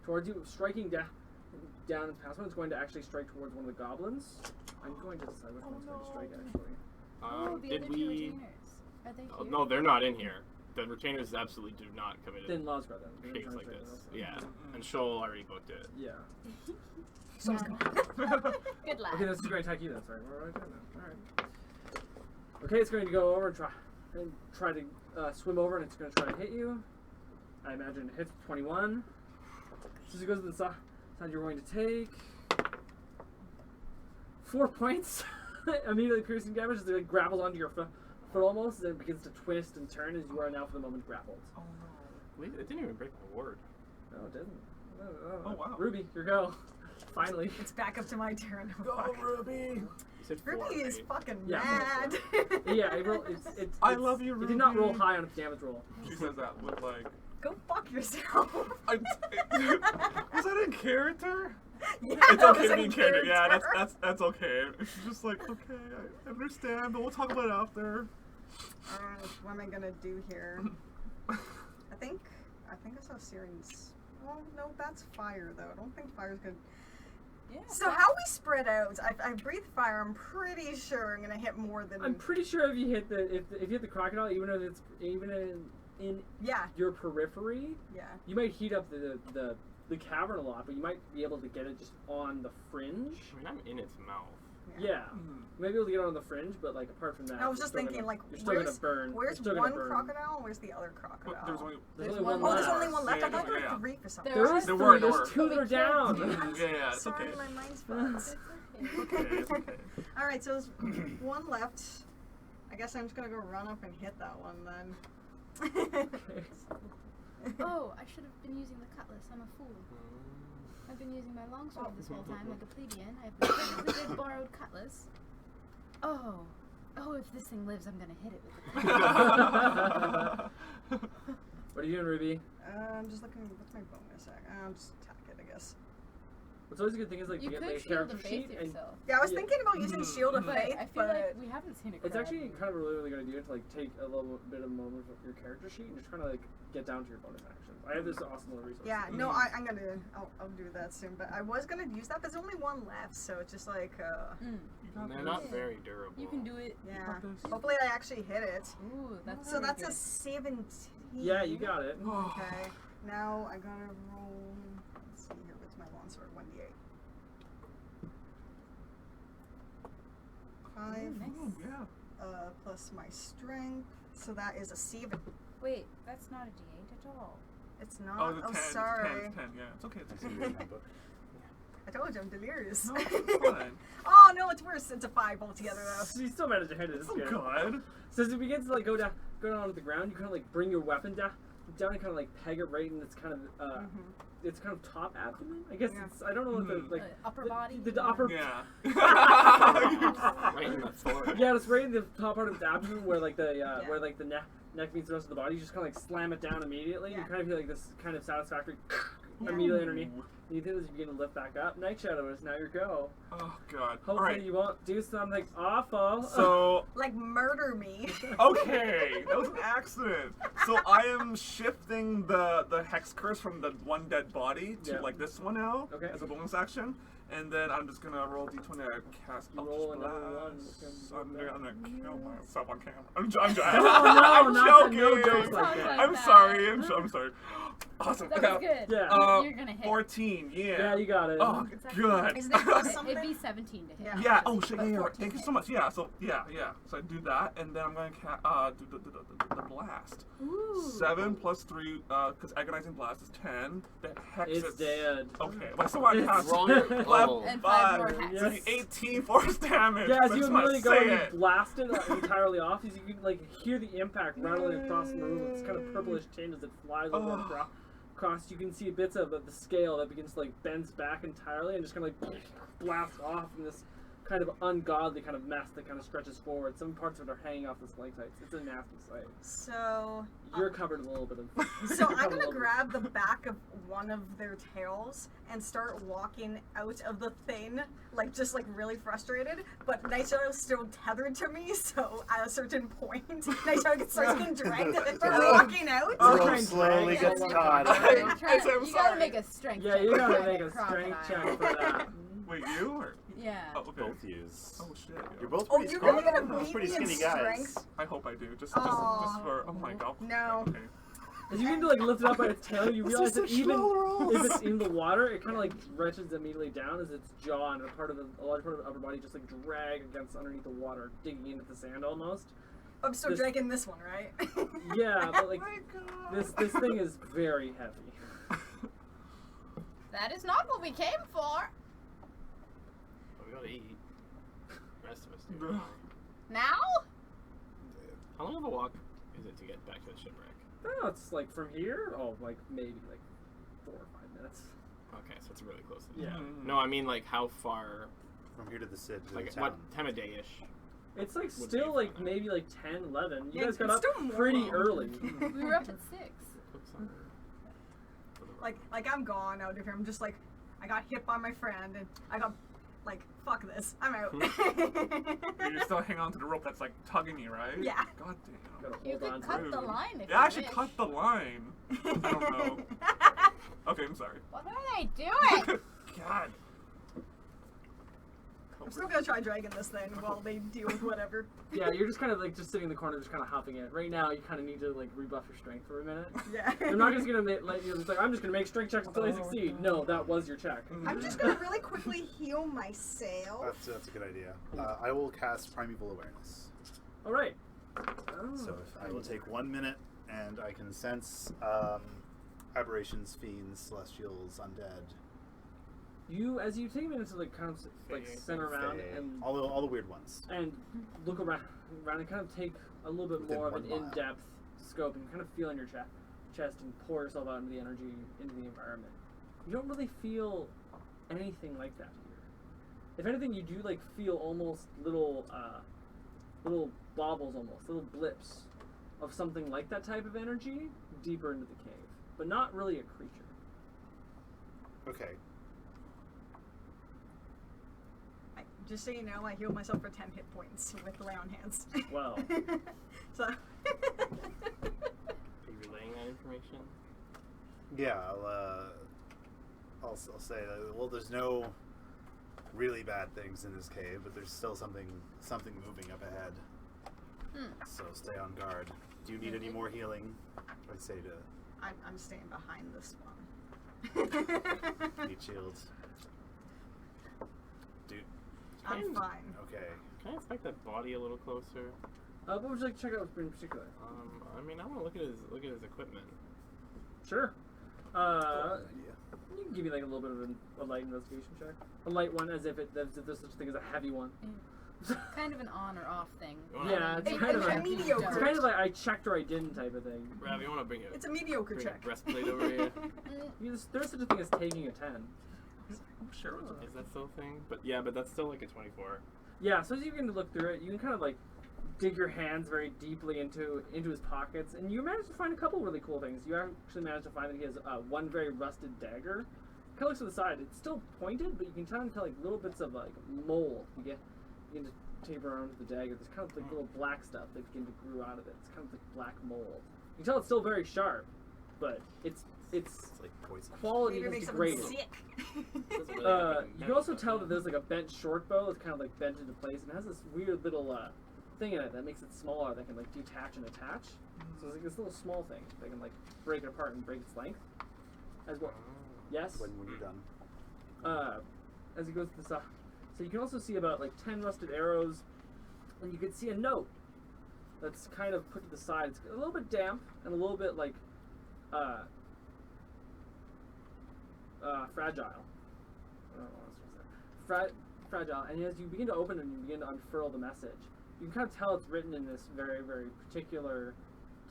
towards you, striking down and past one. It's going to actually strike towards one of the goblins. I'm going to decide which one's going to strike actually. Oh, the Did other 2 we? retainers. Are they Oh, here? no, they're not in here. The retainers absolutely do not come in. Then Losgra then. They're Pigs trying to like strike this. them Yeah, also. and Shoal already booked it. Yeah. Good luck. Okay, this is going to attack you then. Sorry. We're right there then. Alright. Okay, it's going to go over and try and try to swim over, and it's going to try and hit you. I imagine it hits 21. So as it goes to the side, you're going to take 4 points. Immediately piercing damage as it like, grapples onto your foot almost, and then begins to twist and turn as you are now for the moment grappled. Oh no. Wait, it didn't even break my ward. No, it didn't. Oh, wow. Ruby, your go. Finally. It's back up to my turn. Go, Ruby. You said 4, Ruby is right? fucking Yeah. mad. Yeah, it's I love you, It did not roll Ruby. high on its damage roll. She says that with like. Go fuck yourself. Was that in character? Yeah, It's that okay was to be in in character. Yeah, character. that's okay. She's just like, okay, I understand, but we'll talk about it after. What am I gonna do here? I think I saw Syrian's. Well, no, that's fire though. I don't think fire's good. Yeah. So how we spread out? I breathe fire. I'm pretty sure I'm gonna hit more than. I'm pretty sure if you hit the crocodile, even if it's in Yeah, your periphery, yeah. you might heat up the cavern a lot, but you might be able to get it just on the fringe. I mean, I'm in its mouth. Yeah. You might be able to get it on the fringe, but like apart from that, I was you're just still thinking, gonna, like, you're still gonna burn. Where's you're still one gonna burn. crocodile and where's the other crocodile? But there's only. There's There's only one one Oh, there's left. only one left. I Yeah, thought there yeah, were yeah. 3 for something. There is There three. were. There's two that are down. Yeah, it's Sorry, okay. my mind's fuzz. Okay, it's okay. All right, so there's one left. I guess I'm just gonna go run up and hit that one then. Oh, I should have been using the cutlass. I'm a fool. I've been using my longsword this whole time like a plebeian. I've been a good borrowed cutlass. Oh, if this thing lives, I'm gonna hit it with the cutlass. What are you doing, Ruby? I'm just looking. What's my bonus? I'll just attack it, I guess. What's always a good thing is like You you get could like a shield character of sheet, faith and yourself. Yeah, I was Yeah. thinking about using Shield of But Faith, I feel but like we haven't seen it. it's actually kind of a really good idea to like take a little bit of a moment of your character sheet and just kind of like get down to your bonus actions. I have this awesome little resource. yeah, no, I'm gonna. I'll do that soon. But I was gonna use that. There's only one left, so it's just like. And they're not very durable. You can do it. Yeah. Hopefully, I actually hit it. Ooh, that's So very that's a good. 17. Yeah, you got it. Okay. Now I gotta roll. Let's see here. What's my longsword? 1d8. 5. Ooh, nice. Oh, yeah. Plus my strength. So that is a 7. Wait, that's not a D8 at all. It's not. Oh, the 10. Sorry. It's 10, yeah. It's okay. It's I see okay. your notebook. I told you I'm delirious. No, it's fine. Oh no, it's worse. It's a 5 altogether though. So you still managed to hit it. It's Oh, good. God. So as it begins to like go down onto the ground, you kind of like bring your weapon down and kind of like peg it right in its kind of its kind of top abdomen. I guess Yeah. it's I don't know what the like Upper body? the upper Yeah. Right in the throat. yeah, it's right in the top part of its abdomen where like the Yeah. where like the neck meets the rest of the body. You just kind of like slam it down immediately. You Yeah. kind of feel like this kind of satisfactory Yeah. immediately underneath. You think as you begin to lift back up, Night Shadow is now your go. Oh, God. Hopefully Alright. you won't do something awful. So, Like murder me. okay, that was an accident. So I am shifting the hex curse from the one dead body to Yeah. like this one now Okay. as a bonus action, and then I'm just gonna roll d20 and cast. You Eldritch roll another Blast. one. I'm gonna kill myself on camera. I'm joking. no, I'm not the joking. no jokes like Sounds that. like I'm that. sorry. I'm sorry. Awesome. That was good. Yeah. You're gonna hit. 14. Yeah. Yeah, you got it. Oh, It's actually- good. Isn't it plus It'd something? be 17 to hit. Yeah. Yeah. Oh shit. But Yeah. 14 Thank you hit. so much. Yeah. So yeah. So I do that, and then I'm gonna do the blast. Ooh. 7 plus 3, because agonizing blast is 10. The hex It's is dead. Okay, but so I It's cast wrong. 11, Oh. And 5 more Yes. hexes. 18 force damage. Yeah, as I you just wanna immediately go say and you it. blast it entirely off, as you can like hear the impact rattling across the room. It's kind of purplish tint as it flies over across. You can see bits of the scale that begins to like bends back entirely and just kind of like blasts off in this kind of ungodly kind of mess that kind of stretches forward. Some parts of it are hanging off the stalactites. It's a nasty sight. So. You're covered in a little bit of. So you're I'm covered a gonna little bit. grab the back of one of their tails and start walking out of the thing, like just like really frustrated. But Night Shadow's still tethered to me, so at a certain point, Night Shadow starts getting dragged and start walking out. Oh, Rope Okay. slowly Yeah. gets caught. I'm I'm you gotta sorry. make a strength Yeah, check. you to gotta fight make a a strength crocodile. check for that. Wait, you? Or? Yeah. Oh, okay. Both use. Oh shit. You're both Oh, pretty you're skinny. really gonna both beat pretty me in skinny guys. strength? I hope I do. Just Aw. for. Oh my god. No. Okay. As you begin to like lift it up by its tail, you Those realize are that such even slow rolls. if it's in the water, it kind of like wrenches immediately down as its jaw and a large part of the upper body just like drag against underneath the water, digging into the sand almost. I'm still This- drinking this one, right? Yeah, but like Oh my God. this thing is very heavy. That is not what we came for. But we gotta eat. The rest of us do. Ugh. Now? How long of a walk is it to get back to the shipwreck? No, it's like from here. Oh, like maybe like 4 or 5 minutes. Okay, so it's really close. To the Yeah. Mm. No, I mean like how far? From here to the Sid to Like the town. what time of day ish? It's like Would be still like fun. maybe like 10, 11. You Yeah, guys got it's up still pretty morning. early. We were up at 6. Cook something. For the- like I'm gone out of here. I'm just like, I got hit by my friend, and I got, like, fuck this. I'm out. You're still hanging on to the rope that's like tugging you, right? Yeah. God damn. Gotta You hold on could to cut it. the line if Yeah, you I should wish. cut the line. I don't know. Okay, I'm sorry. What are they doing? God. I'm still gonna try dragging this thing while they deal with whatever. Yeah, you're just kind of like just sitting in the corner, just kind of huffing it. Right now, you kind of need to like rebuff your strength for a minute. Yeah. I'm not just gonna let you. It's like I'm just gonna make strength checks until I succeed. No, that was your check. I'm just gonna really quickly heal myself. That's a good idea. I will cast Primeval Awareness. All right. So if I will take 1 minute, and I can sense aberrations, fiends, celestials, undead, You, as you take a minute to like kind of like Fae, center around fae, and all the weird ones. look around and kind of take a little bit Within more of 1 an mile. in-depth scope and kind of feel in your chest and pour yourself out into the energy, into the environment. You don't really feel anything like that here. If anything, you do like feel almost little baubles, almost little blips of something like that type of energy deeper into the cave, but not really a creature. Okay. Just so you know, I healed myself for 10 hit points with the lay on hands. Wow. So. Are you relaying that information? Yeah, I'll say that. Well, there's no really bad things in this cave, but there's still something moving up ahead. So stay on guard. Do you need any more healing? I'd say to I'm staying behind this one. need shields. Dude, I'm fine. okay. Can I inspect that body a little closer? What would you like to check out in particular? I mean, I want to look at his equipment. Sure. Good idea. You can give me like a little bit of a light investigation check. A light one, as if there's such a thing as a heavy one. Kind of an on or off thing. Yeah, it's It- kind of it's a mediocre. It's kind of like I checked or I didn't type of thing. Rav, you want to bring It's a mediocre bring a check. breastplate over here? There's such a thing as taking a 10. I'm sure it was Is that still a thing? But yeah, but that's still like a 24. Yeah, so as you begin to look through it, you can kind of like dig your hands very deeply into his pockets, and you manage to find a couple really cool things. You actually manage to find that he has one very rusted dagger. Kind of looks to the side. It's still pointed, but you can tell like little bits of like mold. You begin to taper around with the dagger. There's kind of like little black stuff that begin to grow out of it. It's kind of like black mold. You can tell it's still very sharp, but its It's like poison. quality Maybe has make someone degraded. sick. Doesn't really have any You can metal also stuff, tell yeah. that there's like a bent short bow that's kind of like bent into place and it has this weird little thing in it that makes it smaller that can like detach and attach. So it's like this little small thing that can like break it apart and break its length. As well. Yes. When you're done. As he goes to the side. So you can also see about like 10 rusted arrows, and you can see a note that's kind of put to the side. It's a little bit damp and a little bit like fragile. I don't know what else to say. Fragile. And as you begin to open it and you begin to unfurl the message, you can kind of tell it's written in this very, very particular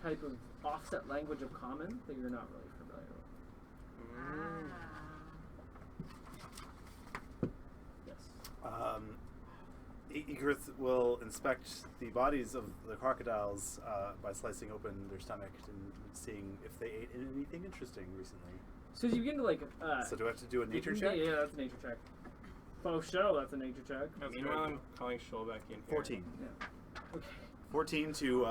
type of offset language of common that you're not really familiar with. Yes. Egrith will inspect the bodies of the crocodiles by slicing open their stomach and seeing if they ate anything interesting recently. So as you begin to like So do I have to do a nature check? Yeah, that's a nature check. Faux show, that's a nature check. That's Meanwhile, good. I'm calling Shoal back in here. 14. Yeah. Okay. 14 to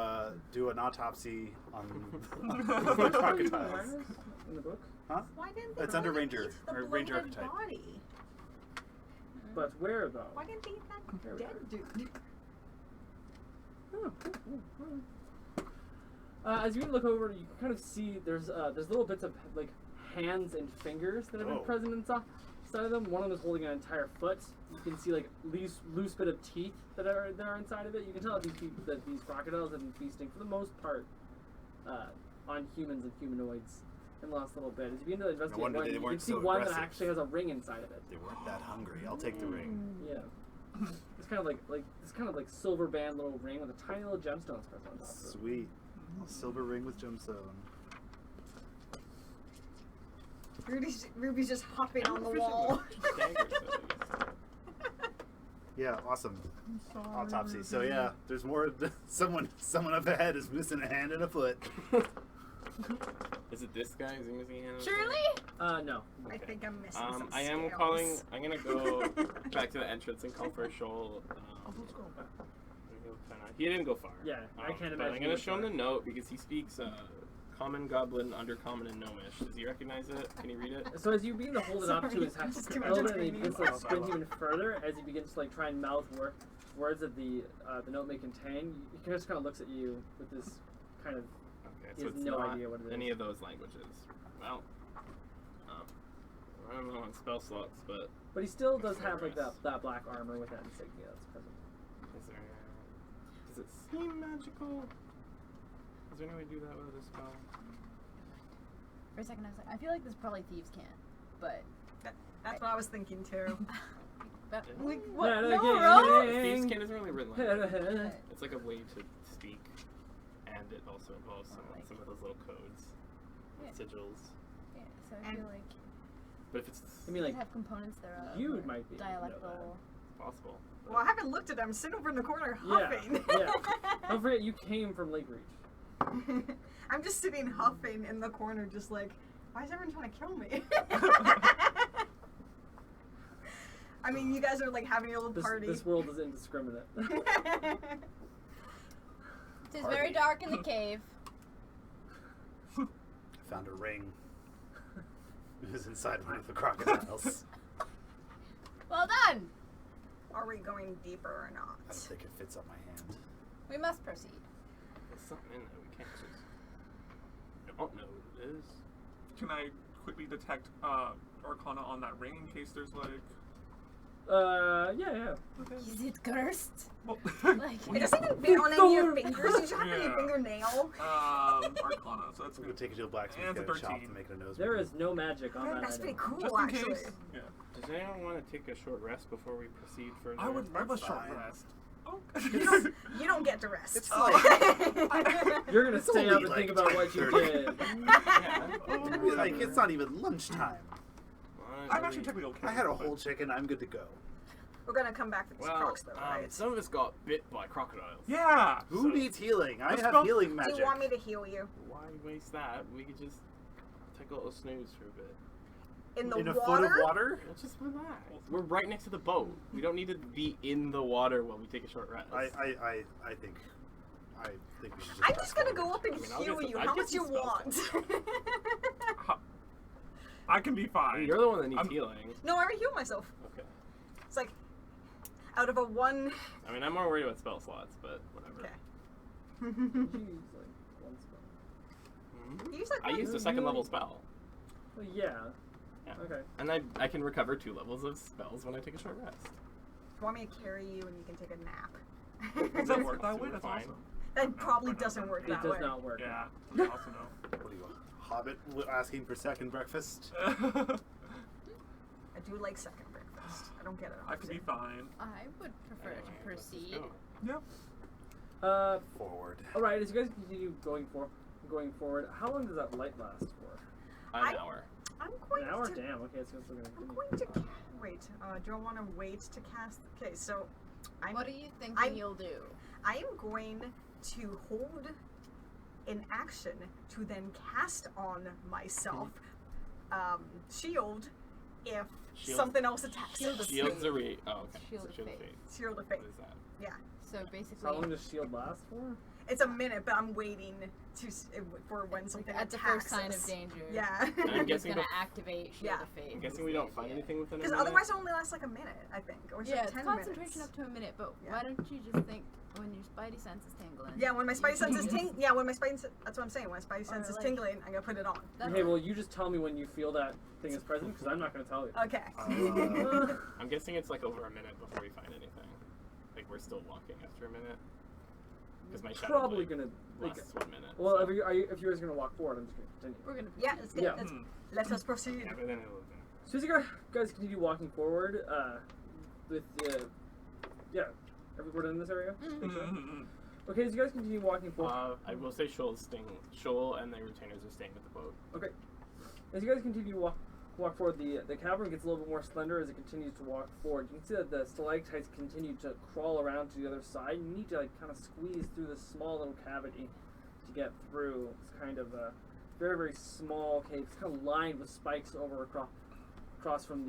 do an autopsy on the crocodiles. In the book. Huh? Why didn't they It's under only ranger, eat the or ranger bloated archetype. body? But where though? Why didn't they eat that There we dead dude? As you look over, you can kind of see there's little bits of like hands and fingers that have been Oh. present inside of them. One of them is holding an entire foot. You can see like loose bit of teeth that are inside of it. You can tell that these crocodiles have been feasting for the most part on humans and humanoids in the last little bit. As you begin to investigate wonder one, they you weren't can see so one that aggressive. actually has a ring inside of it. They weren't that hungry. I'll take the ring. Yeah. It's kind of like silver band little ring with a tiny little gemstone pressed on top of it. Sweet. A silver ring with gemstone. Ruby's just hopping on the wall. Yeah, awesome. Autopsy. So yeah, there's more. Someone up ahead is missing a hand and a foot. Is it this guy? Is he missing a hand? Shirley? No. I think I'm missing some I am scales. calling. I'm gonna go back to the entrance and call for Shoal. Let's go back. He didn't go far. Yeah, I can't but imagine. I'm gonna show him the note because he speaks Common, Goblin, Undercommon, and Gnomish. Does he recognize it? Can he read it? So as you begin to hold it up to Sorry, his head just a too much little bit, and he entertaining. begins to like squint even further as he begins to like try and mouth words that the note may contain. He just kind of looks at you with this kind of. Okay, He so has it's no not idea what it is. any of those languages. Well, I don't know on spell slots, but But he still does have like that black armor with that insignia that's present. is there? Does it seem magical? Is there any way to do that with a spell? For a second, I was like, I feel like this probably thieves can't, but. That's what I was thinking too. But Yeah. like, what? Yeah, No, yeah, Rose? yeah. Thieves' Kin isn't really written like that. Yeah. It's like a way to speak, and it also involves Like- some of those little codes, Yeah. sigils. Yeah, so I And- feel like But if it's I mean, like, it have components thereof. you or might be able to know dialectal. possible. Well, I haven't looked at him. I'm sitting over in the corner Yeah, huffing. yeah. Don't forget, you came from Lake Reach. I'm just sitting huffing in the corner, just like, why is everyone trying to kill me? I mean, you guys are like having a little party. This world is indiscriminate. It is very dark in the cave. Found a ring. It was inside one of the crocodiles. Well done. Are we going deeper or not? I don't think it fits on my hand. We must proceed. There's something in there we can't just. I don't know what it is. Can I quickly detect Arcana on that ring in case there's like? Yeah. Is it cursed? Well, Like, It doesn't even fit on any of your fingers. You should have any Yeah. fingernail. Arcana. So that's We'll good. take it to a blacksmith, And get it's it chopped 13. and make it a nose There ring. is no magic on that That's item. pretty cool, Just in actually. case. Yeah. Does anyone want to take a short rest before we proceed further? I would a short fine. rest. Oh. You don't get to rest. It's Oh. You're gonna It's stay only up and like think about what you 10:30. did. Yeah. Like, it's not even lunchtime. I'm actually technically okay. I had a but- whole chicken. I'm good to go. We're gonna come back to these Well, crocs though, right? some of us got bit by crocodiles. Yeah. Who So- needs healing? I Let's have go- healing Do magic. you want me to heal you? Why waste that? We could just take a little snooze for a bit. In the In a water? foot of water? Let's just relax. We're right next to the boat. We don't need to be in the water while we take a short rest. I think we should just. I'm press just gonna go forward. up and I mean, I'll heal get you. some- How I'd get much you some spell want? I can be fine. You're the one that needs I'm- healing. No, I already healed myself. Okay. It's like, out of a one... I mean, I'm more worried about spell slots, but whatever. Okay. You use, like, one spell. Mhm. You used like I one- used a second level spell. Well, yeah. Yeah. Okay. And I can recover 2 levels of spells when I take a short rest. You want me to carry you and you can take a nap? Does that work that way? Super That's fine. awesome. That probably doesn't work It that does way. not work. Yeah. That's awesome What are you, a hobbit asking for second breakfast? though. I do like second breakfast. I don't get it. I could be fine. I would prefer to Anyway, let's just proceed. go. Yep. Forward. All right. As you guys continue going forward, how long does that light last for? An hour. I'm going An hour? to... Damn. Okay, so it's still I'm gonna. going to... Wait, do I want to wait to cast... Okay, so... What are you thinking I'm- you'll do? I am going to hold an action to then cast on myself shield if Shield- something else attacks Shield us. of Shields are Oh, okay. Shield So of Shield Fate. Shield of Fate. What is that? Yeah. So basically, How long does shield last for? It's a minute, but I'm waiting for when something at the attacks first sign us. of danger, Yeah. I'm he's guessing gonna bef- activate Shield Yeah. of Fate. I'm guessing we don't find anything within a Because minute. otherwise it only lasts like a minute, I think. Or it's Yeah, like it's 10 concentration minutes. up to a minute, but Yeah. why don't you just think when your spidey sense is tingling? Yeah, when my spidey sense is tingling. Yeah, when my spidey sense. That's what I'm saying. When my spidey sense is like- tingling, I'm gonna put it on. That's Hey, well, you just tell me when you feel that thing is present, because I'm not gonna tell you. Okay. correct. I'm guessing it's like over a minute before we find anything. Like we're still walking after a minute. Because my shadow Probably like, gonna like. lasts 1 minute. Well, so. if you guys are gonna walk forward, I'm just gonna continue. We're gonna. Yeah, let's get Yeah. let's, let us proceed. Yeah, but then it'll So as you guys continue walking forward, with everyone in this area. Mm-hmm. Okay, as you guys continue walking forward. I will say Shoal and the retainers are staying with the boat. Okay. As you guys continue to walk forward, the cavern gets a little bit more slender as it continues to walk forward. You can see that the stalactites continue to crawl around to the other side. You need to like kind of squeeze through this small little cavity to get through. It's kind of a very, very small cave. It's kind of lined with spikes over across from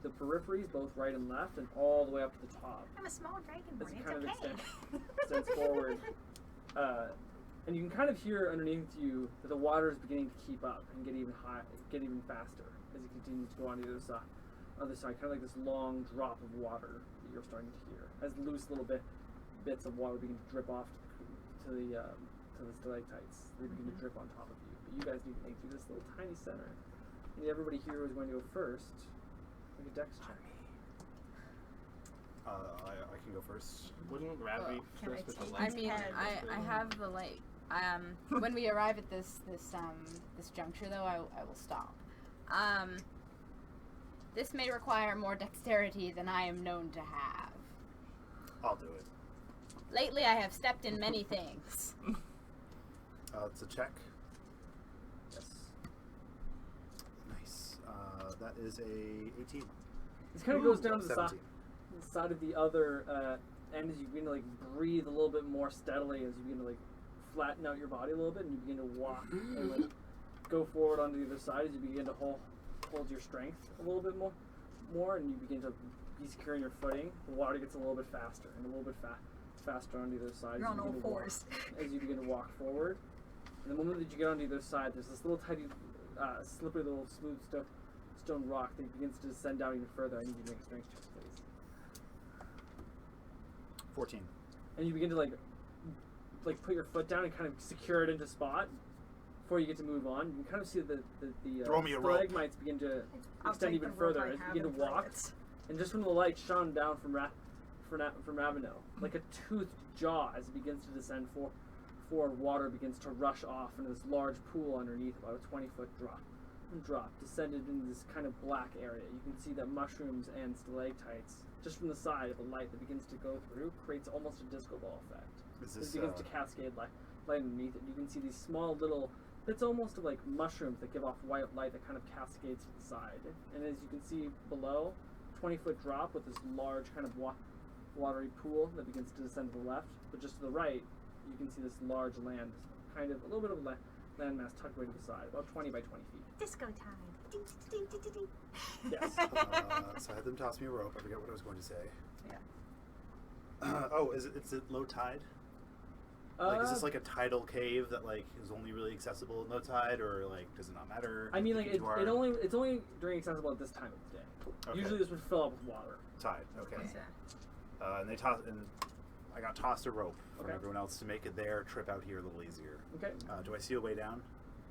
the peripheries, both right and left, and all the way up to the top. I'm a small dragonborn. As it It's kind of okay. extends forward. And you can kind of hear underneath you that the water is beginning to keep up and get even high, get even faster as it continues to go on the other side. Kind of like this long drop of water that you're starting to hear, as loose little bits of water begin to drip off to the stalactites. They begin to drip on top of you. But you guys need to make through this little tiny center. And everybody here is going to go first. Make a dex check. I can go first. Wouldn't Gravity Can I first with the take light? I mean, head. I have the light. When we arrive at this juncture, though, I will stop. This may require more dexterity than I am known to have. I'll do it. Lately, I have stepped in many things. It's a check. Yes. Nice. That is a 18. This kind of goes down to the 17. side of the other end as you begin to like breathe a little bit more steadily as you begin to like flatten out your body a little bit and you begin to walk and like go forward onto the other side as you begin to hold your strength a little bit more and you begin to be secure in your footing. The water gets a little bit faster and a little bit faster on the other side. You're as on you all begin to walk- fours. As you begin to walk forward. And the moment that you get on the other side, there's this little tiny, slippery little smooth stone rock that begins to descend down even further. I need you to make a strength check, please. 14. And you begin to like put your foot down and kind of secure it into spot before you get to move on. You can kind of see the Throw me a rope. stalagmites begin to I'll extend take even the rope further I as you have begin and to throw walk. it. And just from the light shone down from Ravenel, like a toothed jaw as it begins to descend forward, water begins to rush off into this large pool underneath, about a 20-foot drop, descended into this kind of black area. You can see that mushrooms and stalactites, just from the side of the light that begins to go through, creates almost a disco ball effect. Is It this begins to cascade light underneath it. You can see these small little bits almost of like mushrooms that give off white light that kind of cascades to the side. And as you can see below, 20-foot drop with this large kind of watery pool that begins to descend to the left. But just to the right, you can see this large land, kind of a little bit of a landmass tucked away to the side, about 20 by 20 feet. Disco time. Ding, ding, ding, ding, ding. Yes. So I had them toss me a rope. I forget what I was going to say. Yeah. Is it low tide? Like, is this like a tidal cave that like is only really accessible at low tide, or like does it not matter? I mean, like Into our it's only during accessible at this time of the day. Okay. Usually, this would fill up with water. tide. Okay. Yeah. And they toss, and I got tossed a rope from Okay. everyone else to make it their trip out here a little easier. Okay. Do I see a way down?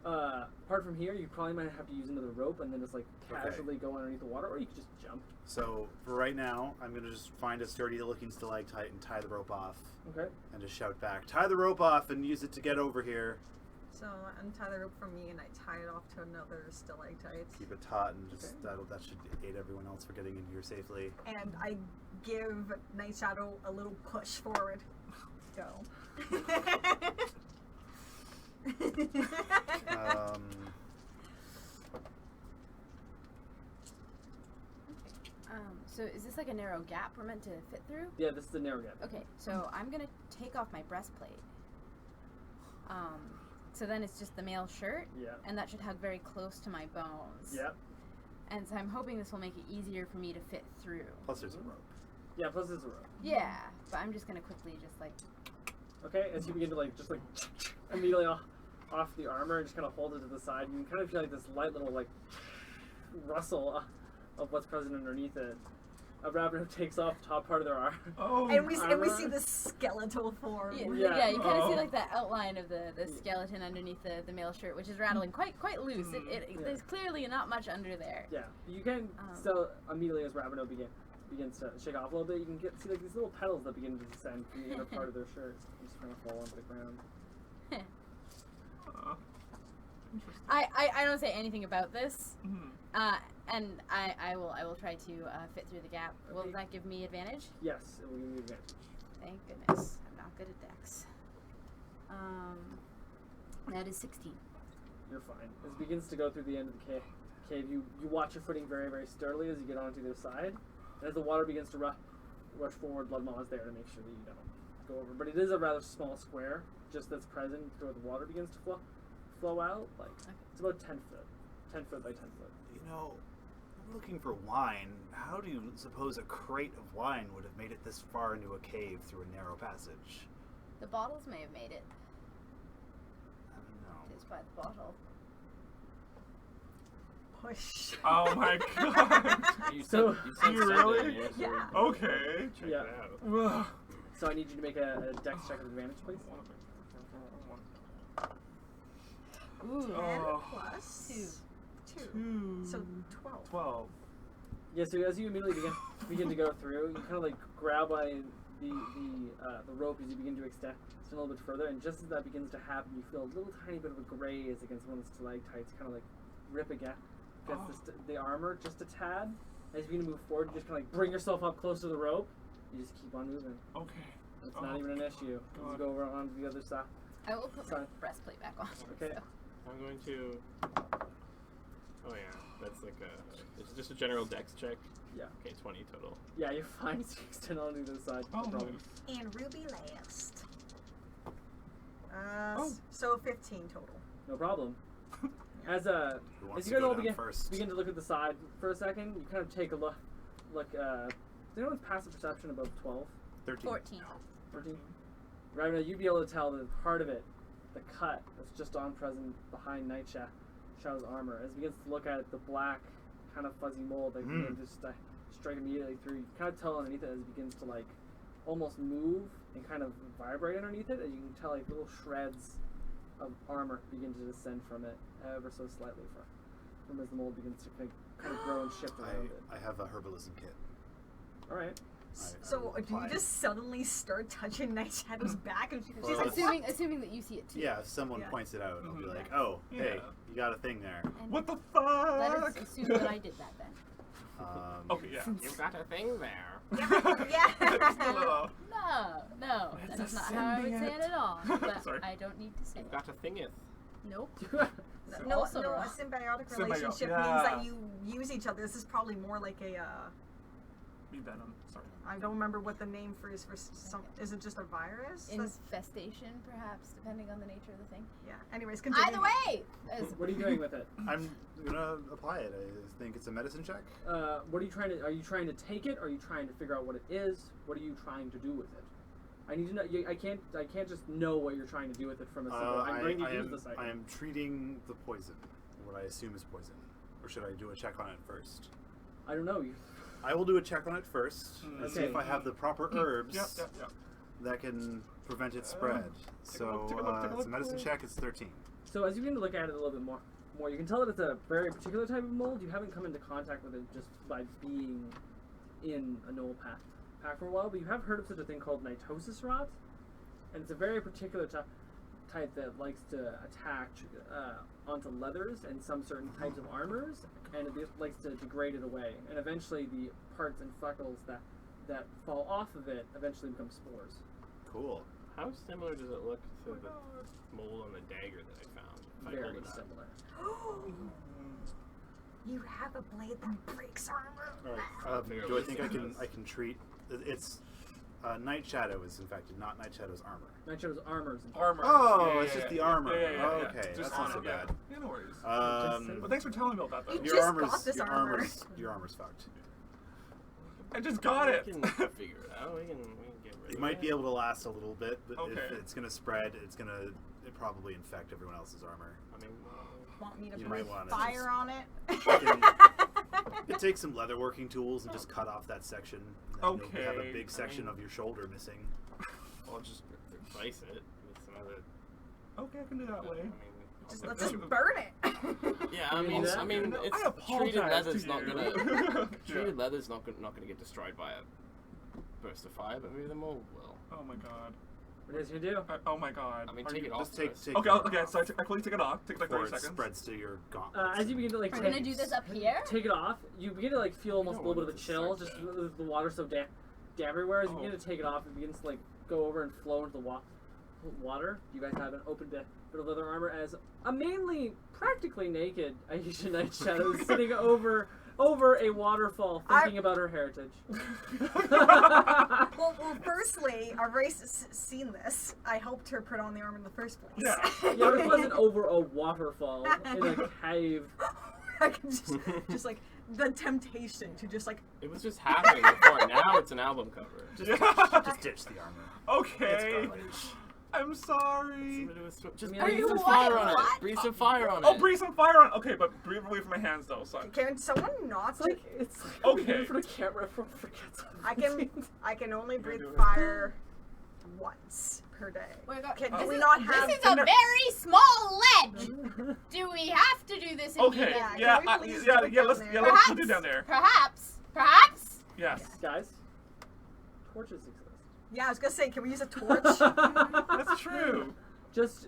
Apart from here, you probably might have to use another rope and then just like Okay. casually go underneath the water, or you could just jump. So for right now, I'm gonna just find a sturdy-looking stalactite and tie the rope off, Okay. and just shout back, "Tie the rope off and use it to get over here." So untie the rope from me and I tie it off to another stalactite. Keep it taut, and just Okay. that should aid everyone else for getting in here safely. And I give Night Shadow a little push forward. Go. So is this like a narrow gap we're meant to fit through? Yeah, this is the narrow gap. Okay, so I'm gonna take off my breastplate. So then it's just the male shirt, Yeah. and that should hug very close to my bones. Yep. And so I'm hoping this will make it easier for me to fit through. Plus, there's a rope. Yeah. Plus, there's a rope. Yeah, but I'm just gonna quickly just like. Okay. As you begin to like just like immediately off the armor and just kind of hold it to the side, you can kind of feel like this light little like rustle of what's present underneath it. a rabbit takes off the top part of their arm. Oh. And we see Armor. the skeletal form. Yeah, you kind of Oh. see like the outline of the skeleton underneath the male shirt, which is rattling quite loose. There's clearly not much under there. Yeah, you can still immediately as Raveno begins to shake off a little bit. You can see like these little petals that begin to descend from the inner part of their shirt. Just kind of fall onto the ground. I don't say anything about this, Mhm. and I will try to fit through the gap. Will Okay. that give me advantage? Yes, it will give you advantage. Thank goodness. I'm not good at dex. That is 16. You're fine. As it begins to go through the end of the cave, you watch your footing very, very sturdily as you get onto the other side. And as the water begins to rush forward, Bloodmaw is there to make sure that you don't go over. But it is a rather small square, just that's present where the water begins to flow out. Like, it's about 10 foot. 10 foot by 10 foot. You know, I'm looking for wine. How do you suppose a crate of wine would have made it this far into a cave through a narrow passage? The bottles may have made it. I don't know. Just by the bottle. Push. Oh my god. You So- said You something really? here, so Yeah. Okay. check Yeah. it out. Ugh. So I need you to make a dex check of advantage, please. Ooh. 10 Oh. plus 2. 2. So 12. 12. Yeah, so as you immediately begin to go through, you kind of like grab by the rope as you begin to extend a little bit further, and just as that begins to happen, you feel a little tiny bit of a graze against one of the stalactites, kind of like rip against the armor just a tad. As you begin to move forward, you just kind of like bring yourself up close to the rope. You just keep on moving. Okay. It's Oh, not even an issue. As you God. go over onto the other side. I will put my Sorry. breastplate back on. Okay. So. I'm going to. Oh yeah, that's like a. It's just a general dex check. Yeah. Okay, 20 total. Yeah, you're fine. So you extend onto the other side. No Oh, problem. And Ruby last. Oh. So 15 total. No problem. As Who as wants you to guys go all down first? begin to look at the side for a second, you kind of take a look. Does anyone's passive perception above 12? 13. 14. 13? Right now, you'd be able to tell that part of it, the cut that's just on present behind Nightshadow's armor, as he begins to look at it, the black kind of fuzzy mold that begins to strike immediately through. You kind of tell underneath it as it begins to like almost move and kind of vibrate underneath it, and you can tell like little shreds of armor begin to descend from it ever so slightly from as the mold begins to kind of grow and shift around it. I have a herbalism kit. All right. So do you just suddenly start touching Nightshadow's back and she's Well, like, Assuming that you see it too. Yeah, if someone Yeah. points it out, I'll be Mhm. like, oh, hey, Yeah. you got a thing there. And What the let us fuck? assume that I did that then. Okay, yeah. You've got a thing there. yeah. Just a little. No, It's that is a not how I would say it at all. But Sorry. I don't need to say You've it. got a thingeth. Nope. No, Also no, wrong. a symbiotic Symbiote, relationship yeah. means that you use each other. This is probably more like a, Be venom. Sorry. I don't remember what the name for is for some, is it just a virus? That's- Infestation, perhaps, depending on the nature of the thing. yeah. Anyways, continue. Either way! What are you doing with it? I'm gonna apply it. I think it's a medicine check. What are you trying to? Are you trying to take it? Or are you trying to figure out what it is? What are you trying to do with it? I need to know. I can't just know what you're trying to do with it from a simple. I'm going to use this item. I am treating the poison, what I assume is poison. Or should I do a check on it first? I don't know. You. I will do a check on it first and see Okay. if I have the proper herbs Yep. that can prevent its spread. Take a look, take a look, take a It's a look. medicine check. It's 13. So as you begin to look at it a little bit more, you can tell that it's a very particular type of mold. You haven't come into contact with it just by being in a Knoll pack for a while, but you have heard of such a thing called Nitosis rot, and it's a very particular type that likes to attach onto leathers and some certain types of armors, and it likes to degrade it away, and eventually the parts and freckles that fall off of it eventually become spores. Cool. How similar does it look to the mole on the dagger that I found? If I Very hold it up? similar. You have a blade that breaks armor. All right. Do I think I can treat? It's Night Shadow is infected, not Night Shadow's armor. Nitro's armor's in Armor. Oh, Yeah, it's yeah, just yeah. the armor. Yeah, yeah, yeah, Okay, Just that's not on so it, yeah. bad. Yeah, no worries. Well, Thanks for telling me about that. You Though. just got this armor. Your armor's fucked. I just got it. We can figure it out. We can get rid It of might it. be able to last a little bit, but Okay. if it's gonna spread, it probably infect everyone else's armor. I mean, Want me to You breathe might wanna fire just- on it? You take some leatherworking tools and just cut off that section. And you'll have a Okay. big section of your shoulder missing. I'll just replace it with some other. Okay, I can do that way. Just let's just burn it. Yeah, I mean, it's I apologize treated leather's to not you. gonna Yeah. treated leather's not gonna get destroyed by a burst of fire, but maybe the mold will. Oh my god. What are you gonna do? Oh my god. I mean, Or take you it off. just take first. Okay, it okay, off so I quickly take it off. Take like before 30 it seconds. spreads to your gauntlets. As you begin to like We're take, gonna do this up here. take it off, you begin to like feel almost a don't little bit want of a it to chill, start just that. with the water so damp everywhere. As you Oh. begin to take it off, it begins to like go over and flow into the water. You guys have an open bit of leather armor as a mainly practically naked Aisha Night Shadow is sitting over a waterfall, thinking about her heritage. Well, firstly, our race has seen this. I helped her put on the armor in the first place. Yeah. Yeah, but it wasn't over a waterfall in a cave. I can just like the temptation to just like. It was just happening before. Now it's an album cover. Just ditch the armor. It's Okay. garbage. I'm sorry. Just Are breathe you some what? fire on What? it. Breathe some fire on Oh, it. breathe some fire on. Okay, but breathe away from my hands though, son. Can someone not? It's like Okay. in front of camera, everyone forgets. I can only breathe do it. fire once per day. Can This we is- not have? This is a very small ledge. Do we have to do this? Okay. Yeah, Yeah. can we please Yeah. do it Yeah. down Let's. there? Yeah. Let's put it down there. Perhaps. Yes. Guys, torches exist. Yeah, I was gonna say, can we use a torch? That's true. Just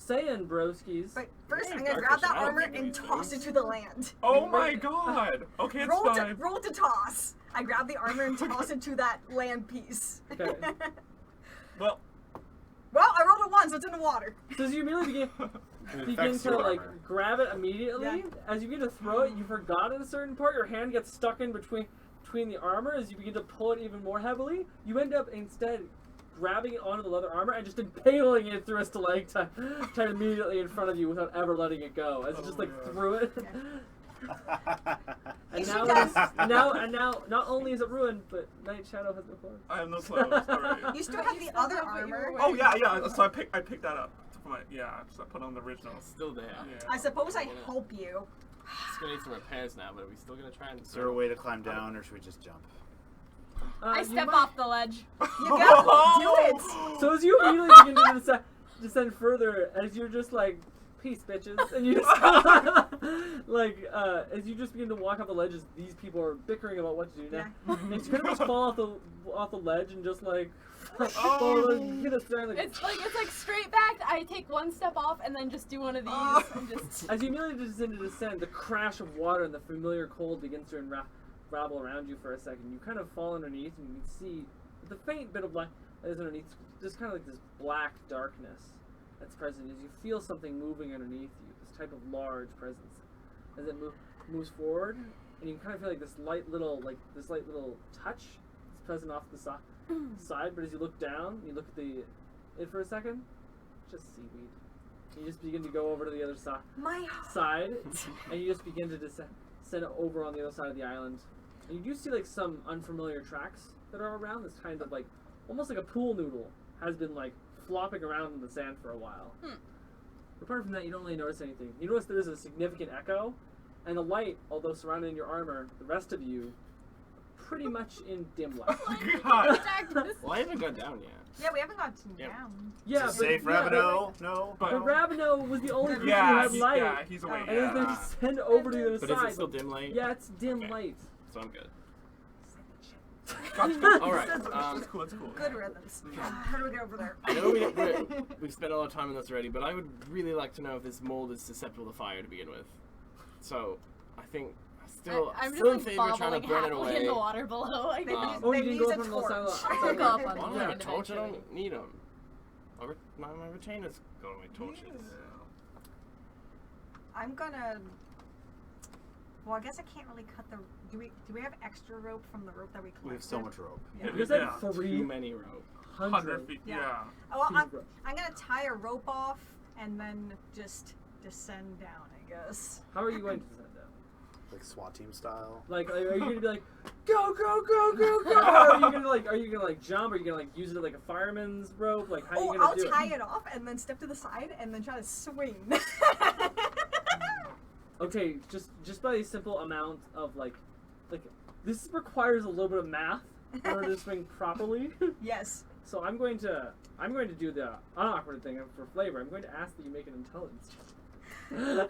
saying, broskies. But first, Yeah, I'm gonna darker grab that shadow armor can and be toss it used. to the land. Oh my god. Okay, it's fine. Roll to toss. I grab the armor and toss it to that land piece. Okay. Well. Well, I rolled a 1, so it's in the water. So as you immediately begin affects to your like armor. grab it immediately, Yeah. as you begin to throw it, you forgot at a certain part, your hand gets stuck in between the armor. As you begin to pull it even more heavily, you end up instead grabbing it onto the leather armor and just impaling it through a stalactite immediately in front of you without ever letting it go. As you just like God. threw it. And She now, does. now, not only is it ruined, but Night Shadow has no clothes. I have no clothes. Alright. You still have the other armor. Oh yeah, yeah. So I picked that up. For my, yeah. So I put on the original. It's still there. Yeah. I suppose I help you. It's gonna need some repairs now, but are we still gonna try and? Is there a way to climb down, or should we just jump? I You step might- off the ledge. You got do it. So as you immediately begin to descend further, as you're just like, peace, bitches, and you just like, as you just begin to walk off the ledge, as these people are bickering about what to do now, and you kind of just fall off the ledge and just like, you hit a stand, like, It's like straight back. I take one step off and then just do one of these and just. as you immediately descend, the crash of water and the familiar cold begins to rabble around you for a second. You kind of fall underneath, and you can see the faint bit of light that is underneath, just kind of like this black darkness that's present as you feel something moving underneath you, this type of large presence. As it moves forward, and you kind of feel like this light little touch is present off the side, but as you look down, you look at it for a second, just seaweed. You just begin to go over to the other My side, and you just begin to descend over on the other side of the island. And you do see like some unfamiliar tracks that are around. This kind of like, almost like a pool noodle has been like flopping around in the sand for a while. Apart from that, you don't really notice anything. You notice there is a significant echo, and the light, although surrounding your armor, the rest of you, pretty much in dim light. God. Well, I haven't gone down yet. Yeah, we haven't gotten Yep. down. Yeah, Is it safe, Ravino? No. But Ravino was the only person who Yeah, had light. yeah, he's awake. And as they Yeah. descend over to the other But side, is it still dim light? yeah, it's dim Okay. light. So I'm good. All right, That's cool. That's cool. Good rhythms. How do we get over there? I know we've spent a lot of time on this already, but I would really like to know if this mold is susceptible to fire to begin with. So, I think I'm still in just like favor of trying to bobbling burn it halfway away. in the water below. I They guess. use, Oh, they you didn't use go a up on the torch. side. I'll go up on Well, the I end have a torch. I eventually. don't need them. My retainers go to my torches. I'm gonna. Well, I guess I can't really cut the. Do we have extra rope from the rope that we collected? We have so much rope. Yeah. Because Yeah. like Too 300 many rope. 100 feet. Yeah. Oh, well, feet rope. I'm gonna tie a rope off and then just descend down, I guess. How are you going to descend down? Like SWAT team style. Like, are you gonna be like, go, go, go, go, go? Or are you gonna like jump? Are you gonna like use it like a fireman's rope? Like, how are you Oh, gonna I'll do tie it? it off and then step to the side and then try to swing. Okay, just by a simple amount of like this requires a little bit of math in order to swing properly. Yes. So I'm going to do the unawkward thing for flavor. I'm going to ask that you make an intelligence check. Oh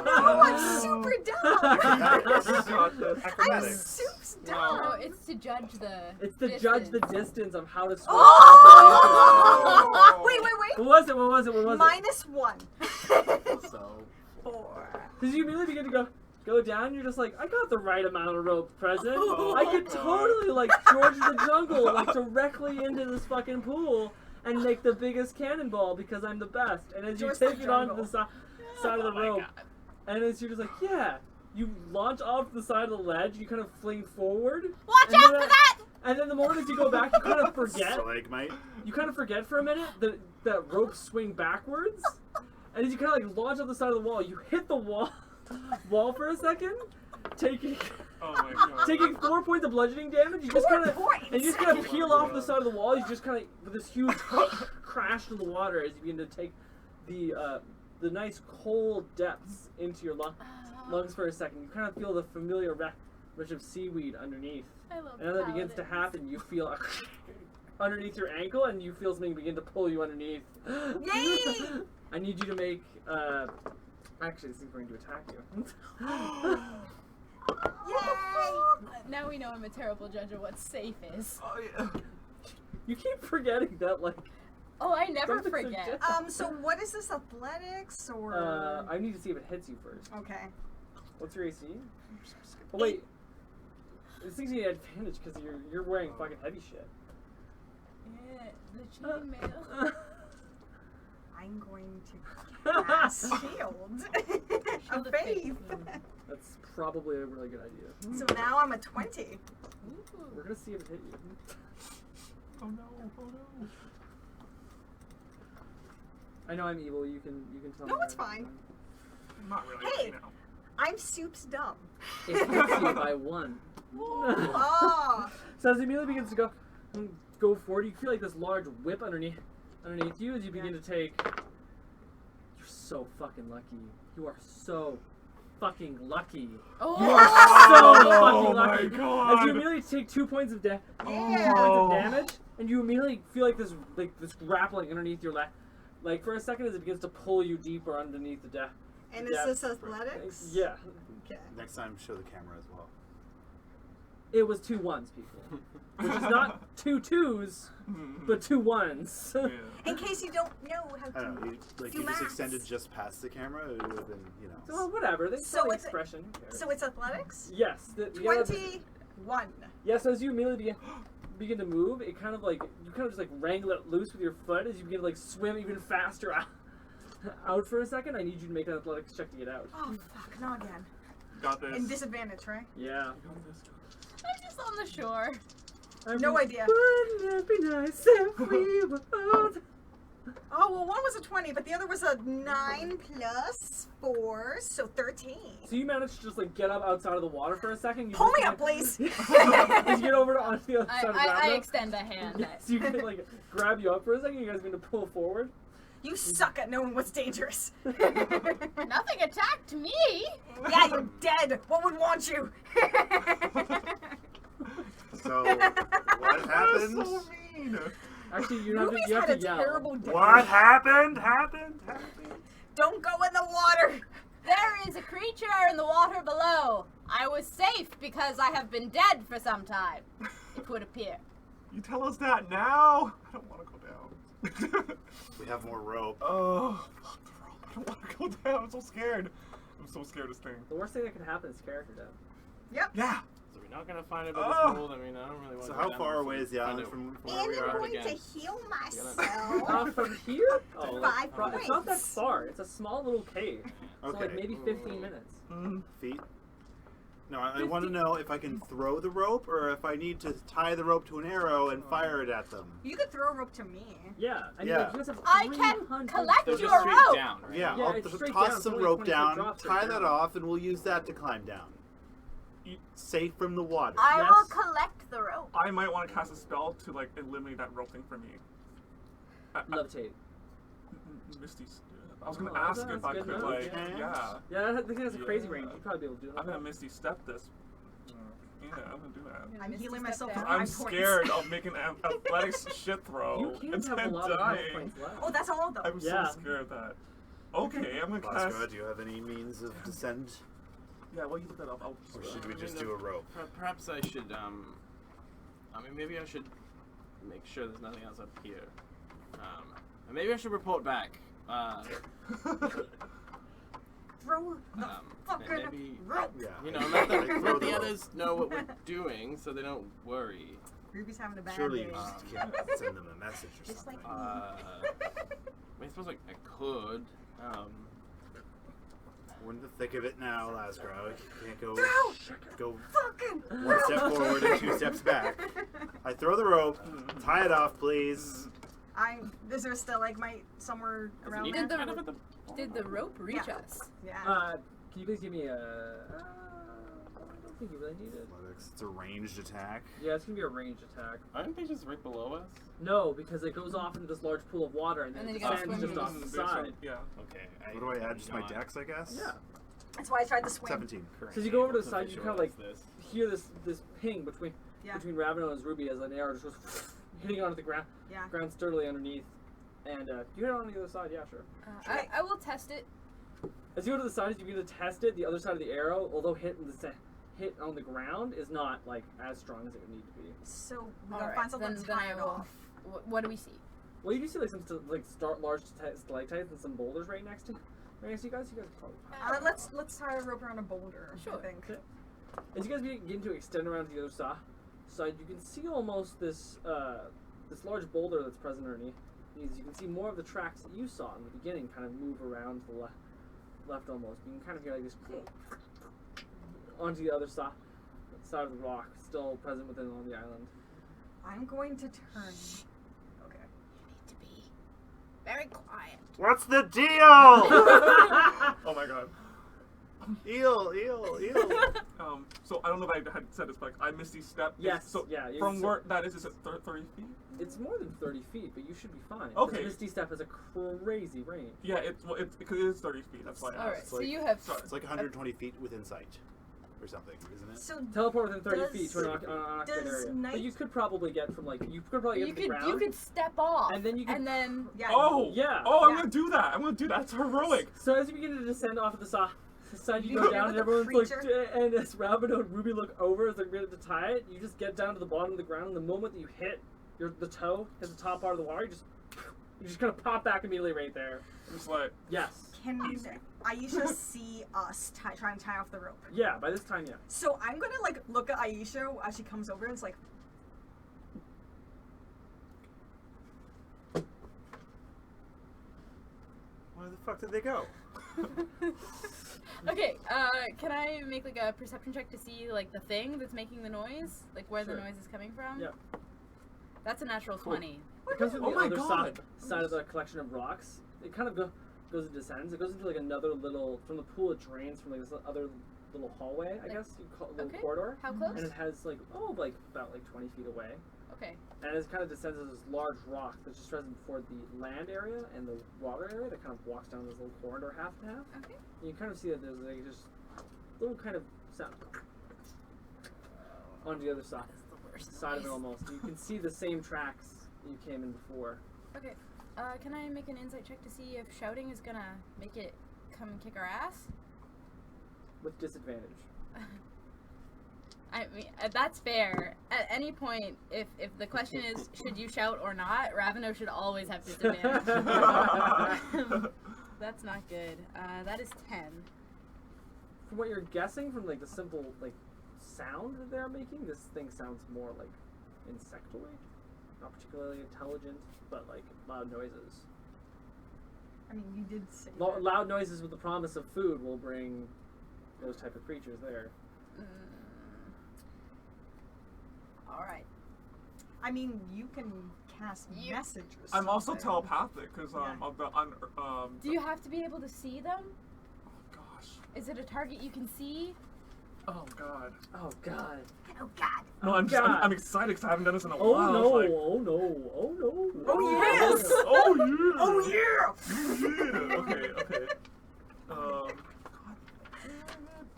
no, I'm super dumb. Got this. I'm Acrobatics. soups No, dumb. it's to judge the. It's to judge the distance of how to swing. Oh! Wait. What was it? What was it? What was it? -1. So 4. Because you immediately begin to go down. You're just like, I got the right amount of rope present. I could totally like George the Jungle like directly into this fucking pool and make the biggest cannonball because I'm the best. And as you George the take it onto Jungle. the side of the rope, and as you're just like, yeah, you launch off the side of the ledge. You kind of fling forward. Watch and out then for that! And then the moment as you go back, you kind of forget. Stalagmite. You kind of forget for a minute that ropes swing backwards, and as you kind of like launch off the side of the wall, you hit the wall for a second, taking Oh my god. taking 4 points of bludgeoning damage. You just 4 kind of points? and you just kind of peel off the side of the wall. You just kind of with this huge crash to the water as you begin to take the nice cold depths into your lungs for a second. You kind of feel the familiar rush of seaweed underneath. I love And as that begins to happen, you feel underneath your ankle, and you feel something begin to pull you underneath. Yay! I need you to make. Actually, this is going to attack you. Yay! Now we know I'm a terrible judge of what safe is. Oh yeah. You keep forgetting that, like. Oh, I never Something's forget. suggested. So what is this, athletics or? I need to see if it hits you first. Okay. What's your AC? Oh wait. This thing's gonna advantage because you're wearing fucking heavy shit. Yeah, the chainmail. I'm going to cast shield Shield of of faith. That's probably a really good idea. So now I'm a 20. We're gonna see if it hit you. Oh no. Oh no. I know I'm evil. You can tell me. No, it's that. fine. Not really. Hey. No. I'm Soup's dumb. It hits you by 1. Oh. So as Amelia begins to go forward, you feel like this large whip underneath you as you begin to take. You're so fucking lucky. You are so fucking lucky. Oh, You are so Oh fucking my lucky. God. As you immediately take 2 points of Yeah. damage, and you immediately feel like this grappling underneath your leg. Like for a second, as it begins to pull you deeper underneath the death. And is this athletics? Yeah. Okay. Next time, show the camera as well. It was 2 1s, people. Which is not 2 2s, but 2 1s. Yeah. In case you don't know how I don't know. to. You, like Do you just maths. extended just past the camera. It would have been, you know. Well, whatever. They So saw the it's- expression. Who cares? So it's athletics? Yes. You gotta have this- 21. Yes, as you immediately begin to move, it kind of like you kind of just like wrangle it loose with your foot as you begin to like swim even faster out for a second. I need you to make an athletics check to get out. Oh, fuck. Not again. Got this. And disadvantage, right? Yeah. I'm just on the shore. No idea. Wouldn't it be nice if we were both? Oh, well, one was a 20, but the other was a 9 plus 4, so 13. So you managed to just like get up outside of the water for a second. You Pull just me kinda- up, please. As you get over to onto the other I, side of the I rapido. extend a hand. Yes, you can like grab you up for a second. You guys going to pull forward. You suck at knowing what's dangerous. Nothing attacked me. Yeah, you're dead. What would want you? So, what happened? So mean. Actually, you have to, Ruby's you have had to a yell. terrible day. What happened? Happened? Don't go in the water. There is a creature in the water below. I was safe because I have been dead for some time. It would appear. You tell us that now? I don't want to go down. We have more rope. Oh, fuck the rope. I don't want to go down. I'm so scared. I'm so scared of this thing. The worst thing that can happen is character death. Yeah. So we're not gonna find it by Oh. this mold. I mean, I don't really want So to. how far away is the island from where And we I'm are? going to again. heal myself. From here? Oh, 5 it's not that points. far. It's a small little cave. So like Okay. maybe 15 minutes. Feet? No, I want to know if I can throw the rope or if I need to tie the rope to an arrow and fire it at them. You could throw a rope to me. Yeah. I mean, Yeah. like, you guys have I can 300 collect They're your just straight rope. down, right? Yeah, Yeah, I'll it's straight toss down, some it's only rope 20 foot down, drop straight tie that down. off, and we'll use that to climb down. Safe from the water. I Yes. will collect the rope. I might want to cast a spell to like eliminate that rope thing from me. Levitate. Misty's. I was gonna Oh, ask that's if I good could, enough, like, yeah. yeah. Yeah, I think that's a crazy Yeah. range. You'd probably be able to do it. I'm gonna Misty Step this. Yeah, I'm gonna do that. I'm Misty healing step myself down. for I'm 5 points. scared of making an athletics shit throw You can't and have a then lot of health dying. points left. Oh, that's all of them. I'm Yeah. so scared of that. Okay, I'm gonna Lasgra, cast. do you have any means of descent? Yeah, well, you look that up. I'll Or just, should we I just mean, do a rope? Perhaps I should, I mean, maybe I should make sure there's nothing else up here. And maybe I should report back. Throw the And fucking maybe, rope. Yeah. you know, let Like, throw let the the rope. others know what we're doing so they don't worry. Ruby's having a bad Surely day. you just can't send them a message or Just something. like I mean, I suppose I could. We're in the thick of it now, Lasgra. You can't go fucking one step forward and 2 steps back. I throw the rope. Tie it off, please. Is there a stalagmite somewhere around Need there? Did the- kind of at the Did the rope reach Yeah. us? Yeah. Can you please give me a? I don't think you really need it. Athletics. It's a ranged attack. Yeah, it's gonna be a ranged attack. Aren't they just right below us? No, because it goes off into this large pool of water and then And then it you gotta descends swim just off the There's side. some- yeah. Okay. What do I add? Just my dex, I guess? Yeah. That's why I tried to swim. 17. So as you go over to the side, you kind of like hear this ping between Yeah. Raveno and Ruby as an arrow just goes hitting onto the ground Yeah. sturdily underneath. And you hit it on the other side, yeah, sure. I will test it. As you go to the side, as you begin to test it, the other side of the arrow, although hit on the ground, is not like as strong as it would need to be. So we All gotta right, find something then to tie I it will- off. What do we see? Well, you do see like some large stalactites and some boulders right next to you guys. You guys probably. Let's tie a rope around a boulder. Sure. I think. Okay. As you guys begin to extend around to the other side, you can see almost this large boulder that's present underneath. You can see more of the tracks that you saw in the beginning kind of move around to the left almost. You can kind of hear like this onto the other side of the rock, still present within on the island. I'm going to turn. Okay. Need to be very quiet. What's the deal? Oh my god. Eel. So I don't know if I had said this, but I Misty Step. Yes, So yeah, you- from so- where that is it 30 feet? It's more than 30 feet, but you should be fine. Okay. Misty Step has a crazy range. Yeah, it's because it is 30 feet. That's why I All right, asked. so like- you have. Sorry. It's like 120 feet within sight. Or something, isn't it? So Teleport within 30 Does- feet to an occupied does area. night- But you could probably get from like You get to the could ground. step off, And then you could- and then yeah. Oh Yeah. Oh, I'm Yeah. gonna do that. I'm gonna do that. It's heroic. So as you begin to descend off of the side, you You go hit down, with and the everyone's like, creature? and as Raveno and Ruby look over as they're ready to tie it, you just get down to the bottom of the ground. And the moment that you hit the toe, hit the top part of the water, you just kind of pop back immediately right there. I'm just like, Yes. Can Aisha see us try and tie off the rope? Yeah. By this time, yeah. So I'm gonna like look at Aisha as she comes over and it's like, Where the fuck did they go? Okay, can I make like a perception check to see like the thing that's making the noise, like where Sure. the noise is coming from? Yeah. That's a natural Cool. 20. It comes from Oh the my other God. side of the collection of rocks. It kind of goes and descends. It goes into like another little from the pool. It drains from like this other little hallway. I Like- guess you call it a little Okay. corridor. How close? And it has like about 20 feet away. Okay. And it kind of descends as this large rock that's just present before the land area and the water area that kind of walks down this little corridor half to half. Okay. And you kind of see that there's like just little kind of sound on the other side That's the worst. of it noise. almost. You can see the same tracks that you came in before. Okay. Can I make an insight check to see if shouting is gonna make it come and kick our ass? With disadvantage. I mean, that's fair. At any point, if the question is should you shout or not, Raveno should always have disadvantage. That's not good. That is 10. From what you're guessing, from like the simple like sound that they're making, this thing sounds more like insectoid, not particularly intelligent, but like loud noises. I mean, you did say. Loud noises with the promise of food will bring those type of creatures there. All right. I mean, you can cast You- messages. I'm also telepathic because Yeah. of the Do you have to be able to see them? oh gosh. Is it a target you can see? Oh god. Oh god. Oh God. No, I'm God. I'm excited because I haven't done this in a Oh while. no! It's like, Oh no! Oh no! Oh yes. oh yeah. Oh yeah. Yeah. Okay. Okay. God.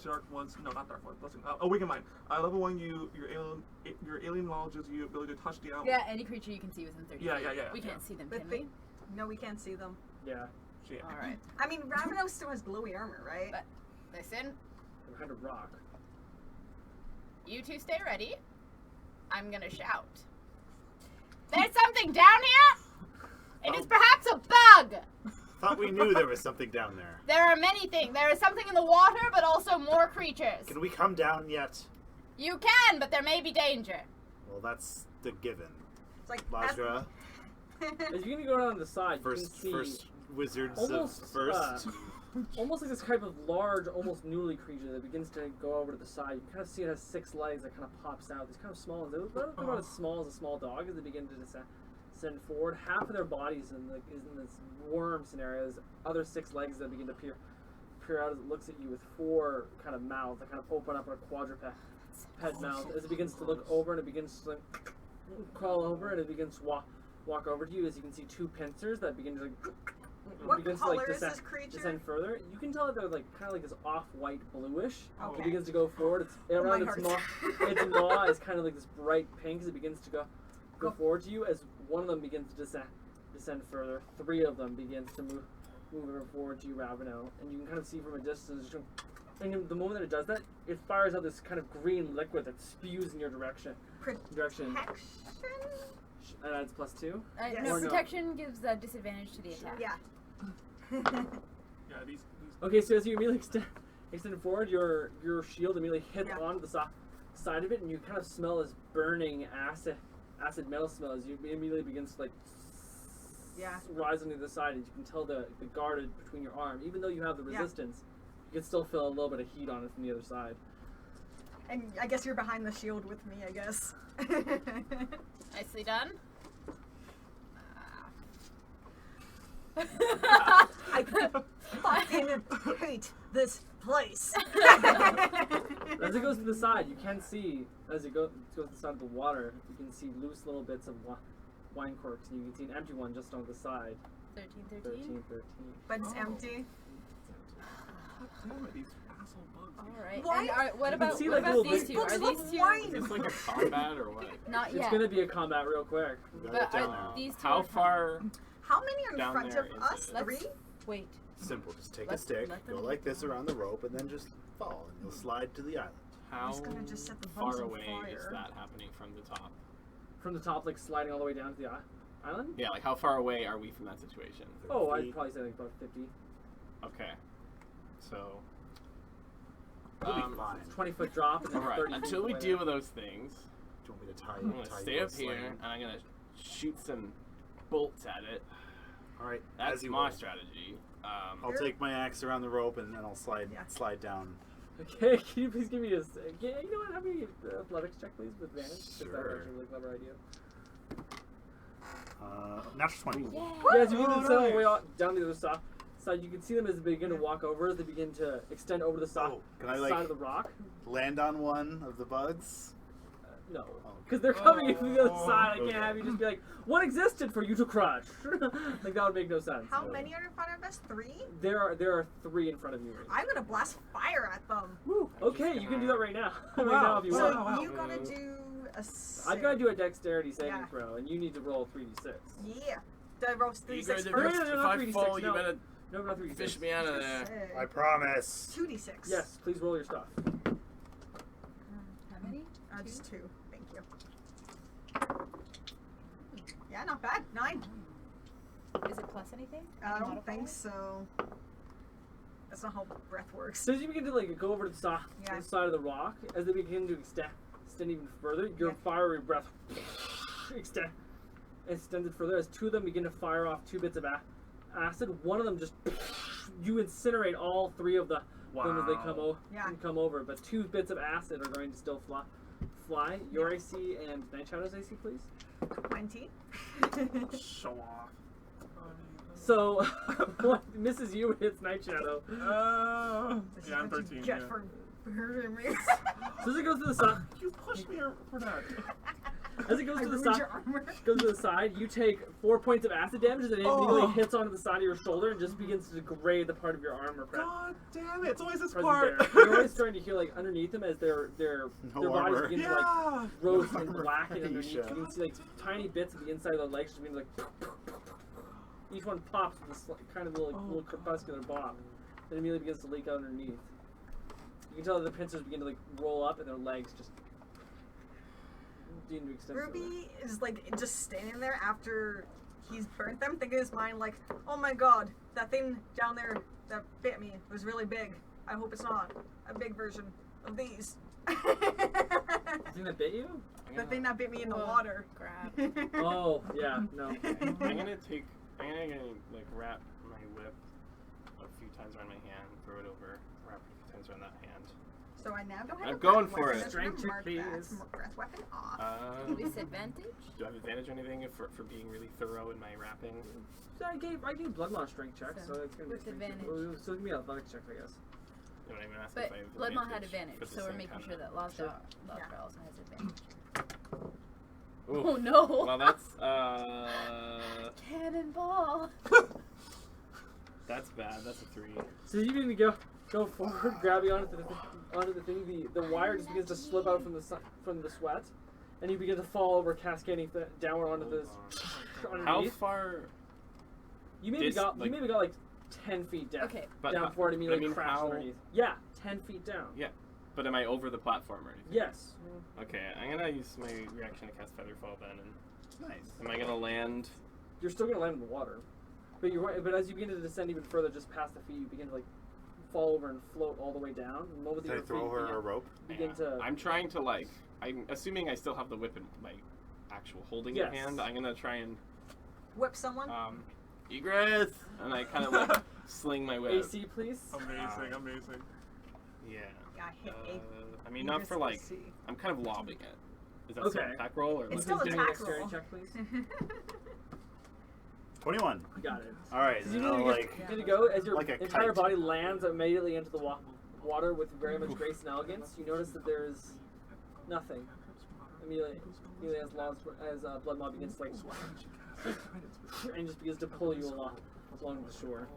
Dark ones. No, not dark ones. Blessing. Awaken mind. Level 1. Your alien knowledge gives you the ability to touch the out. Yeah, any creature you can see within 30 Yeah, feet. yeah, yeah, We yeah. can't see them, But can they- we? No, we can't see them. Yeah. Shit. Alright. I mean, Raveno still has glowy armor, right? But listen, Behind a rock. you two stay ready. I'm gonna shout. There's something down here! It is perhaps a bug! Thought we knew there was something down there. There are many things. There is something in the water, but also more creatures. Can we come down yet? You can, but there may be danger. Well, that's the given. It's like Lasgra, As you can go down the side, you can first see wizards almost, of first. almost like this type of large, almost newly creature that begins to go over to the side. You kind of see it has 6 legs that kind of pops out. These kind of small ones. They look about as small as a small dog as they begin to descend forward. Half of their bodies is in this worm scenario. There's other 6 legs that begin to peer out as it looks at you with 4 kind of mouths that kind of open up in a quadruped mouth. As it begins to look over and it begins to crawl over and it begins to walk over to you. As you can see 2 pincers that begin to What begins color to is this creature? descend further. You can tell that they're like kind of like this off-white bluish. Okay. It begins to go forward. It's around my its heart. maw. Its maw is kind of like this bright pink as it begins to go forward to you. As one of them begins to descend further, 3 of them begins to move forward to you, Raveno, and you can kind of see from a distance. And the moment that it does that, it fires out this kind of green liquid that spews in your direction. Protection? And adds +2. Yes. No, Or no. protection gives disadvantage to the attack. Yeah. Yeah. These. Okay, so as you immediately extend forward, your shield immediately hits Yeah. onto the side of it, and you kind of smell this burning acid metal smell as you immediately begins to like Yeah. rise onto the side. As you can tell the guard between your arm, even though you have the Yeah. resistance, you can still feel a little bit of heat on it from the other side. And I guess you're behind the shield with me, I guess. Nicely done. I fucking hate this place. As it goes to the side, you can see as it goes to the side of the water, you can see loose little bits of wine corks, and you can see an empty one just on the side. 13. 13. But it's Oh. empty. Damn it, these asshole bugs. Alright. Why- And what You can about, see, what like, about little these bits- two? Books Are look these two? white. Is this like a combat or what? Not It's yet. gonna be a combat real quick. We got But it down are there. these two How are far? How many are in Down front there of is us? it? Let's 3? wait. Simple. Just take a Let's stick, let them go like this around the rope, and then just fall, and you'll slide to the island. How just gonna just set the bugs far on away is fire. that happening from the top? From the top, like sliding all the way down to the island? Yeah, like how far away are we from that situation? Oh, I'd Feet. probably say like about 50. Okay. So. We'll be fine. 20-foot drop. And then Alright, 30 feet until we away deal there. with those things, Do you want me to tie I'm gonna tie stay you up here sling? and I'm gonna shoot some bolts at it. All right, That's as you my will. strategy. I'll take my axe around the rope, and then I'll slide Yeah. slide down. Okay, can you please give me a... You know what, have me athletics check, please, with advantage? 'Cause That's Sure. actually a really clever idea. Natural 20. Yeah, as you get Oh, them all the way nice. down the other side, you can see them as they begin to walk over, as they begin to extend over the side, Oh, can I side like of the rock. land on one of the bugs? No. Oh. Because they're coming in from the other Oh, side. I can't okay. have you just be like, what existed for you to crush? Like, that would make no sense. How many are in front of us? 3? There are 3 in front of you. Right now. I'm gonna blast fire at them. Woo, I'm okay, just you can do gonna- that right now. Oh, right wow. now if you So want. wow. you gotta do a 6. I've got to do a dexterity saving Yeah. throw, and you need to roll 3d6. Yeah. Do I roll 3 You 6 guys, No, first? no, no, if not I 3d6, fall, no. you better No, not 3d6. fish me out of there. I promise. 2d6. Yes, please roll your stuff. How many? Just 2. Thank you. Yeah, not bad. 9. Is it plus anything? I don't Modifier? think so. That's not how breath works. So as you begin to like go over to the side, Yeah. of the rock, as they begin to extend even further, your Yeah. fiery breath extended further. As 2 of them begin to fire off 2 bits of acid, one of them just you incinerate all 3 of them as they Yeah. come over. But 2 bits of acid are going to still fly. Your AC and Night Shadow's AC, please. 20. Show off. So what misses you hits Night Shadow. This is Yeah, I'm what you 13. get Yeah. for So as it goes to the side, You pushed me for that. as it goes I to the ruined side, your armor. goes to the side, you take 4 points of acid damage, and it immediately Oh. hits onto the side of your shoulder and just begins to degrade the part of your armor. God damn it! It's always this Present part. there. You're always starting to hear like underneath them as their No bodies armor. begin to like Yeah. roast No and armor. blacken underneath. You Aisha. can see like tiny bits of the inside of their legs just being like. Each one pops with this kind of little crepuscular bop that immediately begins to leak out underneath. You can tell that the pincers begin to like roll up and their legs just begin to extend. further. Ruby is like just standing there after he's burnt them, thinking in his mind like, oh my god, that thing down there that bit me was really big. I hope it's not a big version of these. The thing that bit you? The thing that bit me in the Well, water. Grab. Oh, yeah, no. I'm gonna like wrap my whip a few times around my hand, throw it over, wrap it a few times around that hand. So I now don't have I'm a going breath for weapon. it. I'm Strength gonna check, mark that. please. Breath weapon off. Disadvantage? Do I have advantage or anything for being really thorough in my wrapping? So I gave blood loss strength check, so it's gonna be with strength check. advantage. Well, so it's gonna be athletics check, I guess. You know what I mean? But If I have Bloodmaw had for advantage, the so we're same making kind sure of- that Lasdra Yeah. also has advantage. Ooh. Oh no! Well, that's Cannonball! that's bad. That's a 3. So you need to go forward, grabbing onto the thing. The wire just begins to slip out from the sweat, and you begin to fall over, cascading downward onto this. How Underneath. far? You maybe got like 10 feet down. Okay. But down forward, but I immediately mean, crash how- underneath. Yeah, 10 feet down. Yeah. But am I over the platform or anything? Yes. Okay, I'm gonna use my reaction to cast Featherfall then, and Nice. am I gonna land? You're still gonna land in the water, but as you begin to descend even further, just past the feet, you begin to like fall over and float all the way down. And the moment that Did I your throw feet her a begin- rope? begin to. I'm trying to like. I'm assuming I still have the whip in my actual holding Yes. in hand. I'm gonna try and Whip someone. egress, and I kind of like sling my whip. AC, please. Amazing, amazing. Yeah. Yeah, hit A. I mean, not for like. C. I'm kind of lobbing it. Is that still Okay. an attack roll or? It's like- still Give me attack a dexterity roll. check, please. 21. Got it. All right. So you now, need like, to go as your like a entire kite. body lands immediately into the water with very much grace and elegance. You notice that there is nothing. Immediately as Bloodmaw begins to like, and just begins to pull you along the shore.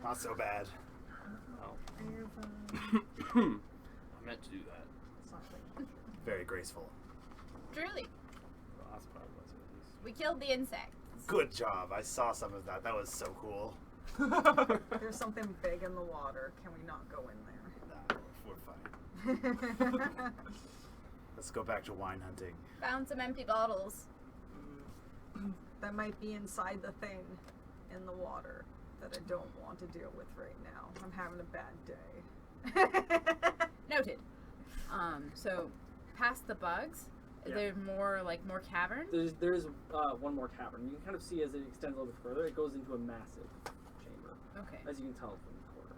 not so bad. I meant to do that. Very graceful. Truly, The last part was at least. we killed the insect. Good job. I saw some of that. That was so cool. There's something big in the water. Can we not go in Nah, we're fine. there? Let's go back to wine hunting. Found some empty bottles. That might be inside the thing in the water that I don't want to deal with right now. I'm having a bad day. Noted. So past the bugs, Yeah. there's more caverns. There's one more cavern. You can kind of see as it extends a little bit further, it goes into a massive chamber, Okay. as you can tell from the corner.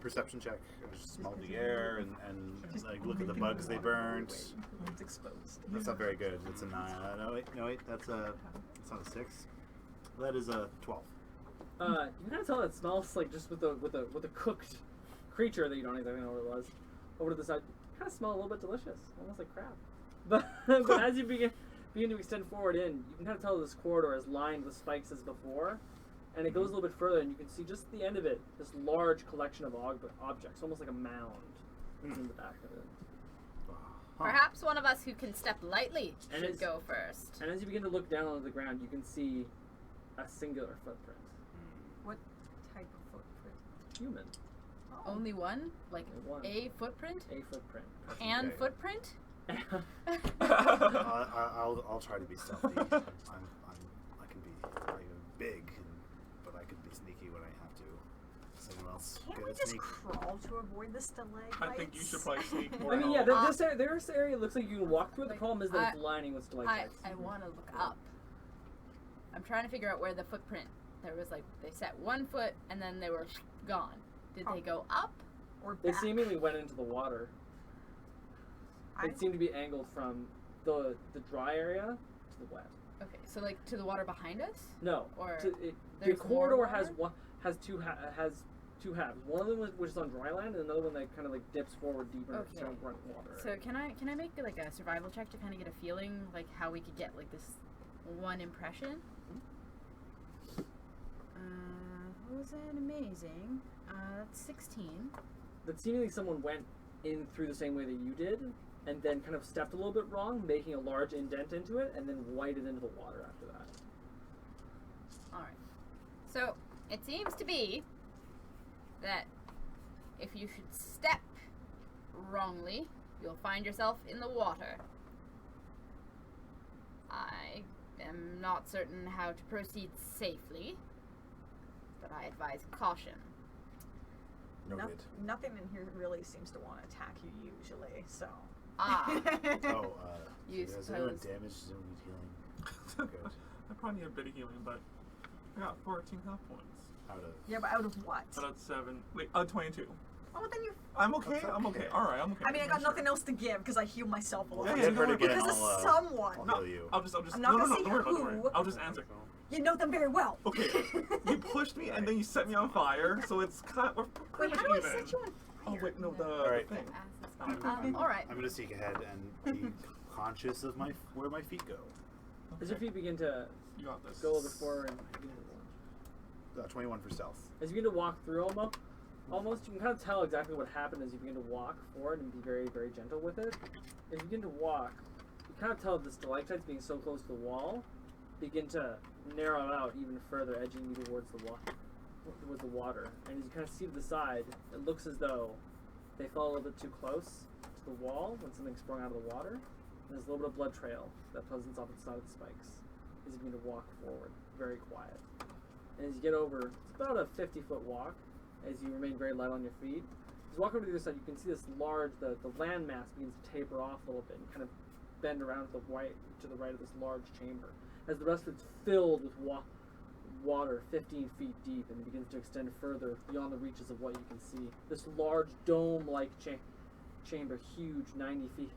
Perception check. Just smell the air and like look at the bugs they burnt. It's exposed. That's not very good. It's a 9. No wait. That's not a 6. That is a 12. You can kind of tell it smells like just with the cooked creature that you don't exactly know what it was. Over to the side, kind of smell a little bit delicious, almost like crab. But as you begin to extend forward in, you can kind of tell this corridor is lined with spikes as before, and it goes a little bit further, and you can see just the end of it, this large collection of objects, almost like a mound in the back of it. Perhaps one of us who can step lightly And should it's- go first. And as you begin to look down onto the ground, you can see a singular footprint. What type of footprint? Human. Only one? Like One. a footprint? A footprint. And Okay. footprint? I'll try to be stealthy. I can be big, but I can be sneaky when I have to. Does anyone else Can't get we a just sneak? crawl to avoid the stalagmites? I think you should probably sneak more. I mean, yeah, help. this area looks like you can walk through it. The Like, problem is that it's lining with stalactites. I want to look up. I'm trying to figure out where the footprint. There was they set 1 foot and then they were gone. Did they go up? Or They back? seemingly went into the water. I- It seemed to be angled from the dry area to the wet. Okay, so to the water behind us? No, Or the there's more corridor has water? one. has two halves. One of them which is on dry land, and another one that kind of like dips forward deeper into Okay. some running water. So can I make like a survival check to kind of get a feeling like how we could get like this one impression? Was that amazing? That's 16. That seemingly someone went in through the same way that you did, and then kind of stepped a little bit wrong, making a large indent into it, and then whited into the water after that. All right. So it seems to be that if you should step wrongly, you'll find yourself in the water. I am not certain how to proceed safely, but I advise caution. Noted. Nothing in here really seems to want to attack you usually, so. Ah, Oh, You so does anyone suppose- damage? Does anyone need healing? Good. I probably need a bit of healing, but I got 14 health points. Out of. Yeah, but out of what? Out of 7. Wait, 22. Oh, then you. I'm okay. That's I'm okay. okay. All right, I'm okay. I mean, I got Sure. nothing else to give because I heal myself a lot. Yeah, If yeah, you hurt no, again, Because of I'll someone. I'll heal you. I'll just. I'm not no, gonna no, say don't worry about it, don't worry. who. I'll just answer. You know them very well. Okay, you pushed me and then you set me on fire, so it's kind of, we're pretty Wait, how much do I even. set you on Oh fire? wait, no, the Alright. thing. all right. I'm gonna seek ahead and be conscious of where my feet go. As your feet begin to You got this. go a little bit forward and begin to 21 for stealth. as you begin to walk through almost you can kind of tell exactly what happened as you begin to walk forward and be very, very gentle with it. As you begin to walk, you kind of tell the stalactites being so close to the wall begin to narrow out even further, edging you towards the water. And as you kind of see to the side, it looks as though they fell a little bit too close to the wall when something sprung out of the water. And there's a little bit of blood trail that presents off the side of the spikes as you begin to walk forward, very quiet. And as you get over, it's about a 50-foot walk as you remain very light on your feet. As you walk over to the other side, you can see this large, the land mass begins to taper off a little bit and kind of bend around to the right of this large chamber. As the rest of it's filled with water 15 feet deep, and it begins to extend further beyond the reaches of what you can see. This large dome-like chamber, huge, 90 feet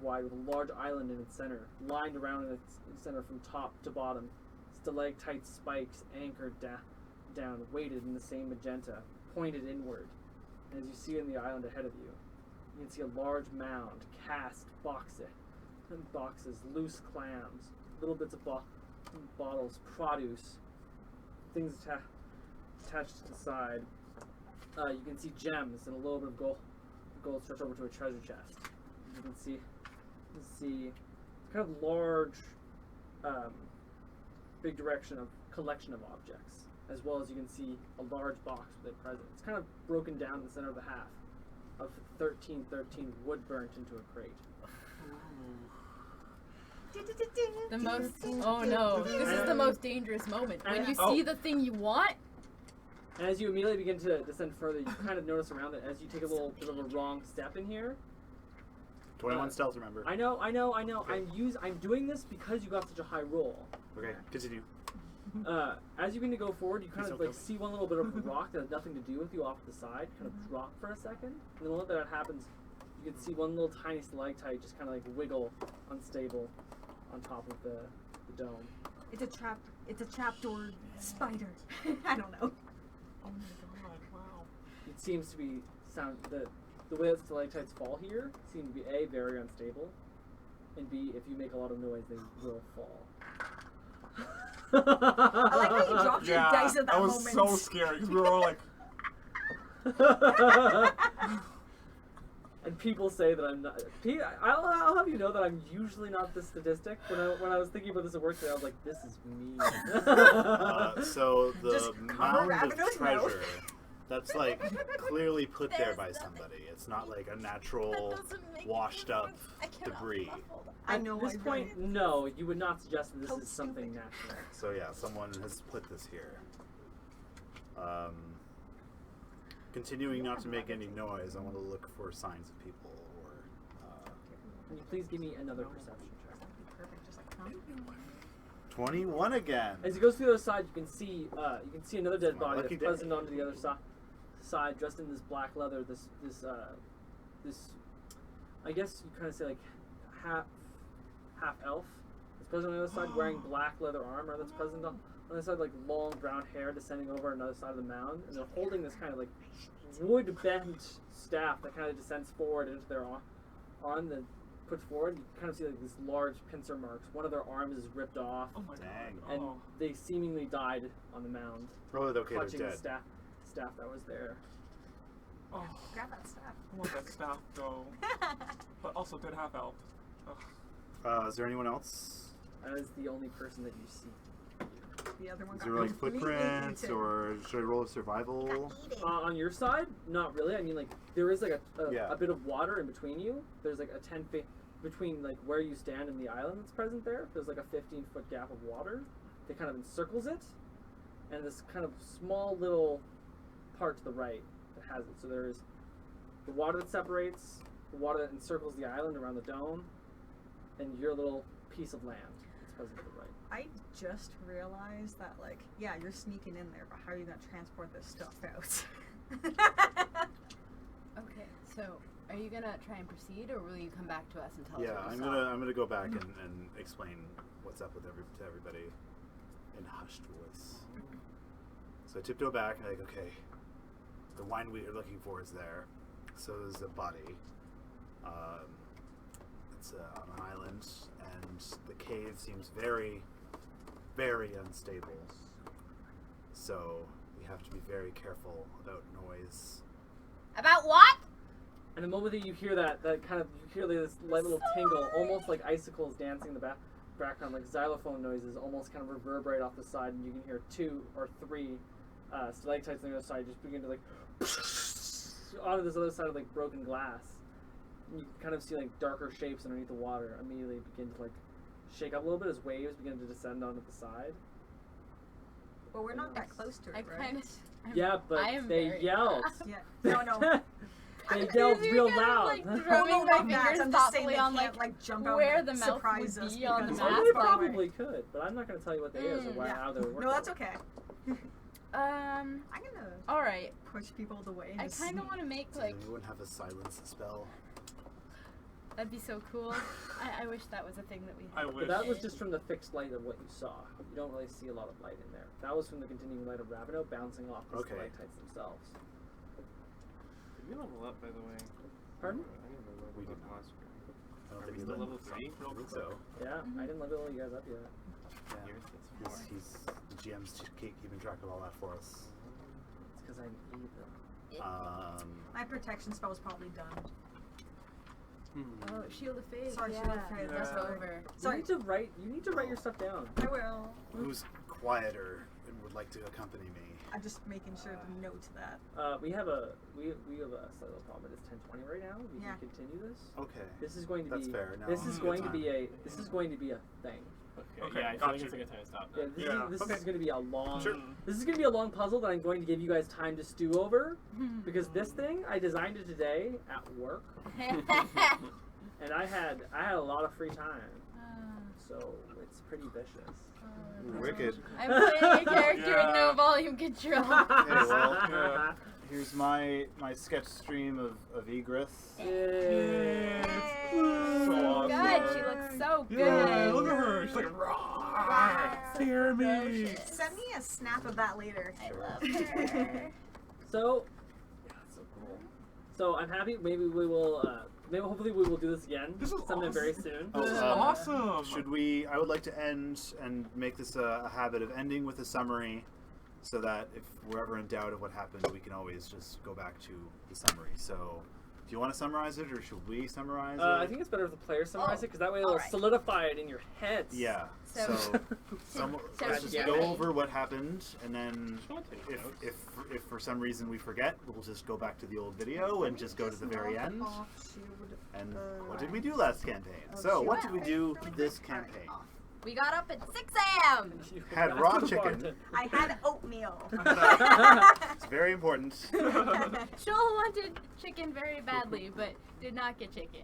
wide, with a large island in its center, lined around in its center from top to bottom. Stalactite spikes anchored down, weighted in the same magenta, pointed inward. And as you see in the island ahead of you, you can see a large mound, cast boxes, loose clams, little bits of bottles, produce, things attached to the side. You can see gems and a little bit of gold stretched over to a treasure chest. You can see kind of large, big collection of objects, as well as you can see a large box with a present. It's kind of broken down in the center of the half of 1313 wood burnt into a crate. The most. Oh no! This is the most dangerous moment when you Oh. see the thing you want. And as you immediately begin to descend further, you kind of notice around it as you take a little bit of a wrong step in here. 21 stealth, remember. I know. Okay. I'm doing this because you got such a high roll. Okay, continue. As you begin to go forward, you kind Please of don't like kill me. see one little bit of a rock that has nothing to do with you off to the side, kind of drop for a second. And the moment that happens, you can see one little tiny stalactite just kind of like wiggle, unstable, on top of the dome. It's a trapdoor spider. I don't know. Oh my god! Wow. It seems to be the way that stalactites fall here seem to be A, very unstable, and B, if you make a lot of noise, they will fall. I like how you dropped your dice at that was moment. so scary because we were all like, And people say that I'm not. I'll have you know that I'm usually not this sadistic. When I was thinking about this at work today, I was like, this is me. So the Just cover mound of Raveno's mouth. treasure, that's like clearly put there by somebody. It's not like a natural washed up debris. I know. At this I read point, it. no, you would not suggest that this How is something stupid. natural. So yeah, someone has put this here. Continuing not to make any noise, I want to look for signs of people or. Can you please give me another perception check? Perfect. Just like, 21 again. As you go to the other side, you can see another dead My body lucky that's day. present onto the other side, dressed in this black leather. This I guess you kind of say like half elf. It's present on the other side, wearing black leather armor. That's present on on the side, like long brown hair descending over another side of the mound, and they're holding this kind of like wood bent staff that kind of descends forward into their arm, then puts forward. You kind of see like these large pincer marks. One of their arms is ripped off, Oh my Dang. god. and they seemingly died on the mound, Probably okay, they're clutching the dead. staff that was there. Oh, Grab that stuff. I want that staff though. But also did have elf. Is there anyone else? That is the only person that you see. The other one Is got there like completely footprints, eaten. or should I roll a survival? Got eaten. On your side, not really. I mean, like there is like Yeah. a bit of water in between you. There's like a 10 feet between like where you stand and the island that's present there. There's like a 15-foot gap of water that kind of encircles it, and this kind of small little part to the right that has it. So there's the water that separates, the water that encircles the island around the dome, and your little piece of land that's present to the right. I just realized that, like, yeah, you're sneaking in there, but how are you gonna transport this stuff out? Okay, so are you gonna try and proceed, or will you come back to us and tell Yeah, us what I'm you gonna go back and explain what's up with to everybody in a hushed voice. So I tiptoe back and I'm like, okay, the wine we are looking for is there. So there's a body. It's on an island, and the cave seems very, very unstable. So we have to be very careful about noise. About what? And the moment that you hear that kind of, you hear this light little tingle, almost like icicles dancing in the background, like xylophone noises almost kind of reverberate off the side, and you can hear 2 or 3 stalactites on the other side just begin to like onto this other side of like broken glass. And you kind of see like darker shapes underneath the water immediately begin to like shake up a little bit as waves begin to descend onto the side. Well, we're not that close to it, I right? kind of. Yeah, but I am they very yelled. Yeah. No, no. They yelled real kind of, loud. like, Oh, drumming no, my not that. fingers I'm just saying thoughtfully they on can't, like, jump out where and the mouth surprise would us be on the because Oh, map. they we're probably could, but I'm not going to tell you what they is or why, yeah. how they would work. No, that's okay. Um. I'm gonna All right. push people the way. I kind of want to make Does like anyone have a silence spell? that'd be so cool. I wish that was a thing that we I had. wish. But that was just from the fixed light of what you saw. You don't really see a lot of light in there. That was from the continuing light of Ravino bouncing off the Okay. stalactites themselves. Did we level up, by the way? Pardon? I didn't level up We with did not. Oscar. I don't Are think we we still let- level 3? I think so. Yeah, I didn't level you guys up yet. Yeah. Yours is 4. He's the GM's keeping track of all that for us. It's because I need them. My protection spell was probably done. Oh, Shield of Faith. Sorry, yeah. Shield of Faith, That's that's over. Sorry. You need to write your stuff down. I will. Who's quieter and would like to accompany me? I'm just making sure to note that. We have a slight little problem. It is 10:20 right now. We Yeah. can continue this. Okay. This is going to That's be fair. Now this is is a going good to be time. a this is going to be a thing. Okay, Okay, yeah, I got think it's you. a good time to stop Yeah, now. this, Yeah. Is, this Okay. is going to be a long. Sure. This is going to be a long puzzle that I'm going to give you guys time to stew over because this thing I designed it today at work, and I had a lot of free time, so it's pretty vicious. Wicked. I'm playing a character with no Yeah. volume control. Hey, well, Yeah. here's my sketch stream of Egress. Yay. So awesome. Good. She looks so good. Yeah, look at her. She's like, "Rawr, fear me." Ferocious. Send me a snap of that later. I love her. So, yeah, that's so cool. So I'm happy. Maybe we will. Maybe hopefully we will do this again This is sometime awesome. very soon. Oh, This is um, awesome. Should we? I would like to end and make this a habit of ending with a summary, so that if we're ever in doubt of what happened, we can always just go back to the summary. So, do you want to summarize it, or should we summarize it? I think it's better if the players summarize it because that way it'll alright. solidify it in your heads. Yeah. So- So, let's just yeah. go over what happened, and then Just wanna take if, notes. if for some reason we forget, we'll just go back to the old video and just go to the very end. And what did we do last campaign? So, what did we do this campaign? We got up at 6 a.m. You Had can raw ask the chicken. bartender. I had oatmeal. It's very important. Joel wanted chicken very badly, but did not get chicken.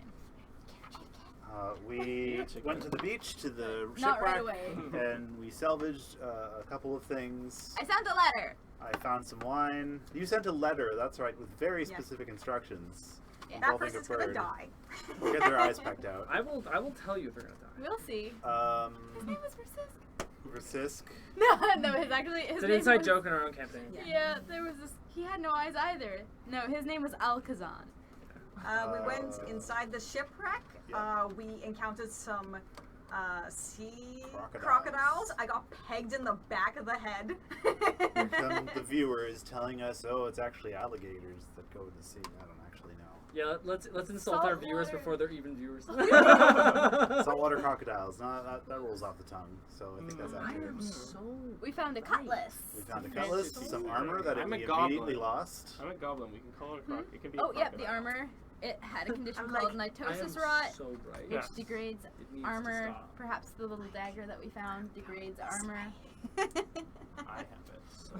We went to the beach, to the Not right shipwreck, away. and we salvaged a couple of things. I sent a letter. I found some wine. You sent a letter, that's right, with very Yeah. specific instructions. Yeah. That involving a person's gonna bird. die. We'll get their eyes pecked out. I will tell you if they're gonna die. We'll see. Um, His name was Francisco. For Sisk. No, his It's an name inside was, joke in our own campaign. Yeah, there was this. He had no eyes either. No, his name was Alcazan. We went inside the shipwreck. Yeah. We encountered some sea Crocodiles. I got pegged in the back of the head. The viewer is telling us, oh, it's actually alligators that go to the sea. I don't actually know. Yeah, let's insult our Salt viewers water. before they're even viewers. Saltwater crocodiles. No, that rolls off the tongue. So I think that's I accurate. am so. We found a cutlass. We found a cutlass, some armor that I'm a we goblin. immediately lost. I'm a goblin. We can call it a croc. It can be. Oh, a yep, the crocodile. armor. It had a condition I'm called like- I am mitosis rot, so bright. which Yes. degrades It needs to armor. stop. Perhaps the little dagger that we found degrades armor. I have it.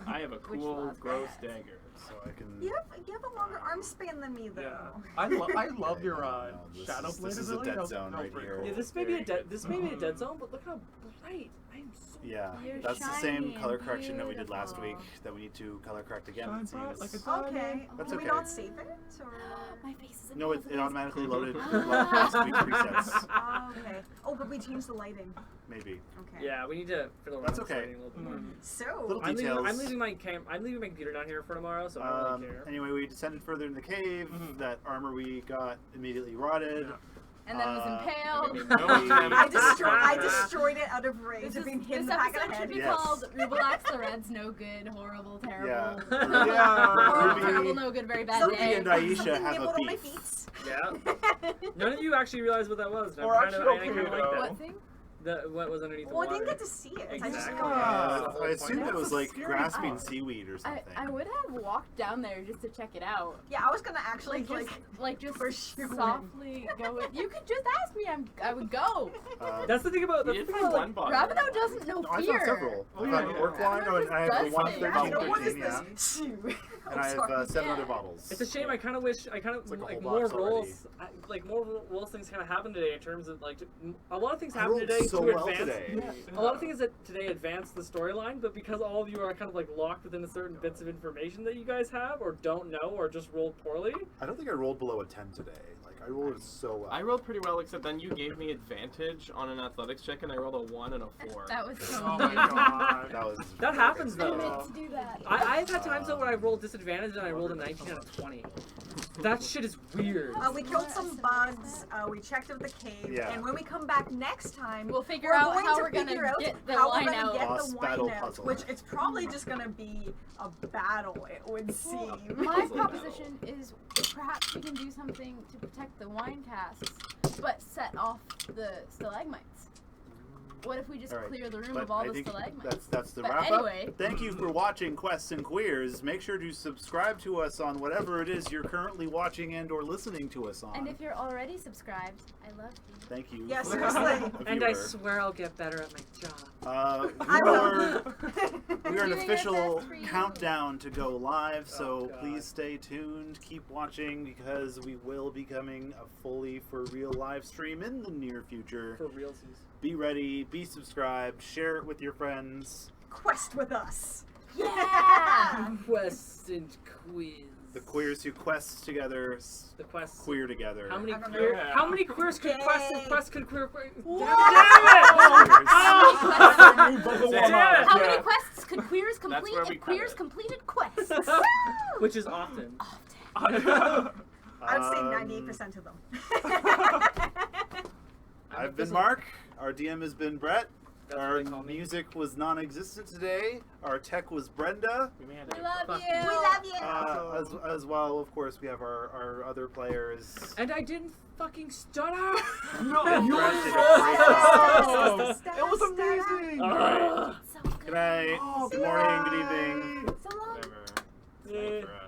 I have a cool, Losgra gross has? dagger. So I can. You have a longer arm span than me, though. Yeah. I love your Shadow Blade This is a ability. dead That was- zone that was right pretty here. cool. Yeah, this may be a dead zone, but look how bright. I am so. Yeah, You're that's the shiny same and color correction that we did last week. beautiful. That we need to color correct again. Shine It bright seems. like a Okay. That's Can we okay. not save it? Or... My face is No, it impossible. automatically loaded last week's presets. Oh, okay. Oh, but we changed the lighting. Maybe. Okay. Yeah, we need to fiddle around That's with okay. lighting a little bit more. So, Little I'm leaving, details. I'm leaving my computer down here for tomorrow, so I don't really care. Anyway, we descended further in the cave. That armor we got immediately rotted. And then was impaled. I destroyed it out of rage. This, Of being hit in this the back of episode the should head. be Yes. called Rubelax the Red's no good, horrible, terrible. Yeah. Horrible, Ruby- terrible, no good, very bad Something- day. and Aisha something have a nibbled on my beef. feet. Yeah. None of you actually realized what that was. and We're I'm kind of, actually I kind okay, of like though. that. What thing? What was underneath the Well, I water. didn't get to see it. I just Exactly. got Ah. I assumed it was like Scary. grasping Oh. seaweed or something. I would have walked down there just to check it out. Yeah, I was gonna actually Like just pursue softly go. You could just ask me. I would go. That's the thing about We the did thing find about, one bottle. Ravenel doesn't know No, I fear. found several. Oh, I yeah, found yeah. orc wine, and I have Does the one say, 13, Yeah, what is 13, yeah. this? Shoot. And I have 7 other bottles. It's a shame. I kind of wish like a like whole more box already. roles, like more roles things kind of happen today in terms of like a lot of things I happen rolled today so to well advance. today. A lot of things that today advance the storyline, but because all of you are kind of like locked within a certain bits of information that you guys have or don't know or just rolled poorly. I don't think I rolled below a 10 today. Like, I rolled so well. I rolled pretty well, except then you gave me advantage on an athletics check, and I rolled a 1 and a 4. That was so Oh weird. my god. That was. That happens I though. meant to do that. I've had times though when I rolled disadvantage and I rolled a 19 out of 20. That shit is weird. We killed some bugs. We checked out the cave, Yeah. and when we come back next time, We'll figure out going how to we're gonna figure out get the how wine we're gonna out. get Boss the battle wine out, puzzle. which it's probably just gonna be a battle. It would seem. My Puzzle proposition is perhaps we can do something to protect the wine casks, but set off the stalagmites. What if we just All right, clear the room But of all I the think stalagmites? that's the But wrap anyway. up. Thank you for watching Quests and Queers. Make sure to subscribe to us on whatever it is you're currently watching and or listening to us on. And if you're already subscribed, I love you. Thank you. Yeah, seriously. And I viewer. swear I'll get better at my job. I will. We are an Doing our official best for you. countdown to go live, so Oh, God. please stay tuned. Keep watching because we will be coming a fully for real live stream in the near future. For realsies. Be ready, be subscribed, share it with your friends. Quest with us. Yeah! Quest and quiz. The queers who quest together, The quest. queer together. How many I don't queer? know. How many queers could Yay. quest and quest could queer? Whoa. Damn it! Buckle Damn one it! up. How Yeah. many quests could queers That's complete where we if queers cut it. completed quests? Which is often. I'd say Um, 98% of them. I've been Mark. Our DM has been Brett. That's Our what they call me. music was non-existent today. Our tech was Brenda. We may have We to- love Fuck you. We love you. As well, of course, we have our other players. And I didn't fucking stutter. No, Brett you did a Oh, great it was amazing. Ugh. So good. Good night. Oh, Good morning. Good evening. So long. Whatever. Yeah. For us.